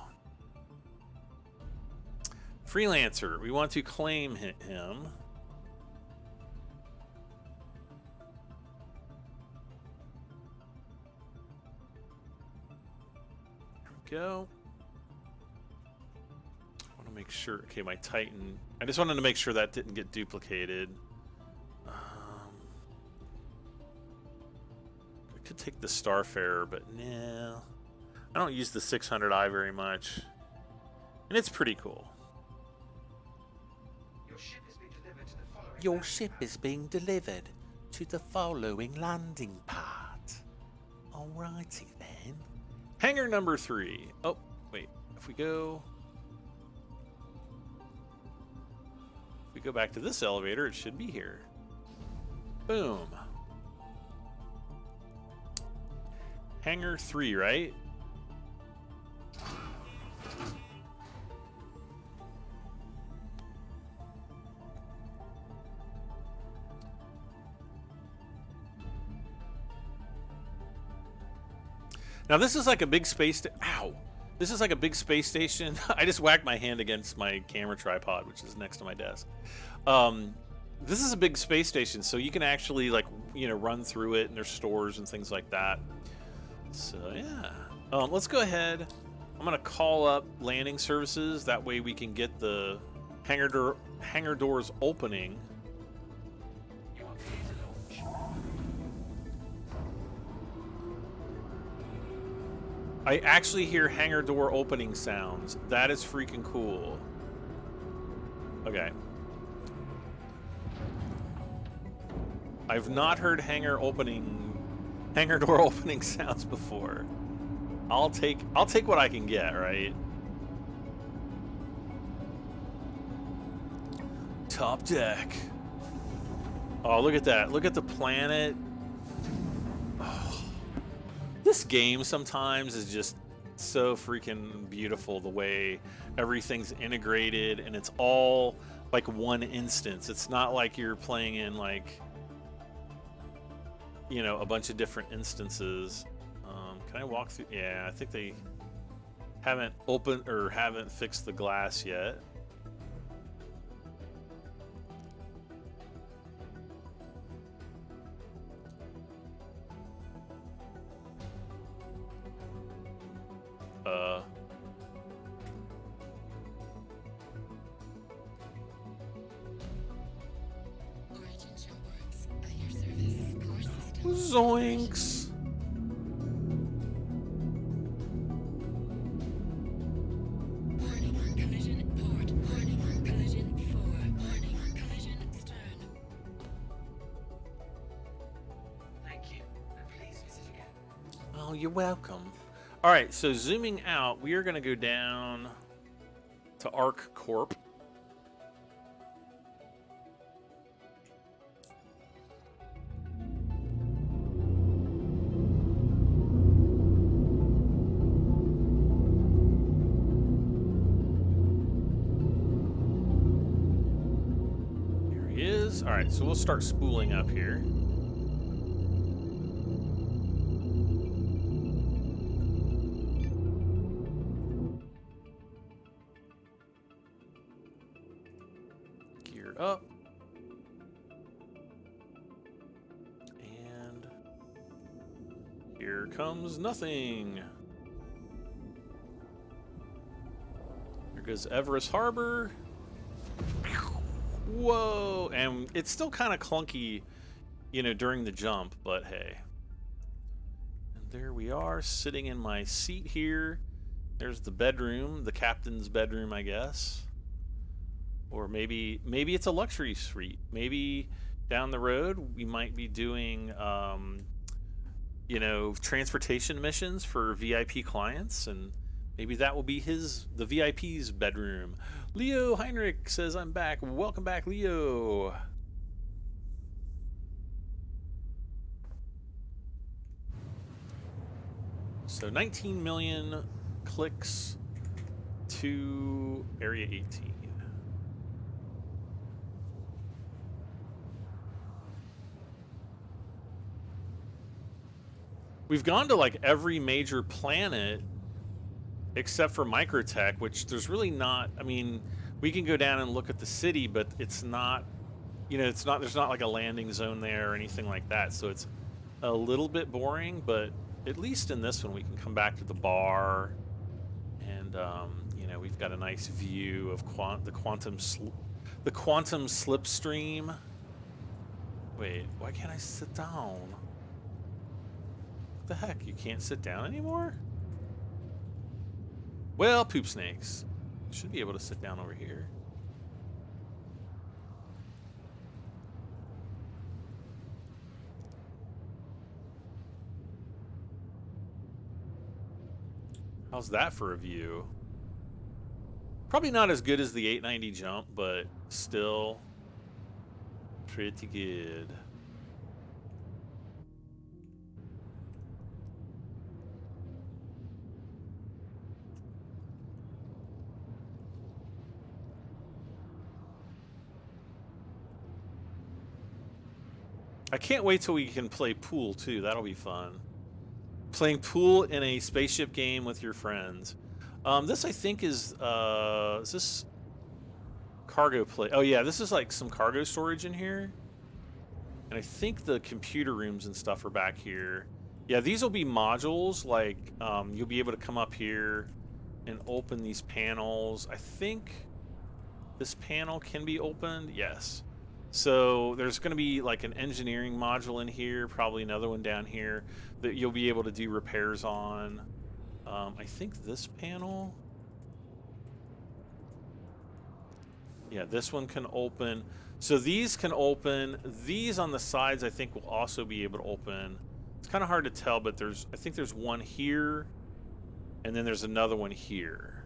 Freelancer, we want to claim him. There we go. Make sure. Okay, my Titan. I just wanted to make sure that didn't get duplicated. I could take the Starfarer, but no. I don't use the 600i very much. And it's pretty cool. Your ship is being delivered to the following landing part. Alrighty then. Hangar number 3. Oh, wait. If we go back to this elevator, it should be here. Boom. Hangar 3, right? Now this is like a big space. Ow! This is like a big space station. I just whacked my hand against my camera tripod, which is next to my desk. This is a big space station, so you can actually, like, you know, run through it, and there's stores and things like that. So yeah, let's go ahead. I'm gonna call up landing services. That way we can get the hangar doors opening. I actually hear hangar door opening sounds. That is freaking cool. Okay. I've not heard hangar door opening sounds before. I'll take what I can get, right? Top deck. Oh, look at that. Look at the planet. This game sometimes is just so freaking beautiful, the way everything's integrated and it's all like one instance. It's not like you're playing in, like, you know, a bunch of different instances. Can I walk through? Yeah, I think they haven't opened or haven't fixed the glass yet. Zoinks. Warning, collision port. Warning, collision 4. Warning, collision stern. Thank you. And please visit again. Oh, you're welcome. All right, so zooming out, we are going to go down to Arc Corp. All right, so we'll start spooling up here. gear up. And here comes nothing. There goes Everest Harbor. Whoa! And it's still kind of clunky, you know, during the jump, but hey. And there we are, sitting in my seat here. There's the bedroom, the captain's bedroom, I guess. Or maybe it's a luxury suite. Maybe down the road we might be doing, you know, transportation missions for VIP clients, and maybe that will be the VIP's bedroom. Leo Heinrich says, I'm back. Welcome back, Leo. So 19 million clicks to Area 18. We've gone to like every major planet except for Microtech, which there's really not. I mean, we can go down and look at the city, but it's not, you know, it's not, there's not like a landing zone there or anything like that. So it's a little bit boring, but at least in this one we can come back to the bar, and you know, we've got a nice view of the quantum slipstream. Wait, why can't I sit down? What the heck? You can't sit down anymore? Well, poop snakes. Should be able to sit down over here. How's that for a view? Probably not as good as the 890 jump, but still pretty good. I can't wait till we can play pool too. That'll be fun. Playing pool in a spaceship game with your friends. This I think is this cargo play? Oh yeah, this is like some cargo storage in here. And I think the computer rooms and stuff are back here. Yeah, these will be modules. Like you'll be able to come up here and open these panels. I think this panel can be opened. Yes. So there's going to be like an engineering module in here, probably another one down here that you'll be able to do repairs on. I think this panel, yeah, this one can open. So these can open. These on the sides I think will also be able to open. It's kind of hard to tell, but I think there's one here, and then there's another one here.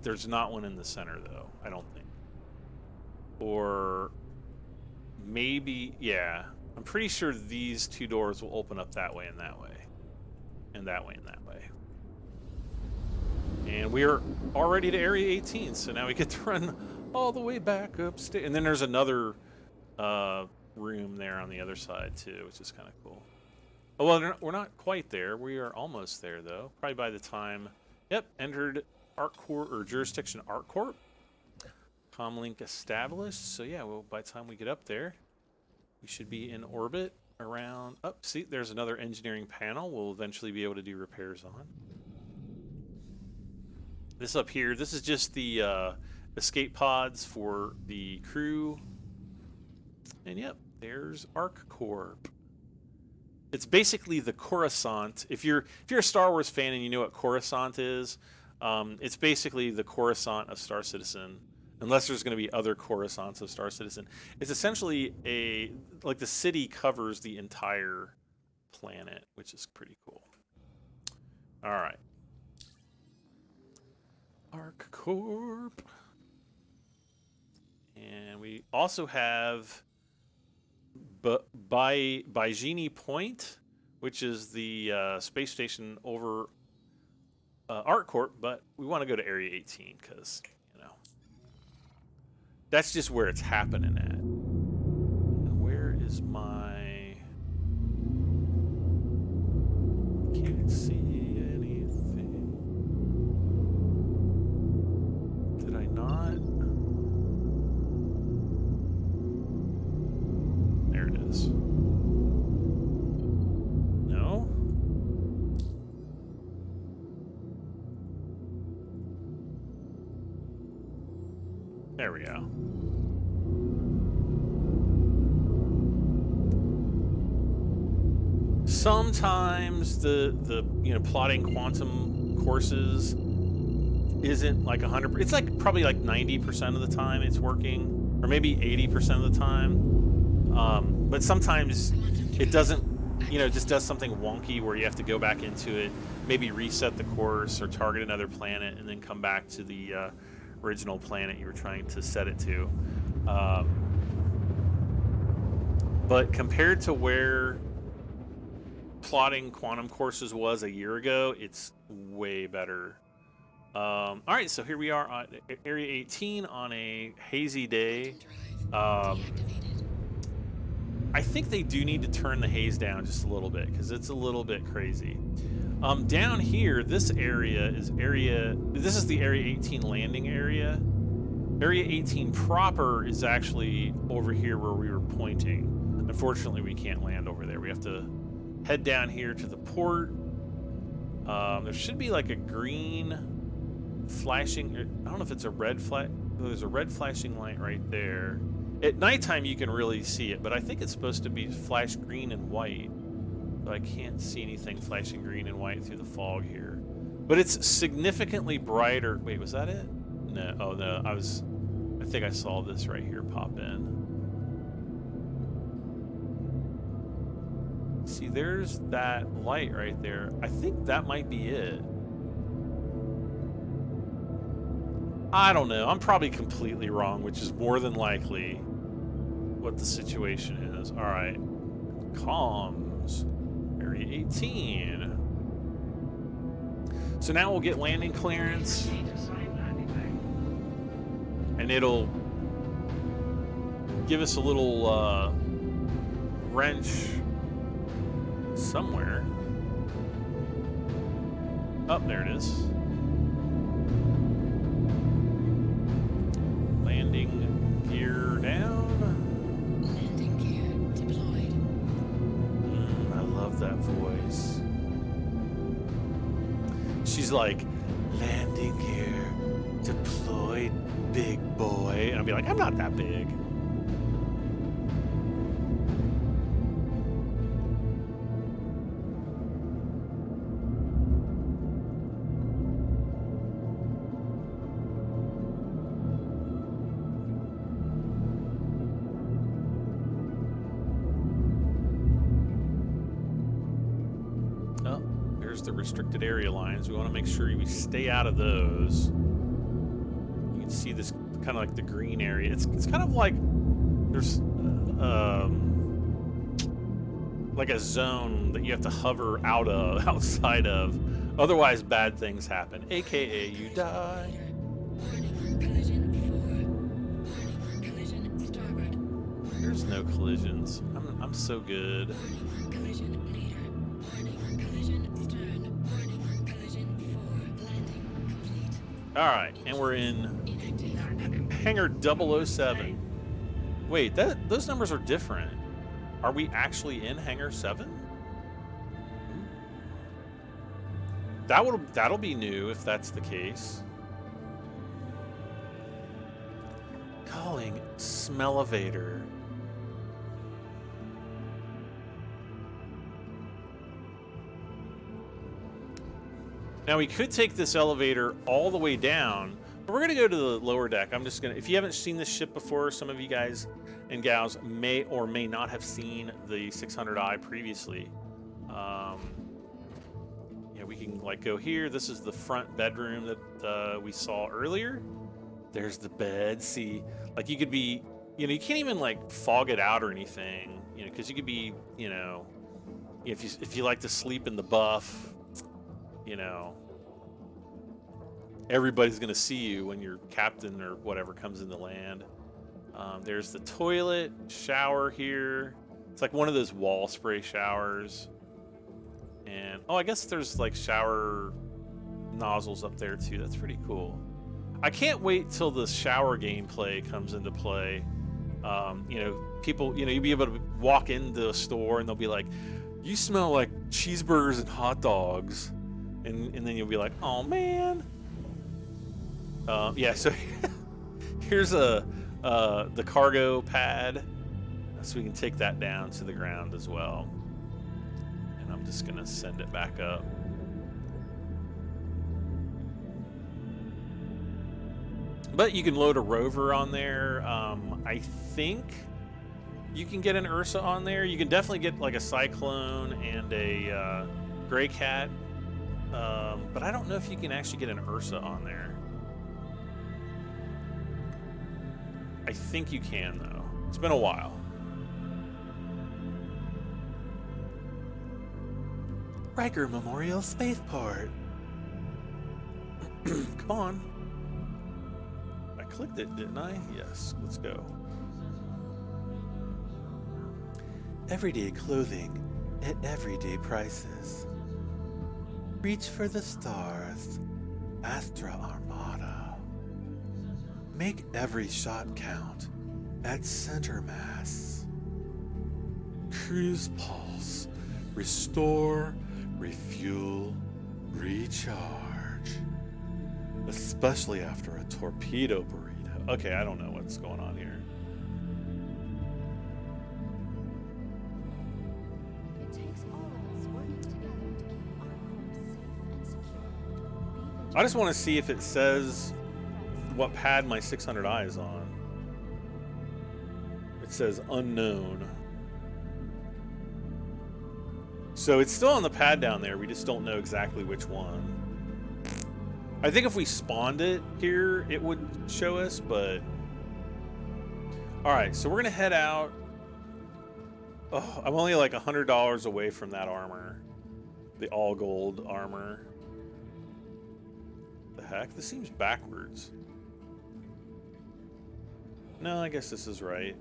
There's not one in the center though, I don't think. Or maybe, yeah. I'm pretty sure these two doors will open up that way and that way. And that way and that way. And we're already to Area 18, so now we get to run all the way back upstairs. And then there's another room there on the other side too, which is kind of cool. Oh, well, we're not quite there. We are almost there though. Probably by the time, yep, entered ArcCorp or Jurisdiction ArcCorp. Comlink established. So yeah, well, by the time we get up there, we should be in orbit around. Oh, see, there's another engineering panel we'll eventually be able to do repairs on. This up here, this is just the escape pods for the crew. And yep, there's ArcCorp. It's basically the Coruscant. If you're a Star Wars fan and you know what Coruscant is, it's basically the Coruscant of Star Citizen. Unless there's going to be other Coruscants of Star Citizen. It's essentially like the city covers the entire planet, which is pretty cool. All right. ArcCorp. And we also have Baijini Point, which is the space station over ArcCorp, but we want to go to Area 18 because, you know, that's just where it's happening at. And where is my... Can't see anything. Did I not? There we go. Sometimes the plotting quantum courses isn't like 100%. It's like probably like 90% of the time it's working, or maybe 80% of the time. But sometimes it doesn't, it just does something wonky where you have to go back into it, maybe reset the course or target another planet and then come back to the original planet you were trying to set it to. But compared to where plotting quantum courses was a year ago, it's way better. All right, so here we are on Area 18 on a hazy day. I think they do need to turn the haze down just a little bit because it's a little bit crazy. Down here, this is the Area 18 landing area. Area 18 proper is actually over here where we were pointing. Unfortunately, we can't land over there. We have to head down here to the port. There should be like a green flashing, I don't know if it's a red flash. There's a red flashing light right there. At nighttime you can really see it, but I think it's supposed to be flash green and white. But I can't see anything flashing green and white through the fog here. But it's significantly brighter. Wait, was that it? No, oh no, I think I saw this right here pop in. See, there's that light right there. I think that might be it. I don't know. I'm probably completely wrong, which is more than likely what the situation is. All right. Comms. Area 18. So now we'll get landing clearance. And it'll give us a little wrench somewhere. Oh, there it is. Landing gear down. Landing gear deployed. I love that voice. She's like, landing gear deployed, big boy. And I'll be like, I'm not that big. The restricted area lines. We want to make sure we stay out of those. You can see this kind of like the green area. It's kind of like there's like a zone that you have to hover outside of. Otherwise, bad things happen. AKA, you die. Warning, collision 4. Warning, collision starboard. There's no collisions. I'm so good. Warning, collision leader. Warning, collision stern. Warning, collision 4. Landing complete. All right, and we're in Inactive. Hangar 007. Wait, those numbers are different. Are we actually in Hangar 7? That'll be new if that's the case. Calling Smellevator. Now we could take this elevator all the way down, but we're gonna go to the lower deck. I'm just gonna, if you haven't seen this ship before, some of you guys and gals may or may not have seen the 600i previously. Yeah, we can like go here. This is the front bedroom that we saw earlier. There's the bed. See, like you could be, you can't even like fog it out or anything, because you could be, if you like to sleep in the buff, everybody's gonna see you when your captain or whatever comes into land. There's the toilet, shower here. It's like one of those wall spray showers. And I guess there's like shower nozzles up there too. That's pretty cool. I can't wait till the shower gameplay comes into play. People, you'll be able to walk into a store and they'll be like, "You smell like cheeseburgers and hot dogs," and then you'll be like, "Oh man." Yeah, so Here's a the cargo pad, so we can take that down to the ground as well. And I'm just gonna send it back up. But you can load a rover on there. I think you can get an Ursa on there. You can definitely get like a Cyclone and a Gray Cat. But I don't know if you can actually get an Ursa on there. I think you can, though. It's been a while. Riker Memorial Spaceport. Come on. I clicked it, didn't I? Yes, let's go. Everyday clothing at everyday prices. Reach for the stars. Astra Armada. Make every shot count at center mass. Cruise pulse. Restore, refuel, recharge. Especially after a torpedo burrito. Okay, I don't know what's going on here. It takes all of us working together to keep our course safe and secure. I just want to see if it says what pad my 600i is on. It says unknown. So it's still on the pad down there. We just don't know exactly which one. I think if we spawned it here, it would show us, but... Alright, so we're going to head out. Oh, I'm only like $100 away from that armor. The all gold armor. The heck? This seems backwards. No, I guess this is right.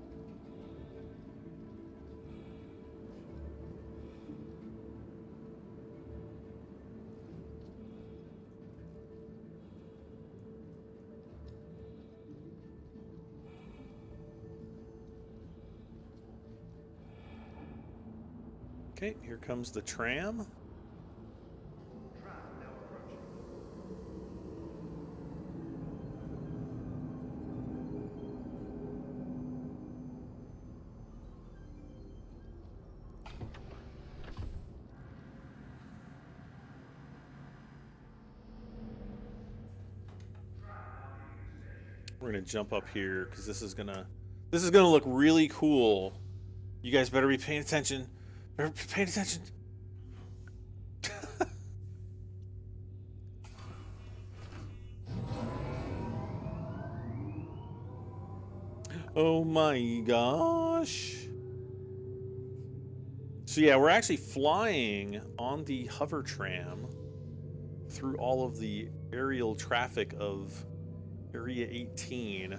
Okay, here comes the tram. We're gonna jump up here because this is gonna look really cool. You guys better be paying attention. Better be paying attention. Oh my gosh. So yeah, we're actually flying on the hover tram through all of the aerial traffic of Area 18.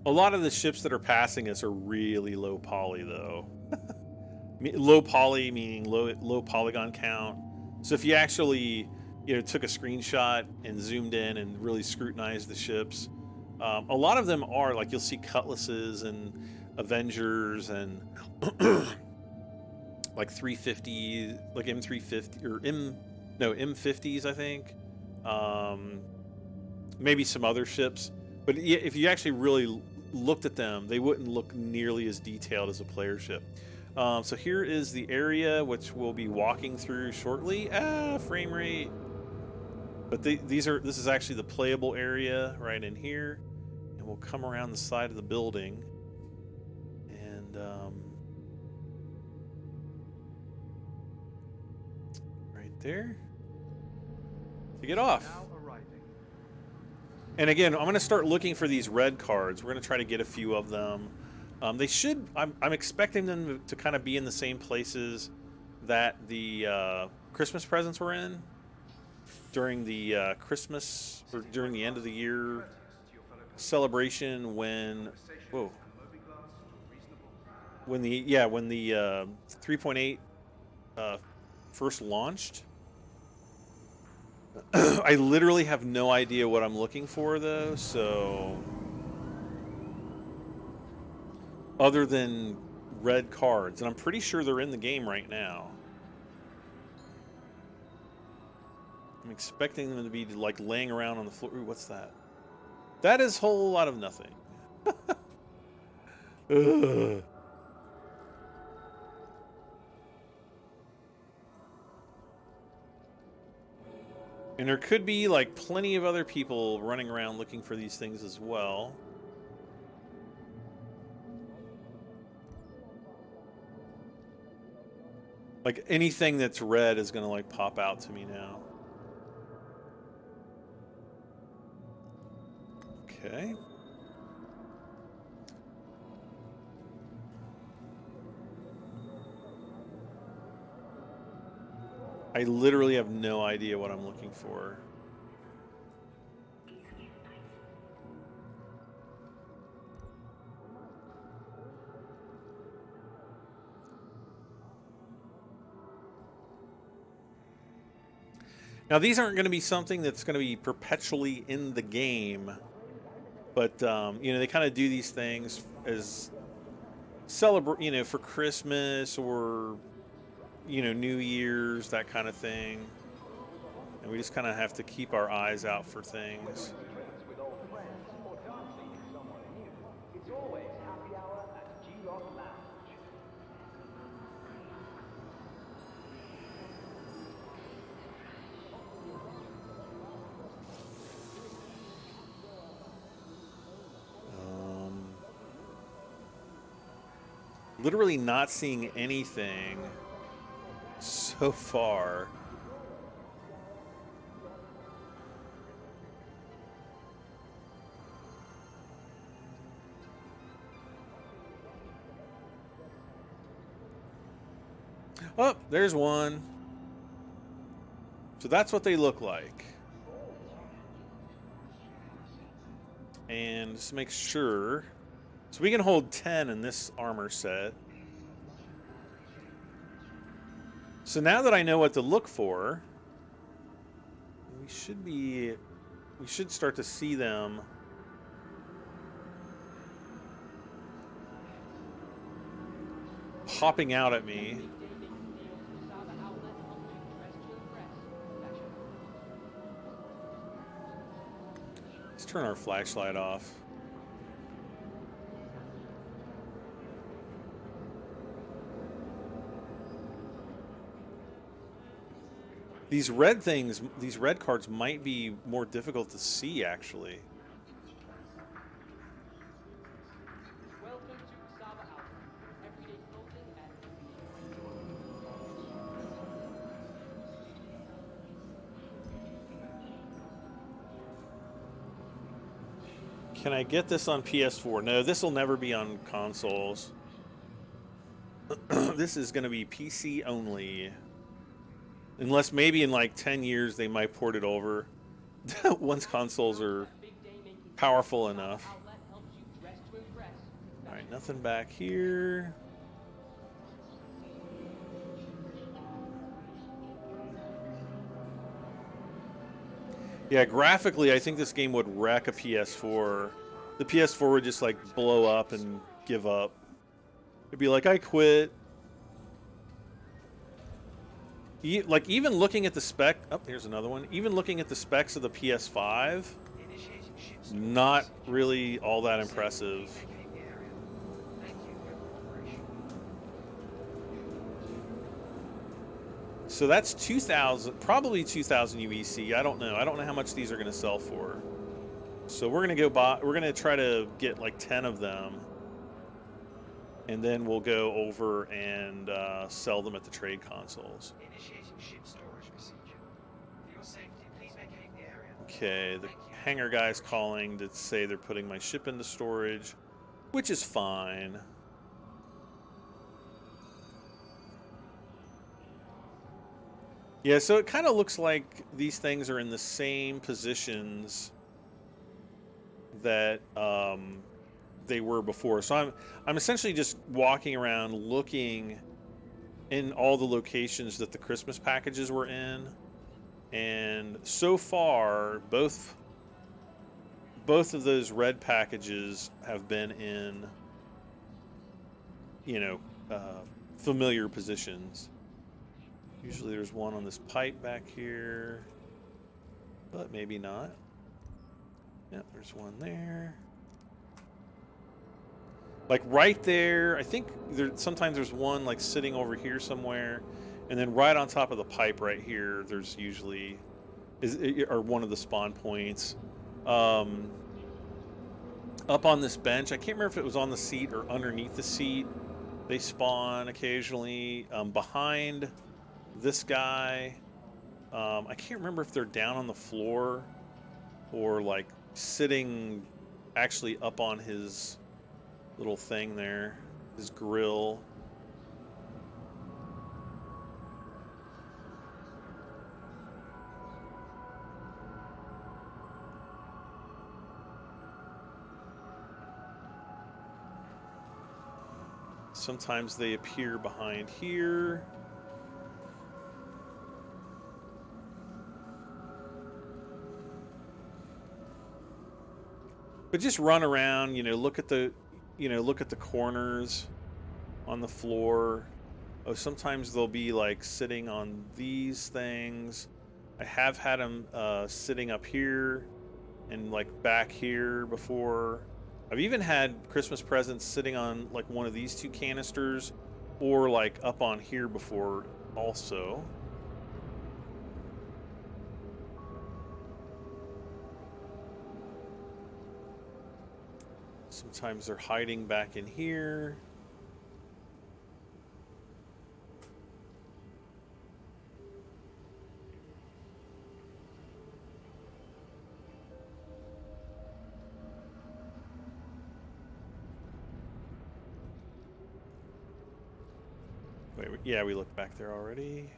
A lot of the ships that are passing us are really low poly, though. Low poly meaning low polygon count. So if you actually, took a screenshot and zoomed in and really scrutinized the ships, a lot of them are like you'll see cutlasses and Avengers and like 350, like M350 or M50s, I think. Maybe some other ships. But if you actually really looked at them, they wouldn't look nearly as detailed as a player ship. So here is the area which we'll be walking through shortly. Frame rate. But this is actually the playable area right in here. And we'll come around the side of the building. And right there. To get off. And again, I'm going to start looking for these red cards. We're going to try to get a few of them. They should... I'm expecting them to kind of be in the same places that the Christmas presents were in during the Christmas, or during the end of the year celebration when... Whoa. When the 3.8 first launched. I literally have no idea what I'm looking for, though, so... Other than red cards, and I'm pretty sure they're in the game right now. I'm expecting them to be like laying around on the floor. Ooh, what's that? That is a whole lot of nothing. Ugh. And there could be like plenty of other people running around looking for these things as well. Like anything that's red is gonna like pop out to me now. Okay. I literally have no idea what I'm looking for. Now, these aren't going to be something that's going to be perpetually in the game, but you know, they kind of do these things as celebrate, you know, for Christmas or you know, New Year's, that kind of thing. And we just kind of have to keep our eyes out for things. Literally not seeing anything so far. Oh, there's one. So that's what they look like. And just make sure. So we can hold 10 in this armor set. So now that I know what to look for, we should start to see them popping out at me. Let's turn our flashlight off. These red things, these red cards might be more difficult to see, actually. Can I get this on PS4? No, this will never be on consoles. This is going to be PC only. Unless maybe in like 10 years they might port it over. Once consoles are powerful enough. Alright, nothing back here. Yeah, graphically, I think this game would wreck a PS4. The PS4 would just like blow up and give up. It'd be like, I quit. Like, even looking at the spec... Oh, here's another one. Even looking at the specs of the PS5, not really all that impressive. So that's 2,000, probably 2,000 UEC. I don't know. I don't know how much these are going to sell for. So we're going to go buy... We're going to try to get like 10 of them. And then we'll go over and sell them at the trade consoles. Okay, the hangar guy's calling to say they're putting my ship into storage, which is fine. Yeah, so it kind of looks like these things are in the same positions that they were before. So I'm essentially just walking around looking in all the locations that the Christmas packages were in, and so far both of those red packages have been in, you know, familiar positions. Usually there's one on this pipe back here. but maybe not. Yep, there's one there. Like right there, I think sometimes there's one like sitting over here somewhere, and then right on top of the pipe right here, there's usually or one of the spawn points. Up on this bench, I can't remember if it was on the seat or underneath the seat. They spawn occasionally. Behind this guy, I can't remember if they're down on the floor or like sitting actually up on his little thing there, his grill. Sometimes they appear behind here. But just run around, look at the corners on the floor. Oh, sometimes they'll be like sitting on these things. I have had them sitting up here and like back here before. I've even had Christmas presents sitting on like one of these two canisters or like up on here before also. Sometimes they're hiding back in here. Wait, yeah, we looked back there already.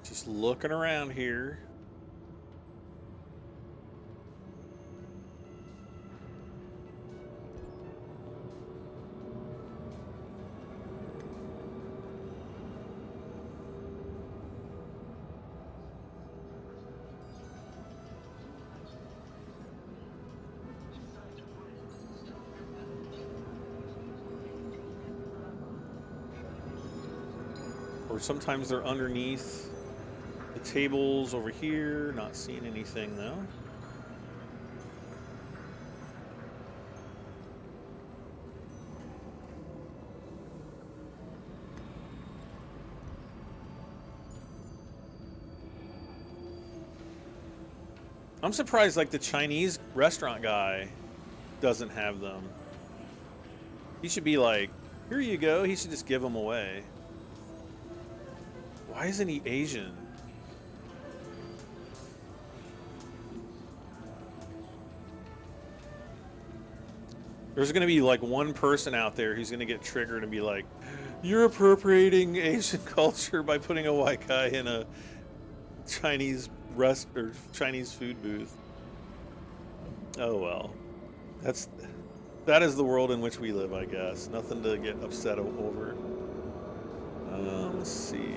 Just looking around here. Or sometimes they're underneath the tables over here. Not seeing anything though. I'm surprised like the Chinese restaurant guy doesn't have them. He should be like, here you go. He should just give them away. Why isn't he Asian? There's going to be like one person out there who's going to get triggered and be like, you're appropriating Asian culture by putting a white guy in a Chinese or Chinese food booth. Oh well. That is the world in which we live, I guess. Nothing to get upset over. Let's see.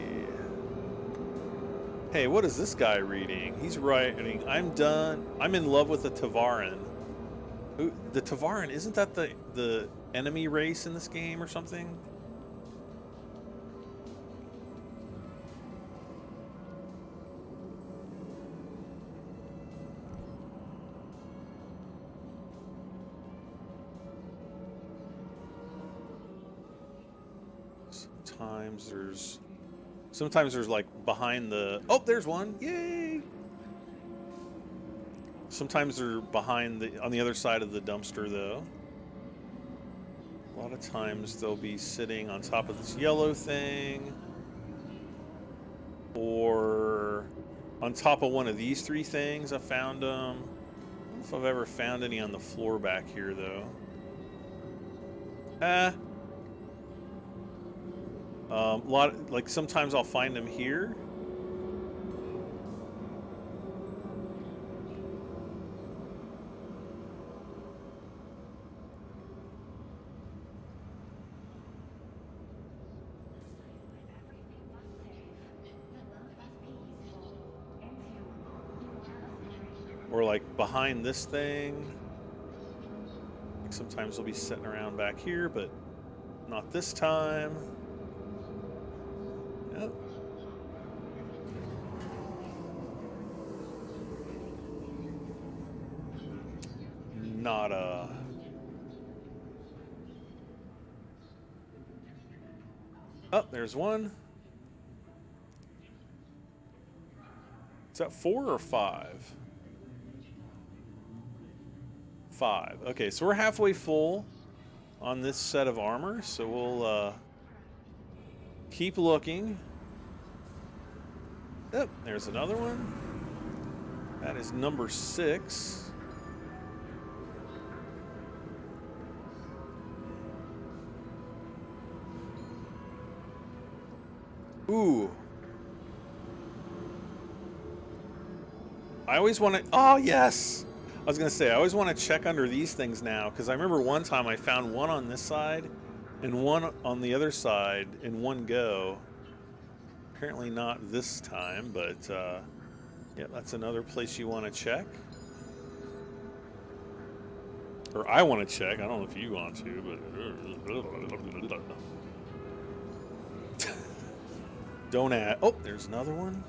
Hey, what is this guy reading? He's writing, I'm done. I'm in love with the Tavaran. Who, the Tavaran, isn't that the enemy race in this game or something? Sometimes there's like behind the, oh, there's one, yay! Sometimes they're behind on the other side of the dumpster though. A lot of times they'll be sitting on top of this yellow thing, or on top of one of these three things. I found them. I don't know if I've ever found any on the floor back here though. Like sometimes I'll find them here. Or like behind this thing. Like sometimes they'll be sitting around back here, but not this time. Yep. Nada. Oh, there's one. Is that 4 or 5? 5. Okay, so we're halfway full on this set of armor, so we'll keep looking. Oh, there's another one. That is number 6. Ooh. I always want to... Oh, yes! I was going to say, I always want to check under these things now, because I remember one time I found one on this side and one on the other side in one go. Apparently not this time, but yeah, that's another place you want to check. Or I want to check. I don't know if you want to, but... Don't add... Oh, there's another one.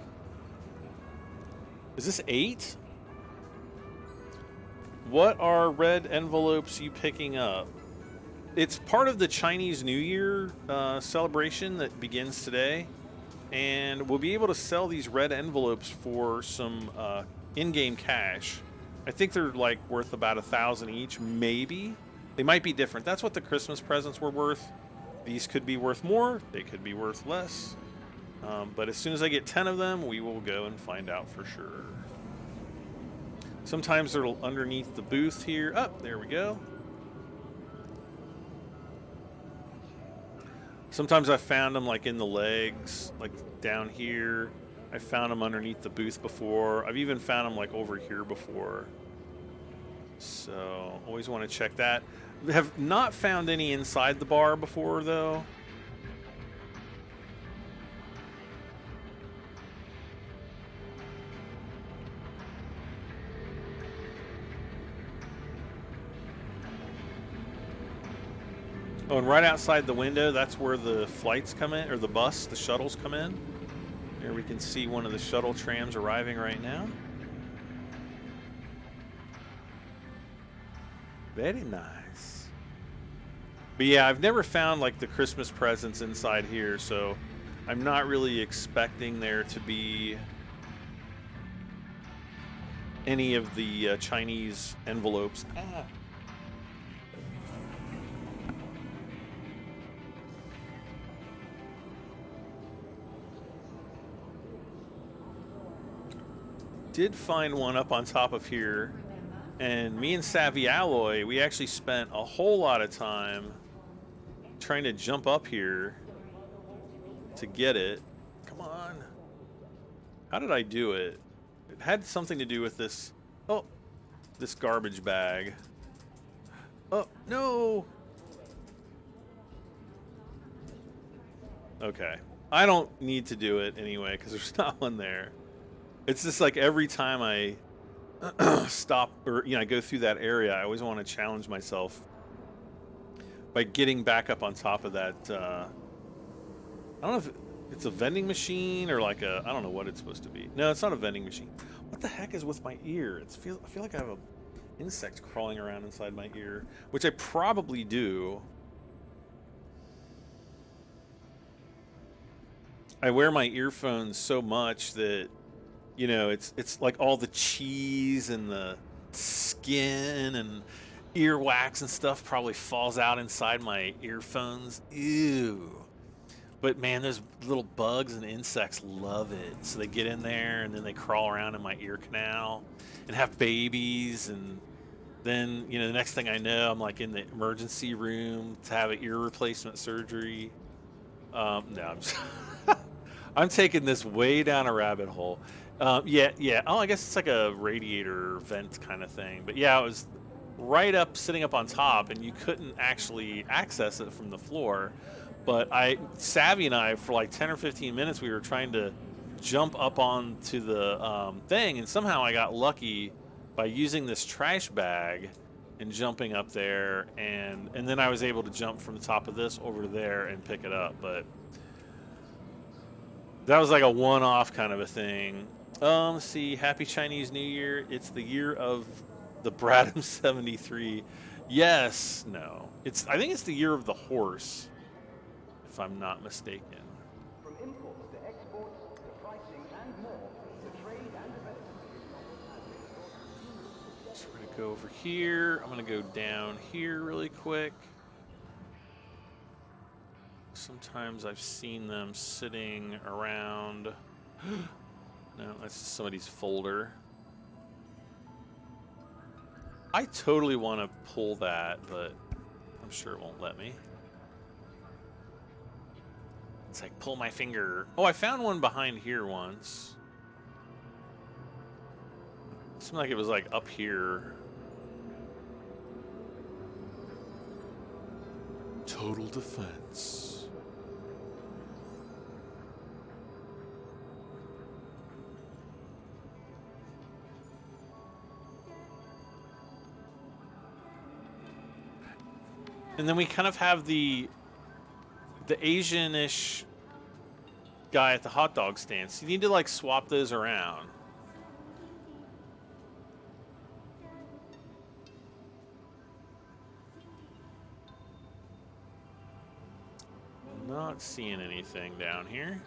Is this 8? What are red envelopes you picking up? It's part of the Chinese New Year celebration that begins today. And we'll be able to sell these red envelopes for some in-game cash. I think they're like worth about 1,000 each, maybe. They might be different. That's what the Christmas presents were worth. These could be worth more. They could be worth less. But as soon as I get 10 of them, we will go and find out for sure. Sometimes they're underneath the booth here. Oh, there we go. Sometimes I found them like in the legs, like down here. I found them underneath the booth before. I've even found them like over here before. So always want to check that. Have not found any inside the bar before though. Oh, and right outside the window, that's where the flights come in, or the bus, the shuttles come in. Here we can see one of the shuttle trams arriving right now. Very nice. But yeah, I've never found like the Christmas presents inside here, so I'm not really expecting there to be any of the Chinese envelopes. Ah. Did find one up on top of here, and me and Savvy Alloy, we actually spent a whole lot of time trying to jump up here to get it. Come on. How did I do it? It had something to do with this. Oh, this garbage bag. Oh, no. Okay. I don't need to do it anyway, because there's not one there. It's just like every time I stop or I go through that area, I always want to challenge myself by getting back up on top of that. I don't know if it's a vending machine or like a, I don't know what it's supposed to be. No, it's not a vending machine. What the heck is with my ear? I feel like I have an insect crawling around inside my ear, which I probably do. I wear my earphones so much that it's like all the cheese and the skin and earwax and stuff probably falls out inside my earphones. Ew. But man, those little bugs and insects love it. So they get in there and then they crawl around in my ear canal and have babies. And then, the next thing I know, I'm like in the emergency room to have an ear replacement surgery. No, I'm taking this way down a rabbit hole. Yeah. Oh, I guess it's like a radiator vent kind of thing. But yeah, it was right up, sitting up on top, and you couldn't actually access it from the floor. But Savvy and I, for like 10 or 15 minutes, we were trying to jump up onto the thing, and somehow I got lucky by using this trash bag and jumping up there, and then I was able to jump from the top of this over to there and pick it up. But that was like a one-off kind of a thing. Let's see. Happy Chinese New Year. It's the year of the Bradham 73. Yes. No. I think it's the year of the horse, if I'm not mistaken. From imports to exports to pricing and more, the trade and development So we're going to go over here. I'm going to go down here really quick. Sometimes I've seen them sitting around. No, that's just somebody's folder. I totally want to pull that, but I'm sure it won't let me. It's like, pull my finger. Oh, I found one behind here once. It seemed like it was like up here. Total defense. And then we kind of have the Asian-ish guy at the hot dog stand. So you need to like swap those around. Not seeing anything down here.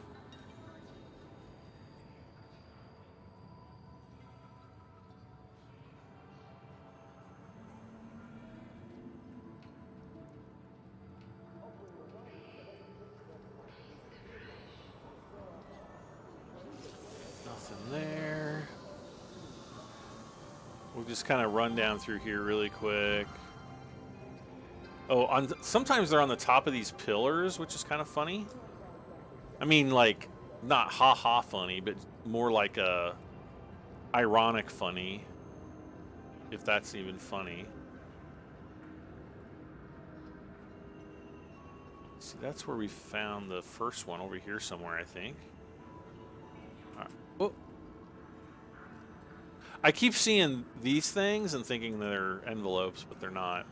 Nothing there. We'll just kind of run down through here really quick. Oh, sometimes they're on the top of these pillars, which is kind of funny. I mean, like, not ha-ha funny, but more like a ironic funny, if that's even funny. See, that's where we found the first one, over here somewhere, I think. All right. Oh. I keep seeing these things and thinking they're envelopes, but they're not.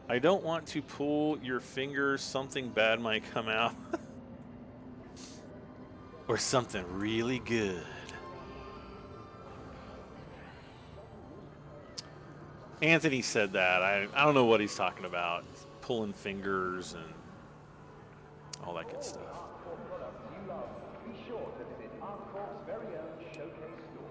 I don't want to pull your fingers. Something bad might come out. Or something really good. Anthony said that. I don't know what he's talking about. Pulling fingers and all that good stuff. Be sure to visit our Corp's very own showcase store.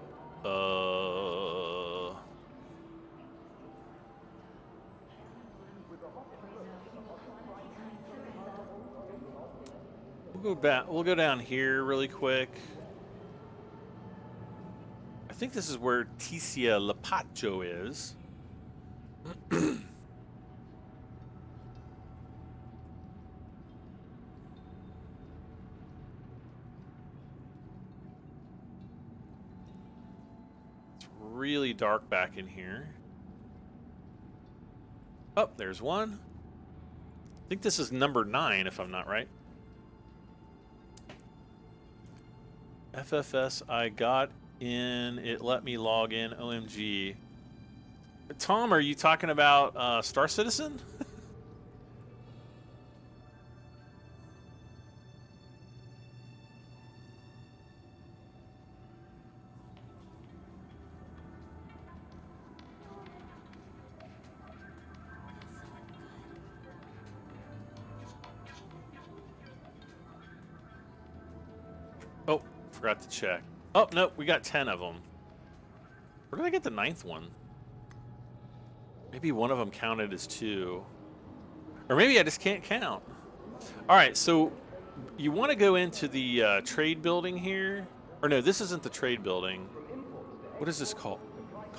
We'll go back. We'll go down here really quick. I think this is where Ticia Lapacho is. It's really dark back in here. Oh, there's one. I think this is number 9, if I'm not right. FFS, I got in. It let me log in. OMG. Tom, are you talking about Star Citizen? Oh, forgot to check. Oh, no, we got 10 of them. Where did I get the 9th one? Maybe one of them counted as 2. Or maybe I just can't count. All right, so you want to go into the trade building here. Or no, this isn't the trade building. What is this called?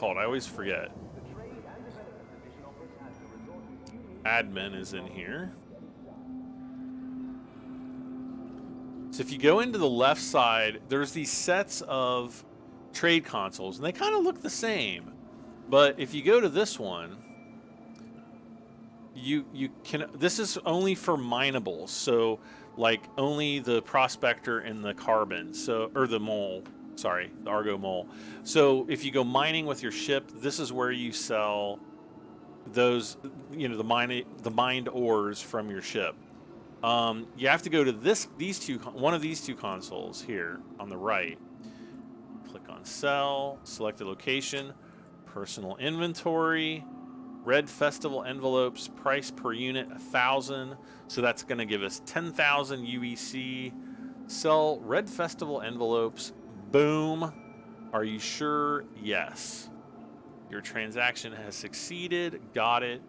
I always forget. Admin is in here. So if you go into the left side, there's these sets of trade consoles, and they kind of look the same. But if you go to this one, you can. This is only for minables, so like only the prospector and the carbon, so or the mole. Sorry, the Argo Mole. So if you go mining with your ship, this is where you sell those, you know, the mined ores from your ship. You have to go to one of these two consoles here on the right. Click on sell, select a location, personal inventory, red festival envelopes, price per unit 1,000. So that's going to give us 10,000 UEC. Sell red festival envelopes. Boom. Are you sure? Yes. Your transaction has succeeded. Got it.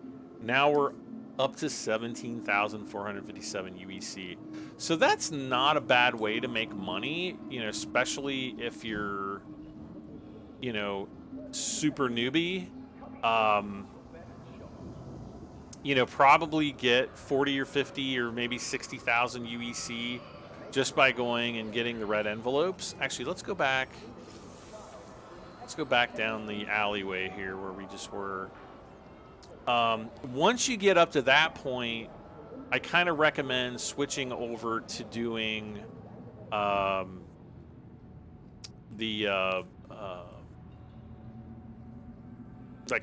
Now we're up to 17,457 UEC. So that's not a bad way to make money, you know, especially if you're, you know, super newbie. You know, probably get 40 or 50 or maybe 60,000 UEC just by going and getting the red envelopes. Actually, let's go back. Let's go back down the alleyway here where we just were. Once you get up to that point, I kind of recommend switching over to doing like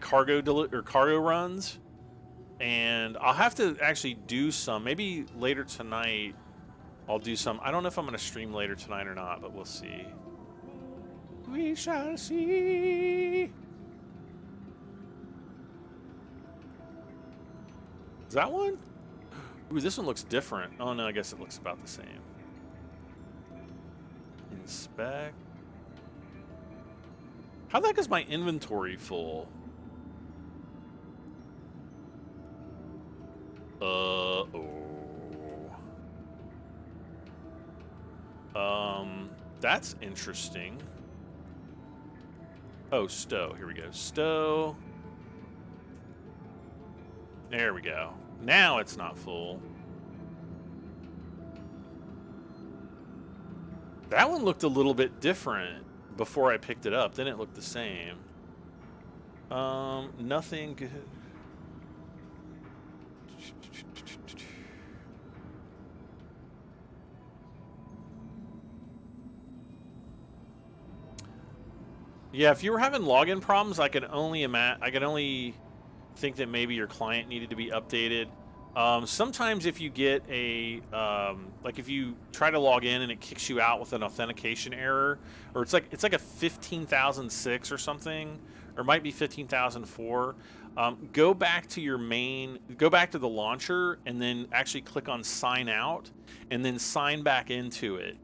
cargo runs. And I'll have to actually do some. Maybe later tonight I'll do some. I don't know if I'm going to stream later tonight or not, but we'll see. We shall see. Is that one? Ooh, this one looks different. Oh, no, I guess it looks about the same. Inspect. How the heck is my inventory full? That's interesting. Oh, stow. Here we go. Stow. There we go. Now it's not full. That one looked a little bit different before I picked it up. Then it looked the same. Nothing good. Yeah, if you were having login problems, I can only think that maybe your client needed to be updated. Sometimes if you get a like if you try to log in and it kicks you out with an authentication error, or it's like a 15,006 or something, or it might be 15,004. Go back to the launcher and then actually click on sign out and then sign back into it.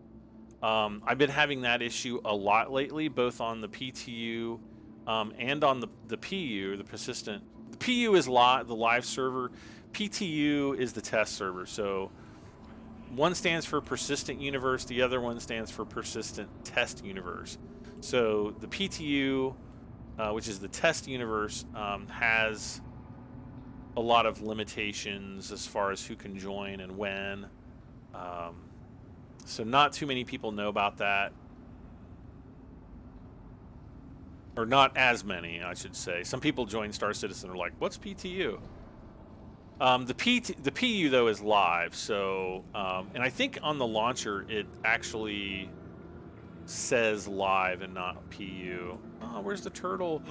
I've been having that issue a lot lately, both on the PTU and on the PU, the persistent. The PU is the live server. PTU is the test server. So one stands for persistent universe. The other one stands for persistent test universe. So the PTU, which is the test universe, has a lot of limitations as far as who can join and when. So not too many people know about that. Or not as many, I should say. Some people join Star Citizen and are like, what's PTU? The PU, though, is live. So, and I think on the launcher, it actually says live and not PU. Oh, where's the turtle?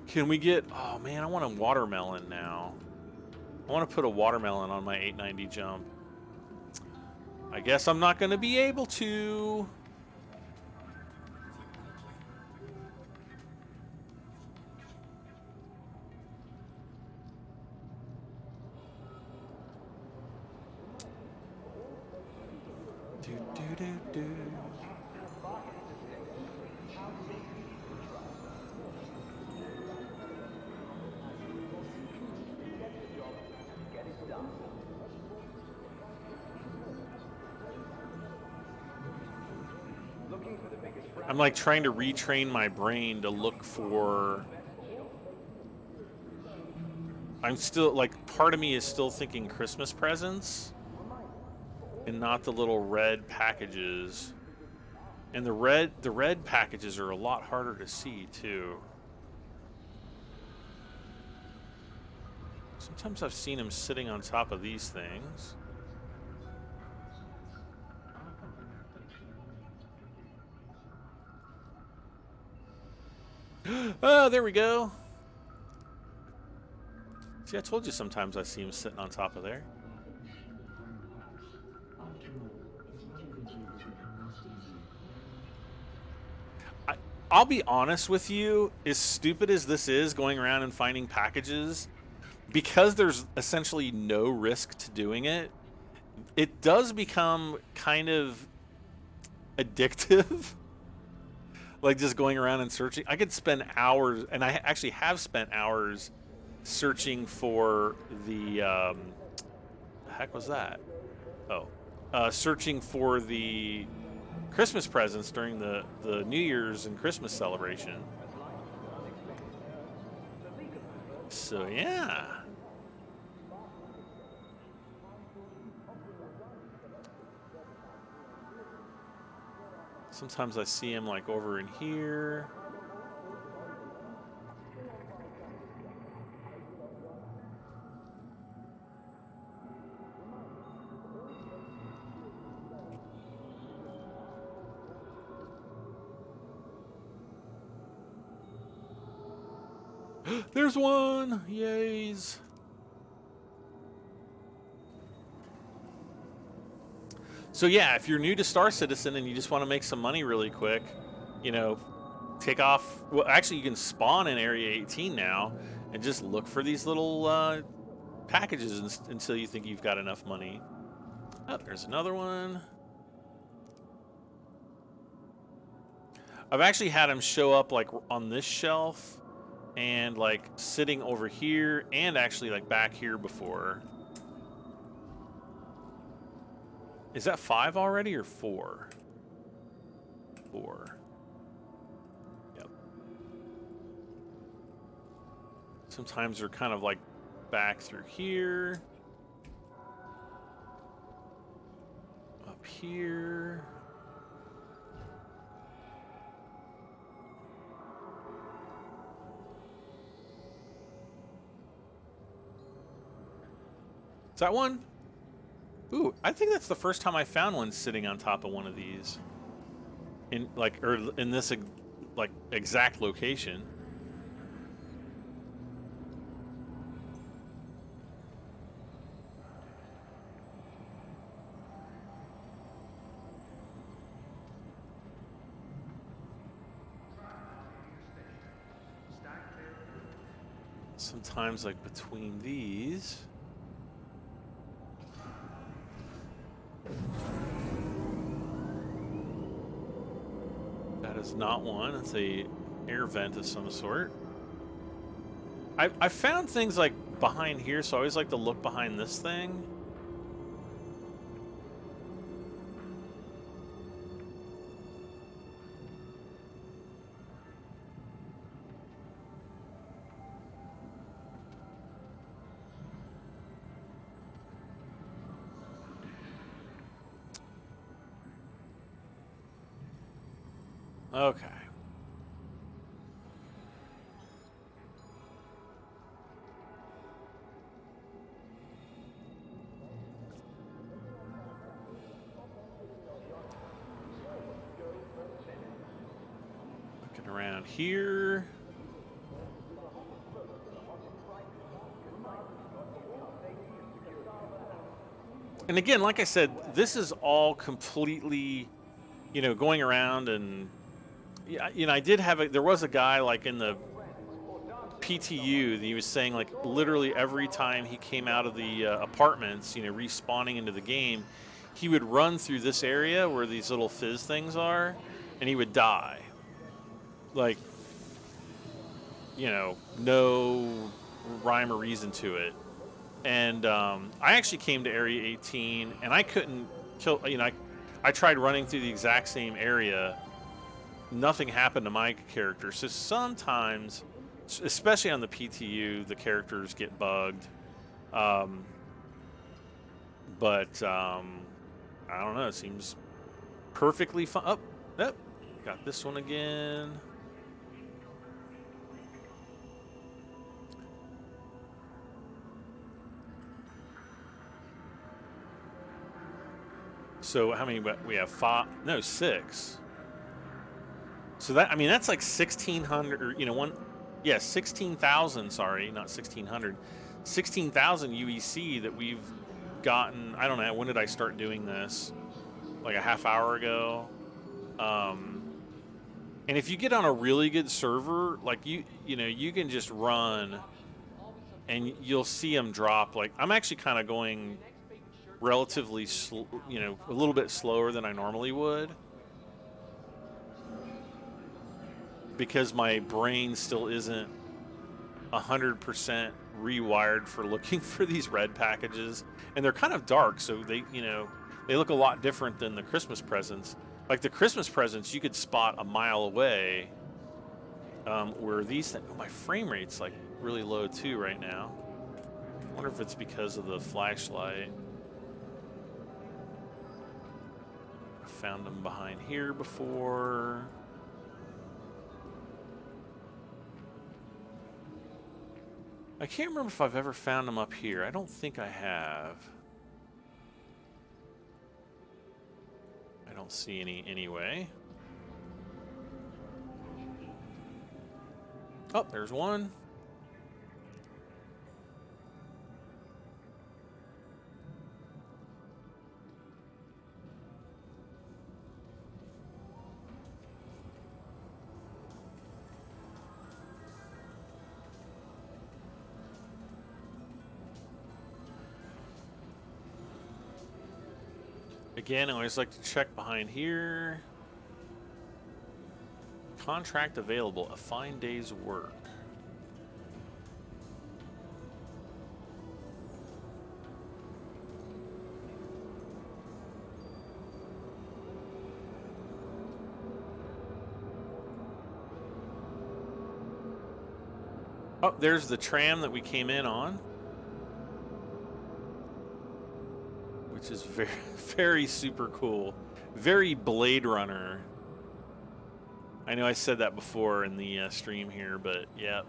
Can we get... Oh, man, I want a watermelon now. I want to put a watermelon on my 890 jump. I guess I'm not going to be able to. Do. I'm like trying to retrain my brain to look for... I'm still, like, part of me is still thinking Christmas presents and not the little red packages. And the red packages are a lot harder to see, too. Sometimes I've seen them sitting on top of these things. Oh, there we go. See, I told you sometimes I see him sitting on top of there. I'll be honest with you, as stupid as this is, going around and finding packages, because there's essentially no risk to doing it, it does become kind of addictive. Like just going around and searching. I could spend hours, and I actually have spent hours searching for the heck was that? Oh, searching for the Christmas presents during the New Year's and Christmas celebration. So yeah. Sometimes I see him like over in here. There's one! Yays! So yeah, if you're new to Star Citizen and you just want to make some money really quick, you know, take off... Well, actually, you can spawn in Area 18 now and just look for these little packages until you think you've got enough money. Oh, there's another one. I've actually had them show up like on this shelf and like sitting over here and actually like back here before. Is that 5 already or 4? 4. Yep. Sometimes they're kind of like back through here. Up here. Is that one? Ooh, I think that's the first time I found one sitting on top of one of these. In like, or in this like exact location. Sometimes like between these. That is not one. It's a air vent of some sort. I found things like behind here, so I always like to look behind this thing. Okay. Looking around here. And again, like I said, this is all completely, you know, going around and yeah, you know, I did have there was a guy like in the PTU that he was saying like literally every time he came out of the apartments, you know, respawning into the game, he would run through this area where these little fizz things are, and he would die. Like, you know, no rhyme or reason to it. And I actually came to Area 18, and I couldn't kill, you know, I tried running through the exact same area. Nothing happened to my character. So sometimes, especially on the PTU, the characters get bugged. But I don't know. It seems perfectly fine. Oh, yep. Got this one again. So how many we have? 5? No, 6. So that, I mean, that's like 1,600, or, you know, yeah, 16,000, sorry, not 1,600. 16,000 UEC that we've gotten. I don't know, when did I start doing this? Like a half hour ago. And if you get on a really good server, like you know, you can just run and you'll see them drop. Like, I'm actually kind of going relatively you know, a little bit slower than I normally would, because my brain still isn't 100% rewired for looking for these red packages, and they're kind of dark, so they, you know, they look a lot different than the Christmas presents. Like the Christmas presents, you could spot a mile away, where these oh, my frame rate's like really low too right now. I wonder if it's because of the flashlight. I found them behind here before. I can't remember if I've ever found them up here. I don't think I have. I don't see any anyway. Oh, there's one. Again, I always like to check behind here. Contract available, a fine day's work. Oh, there's the tram that we came in on, which is very, very super cool. Very Blade Runner. I know I said that before in the stream here, but yeah.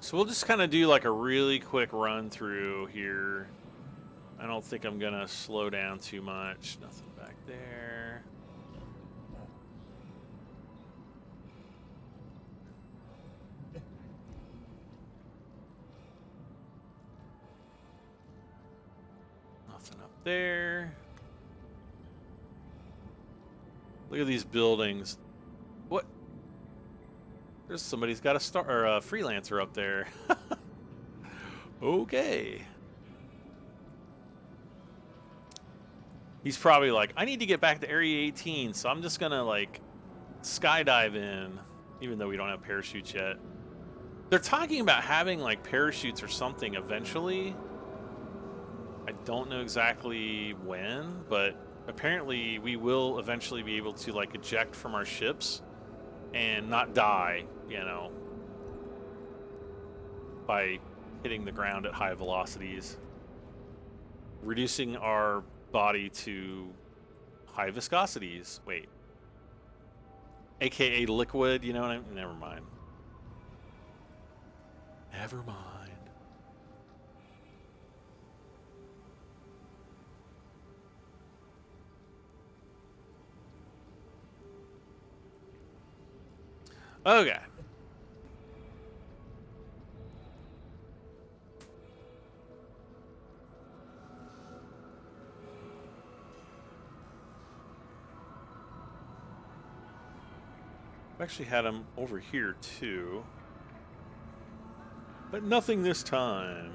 So we'll just kind of do like a really quick run through here. I don't think I'm gonna slow down too much. Nothing back there. Nothing up there. Look at these buildings. What? There's somebody's got a star or a freelancer up there. Okay. He's probably like, I need to get back to Area 18, so I'm just gonna like skydive in, even though we don't have parachutes yet. They're talking about having like parachutes or something eventually. I don't know exactly when, but apparently we will eventually be able to like eject from our ships and not die, you know, by hitting the ground at high velocities, reducing our body to high viscosities. Wait, aka liquid, you know what I mean? Never mind. Never mind. Okay. I've actually had them over here too, but nothing this time.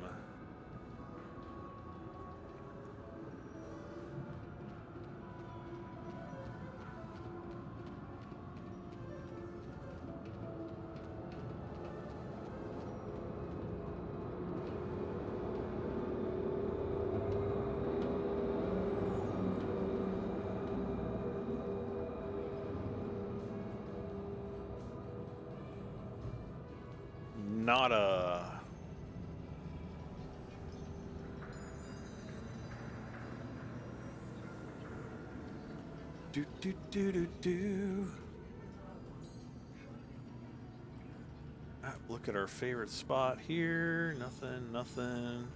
Not a... Do do do do do. Look at our favorite spot here. Nothing, nothing.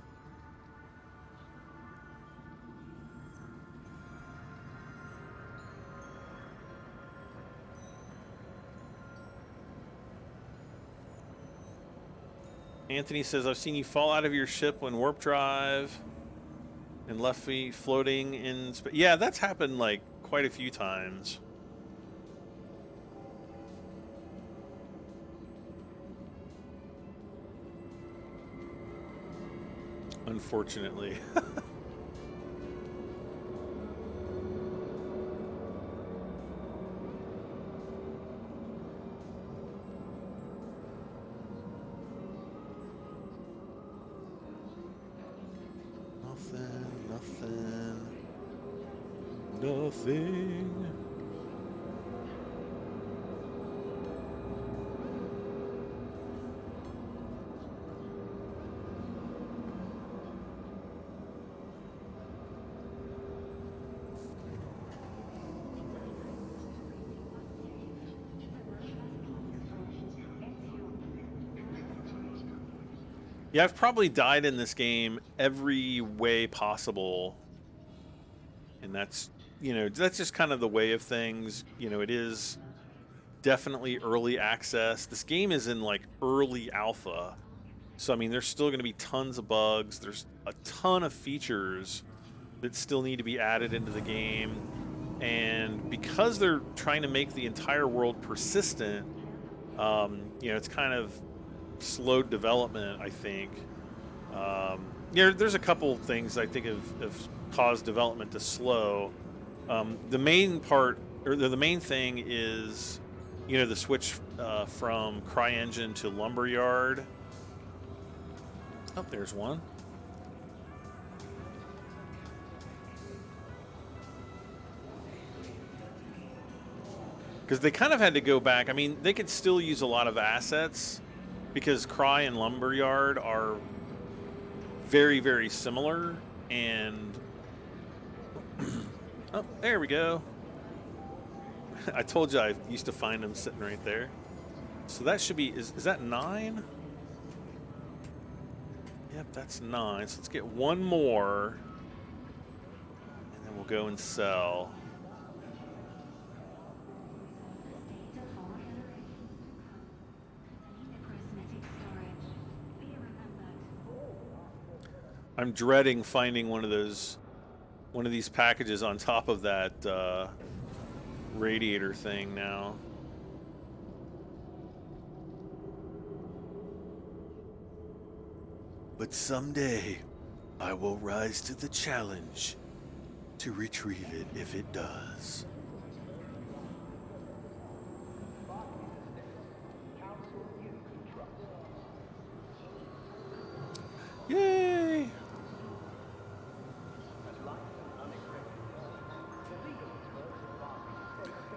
Anthony says, I've seen you fall out of your ship when warp drive and left me floating in space. Yeah, that's happened like quite a few times. Unfortunately. Nothing. Yeah, I've probably died in this game every way possible. And that's, you know, that's just kind of the way of things. You know, it is definitely early access. This game is in like early alpha. So, I mean, there's still going to be tons of bugs. There's a ton of features that still need to be added into the game. And because they're trying to make the entire world persistent, you know, it's kind of slowed development, I think. Yeah, there's a couple things I think have caused development to slow. The main part, or the main thing is, you know, the switch from CryEngine to Lumberyard. Oh, there's one. Because they kind of had to go back. I mean, they could still use a lot of assets because Cry and Lumberyard are very, very similar. And oh, there we go. I told you I used to find them sitting right there. So that should be, is that 9? Yep, that's 9. So let's get one more. And then we'll go and sell. I'm dreading finding one of these packages on top of that radiator thing now. But someday I will rise to the challenge to retrieve it if it does. Yay!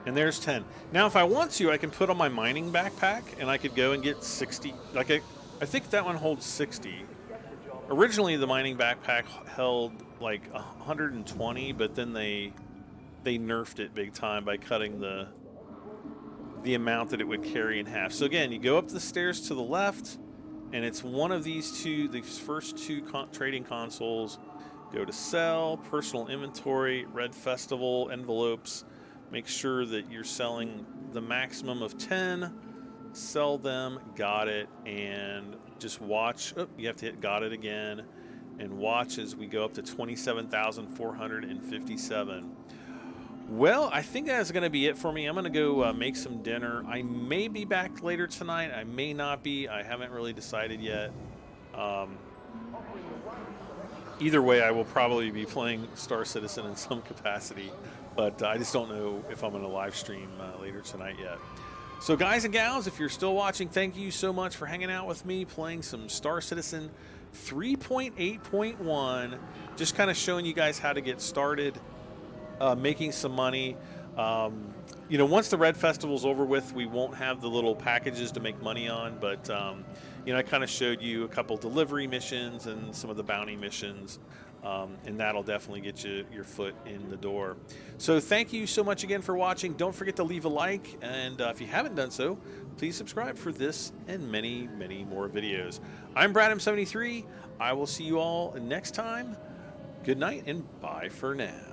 And there's 10. Now, if I want to, I can put on my mining backpack, and I could go and get 60. Like I think that one holds 60. Originally, the mining backpack held like 120, but then they nerfed it big time by cutting the amount that it would carry in half. So again, you go up the stairs to the left, and it's one of these first two trading consoles. Go to sell, personal inventory, red festival, envelopes. Make sure that you're selling the maximum of 10. Sell them, got it, and just watch. Oh, you have to hit got it again. And watch as we go up to 27,457. Well, I think that's going to be it for me. I'm going to go make some dinner. I may be back later tonight. I may not be. I haven't really decided yet. Either way, I will probably be playing Star Citizen in some capacity. But I just don't know if I'm going to live stream later tonight yet. So guys and gals, if you're still watching, thank you so much for hanging out with me, playing some Star Citizen 3.8.1. Just kind of showing you guys how to get started, making some money. You know, once the Red Festival's over with, we won't have the little packages to make money on. But, you know, I kind of showed you a couple delivery missions and some of the bounty missions. And that'll definitely get you your foot in the door. So thank you so much again for watching. Don't forget to leave a like. And if you haven't done so, please subscribe for this and many, many more videos. I'm BradM73. I will see you all next time. Good night and bye for now.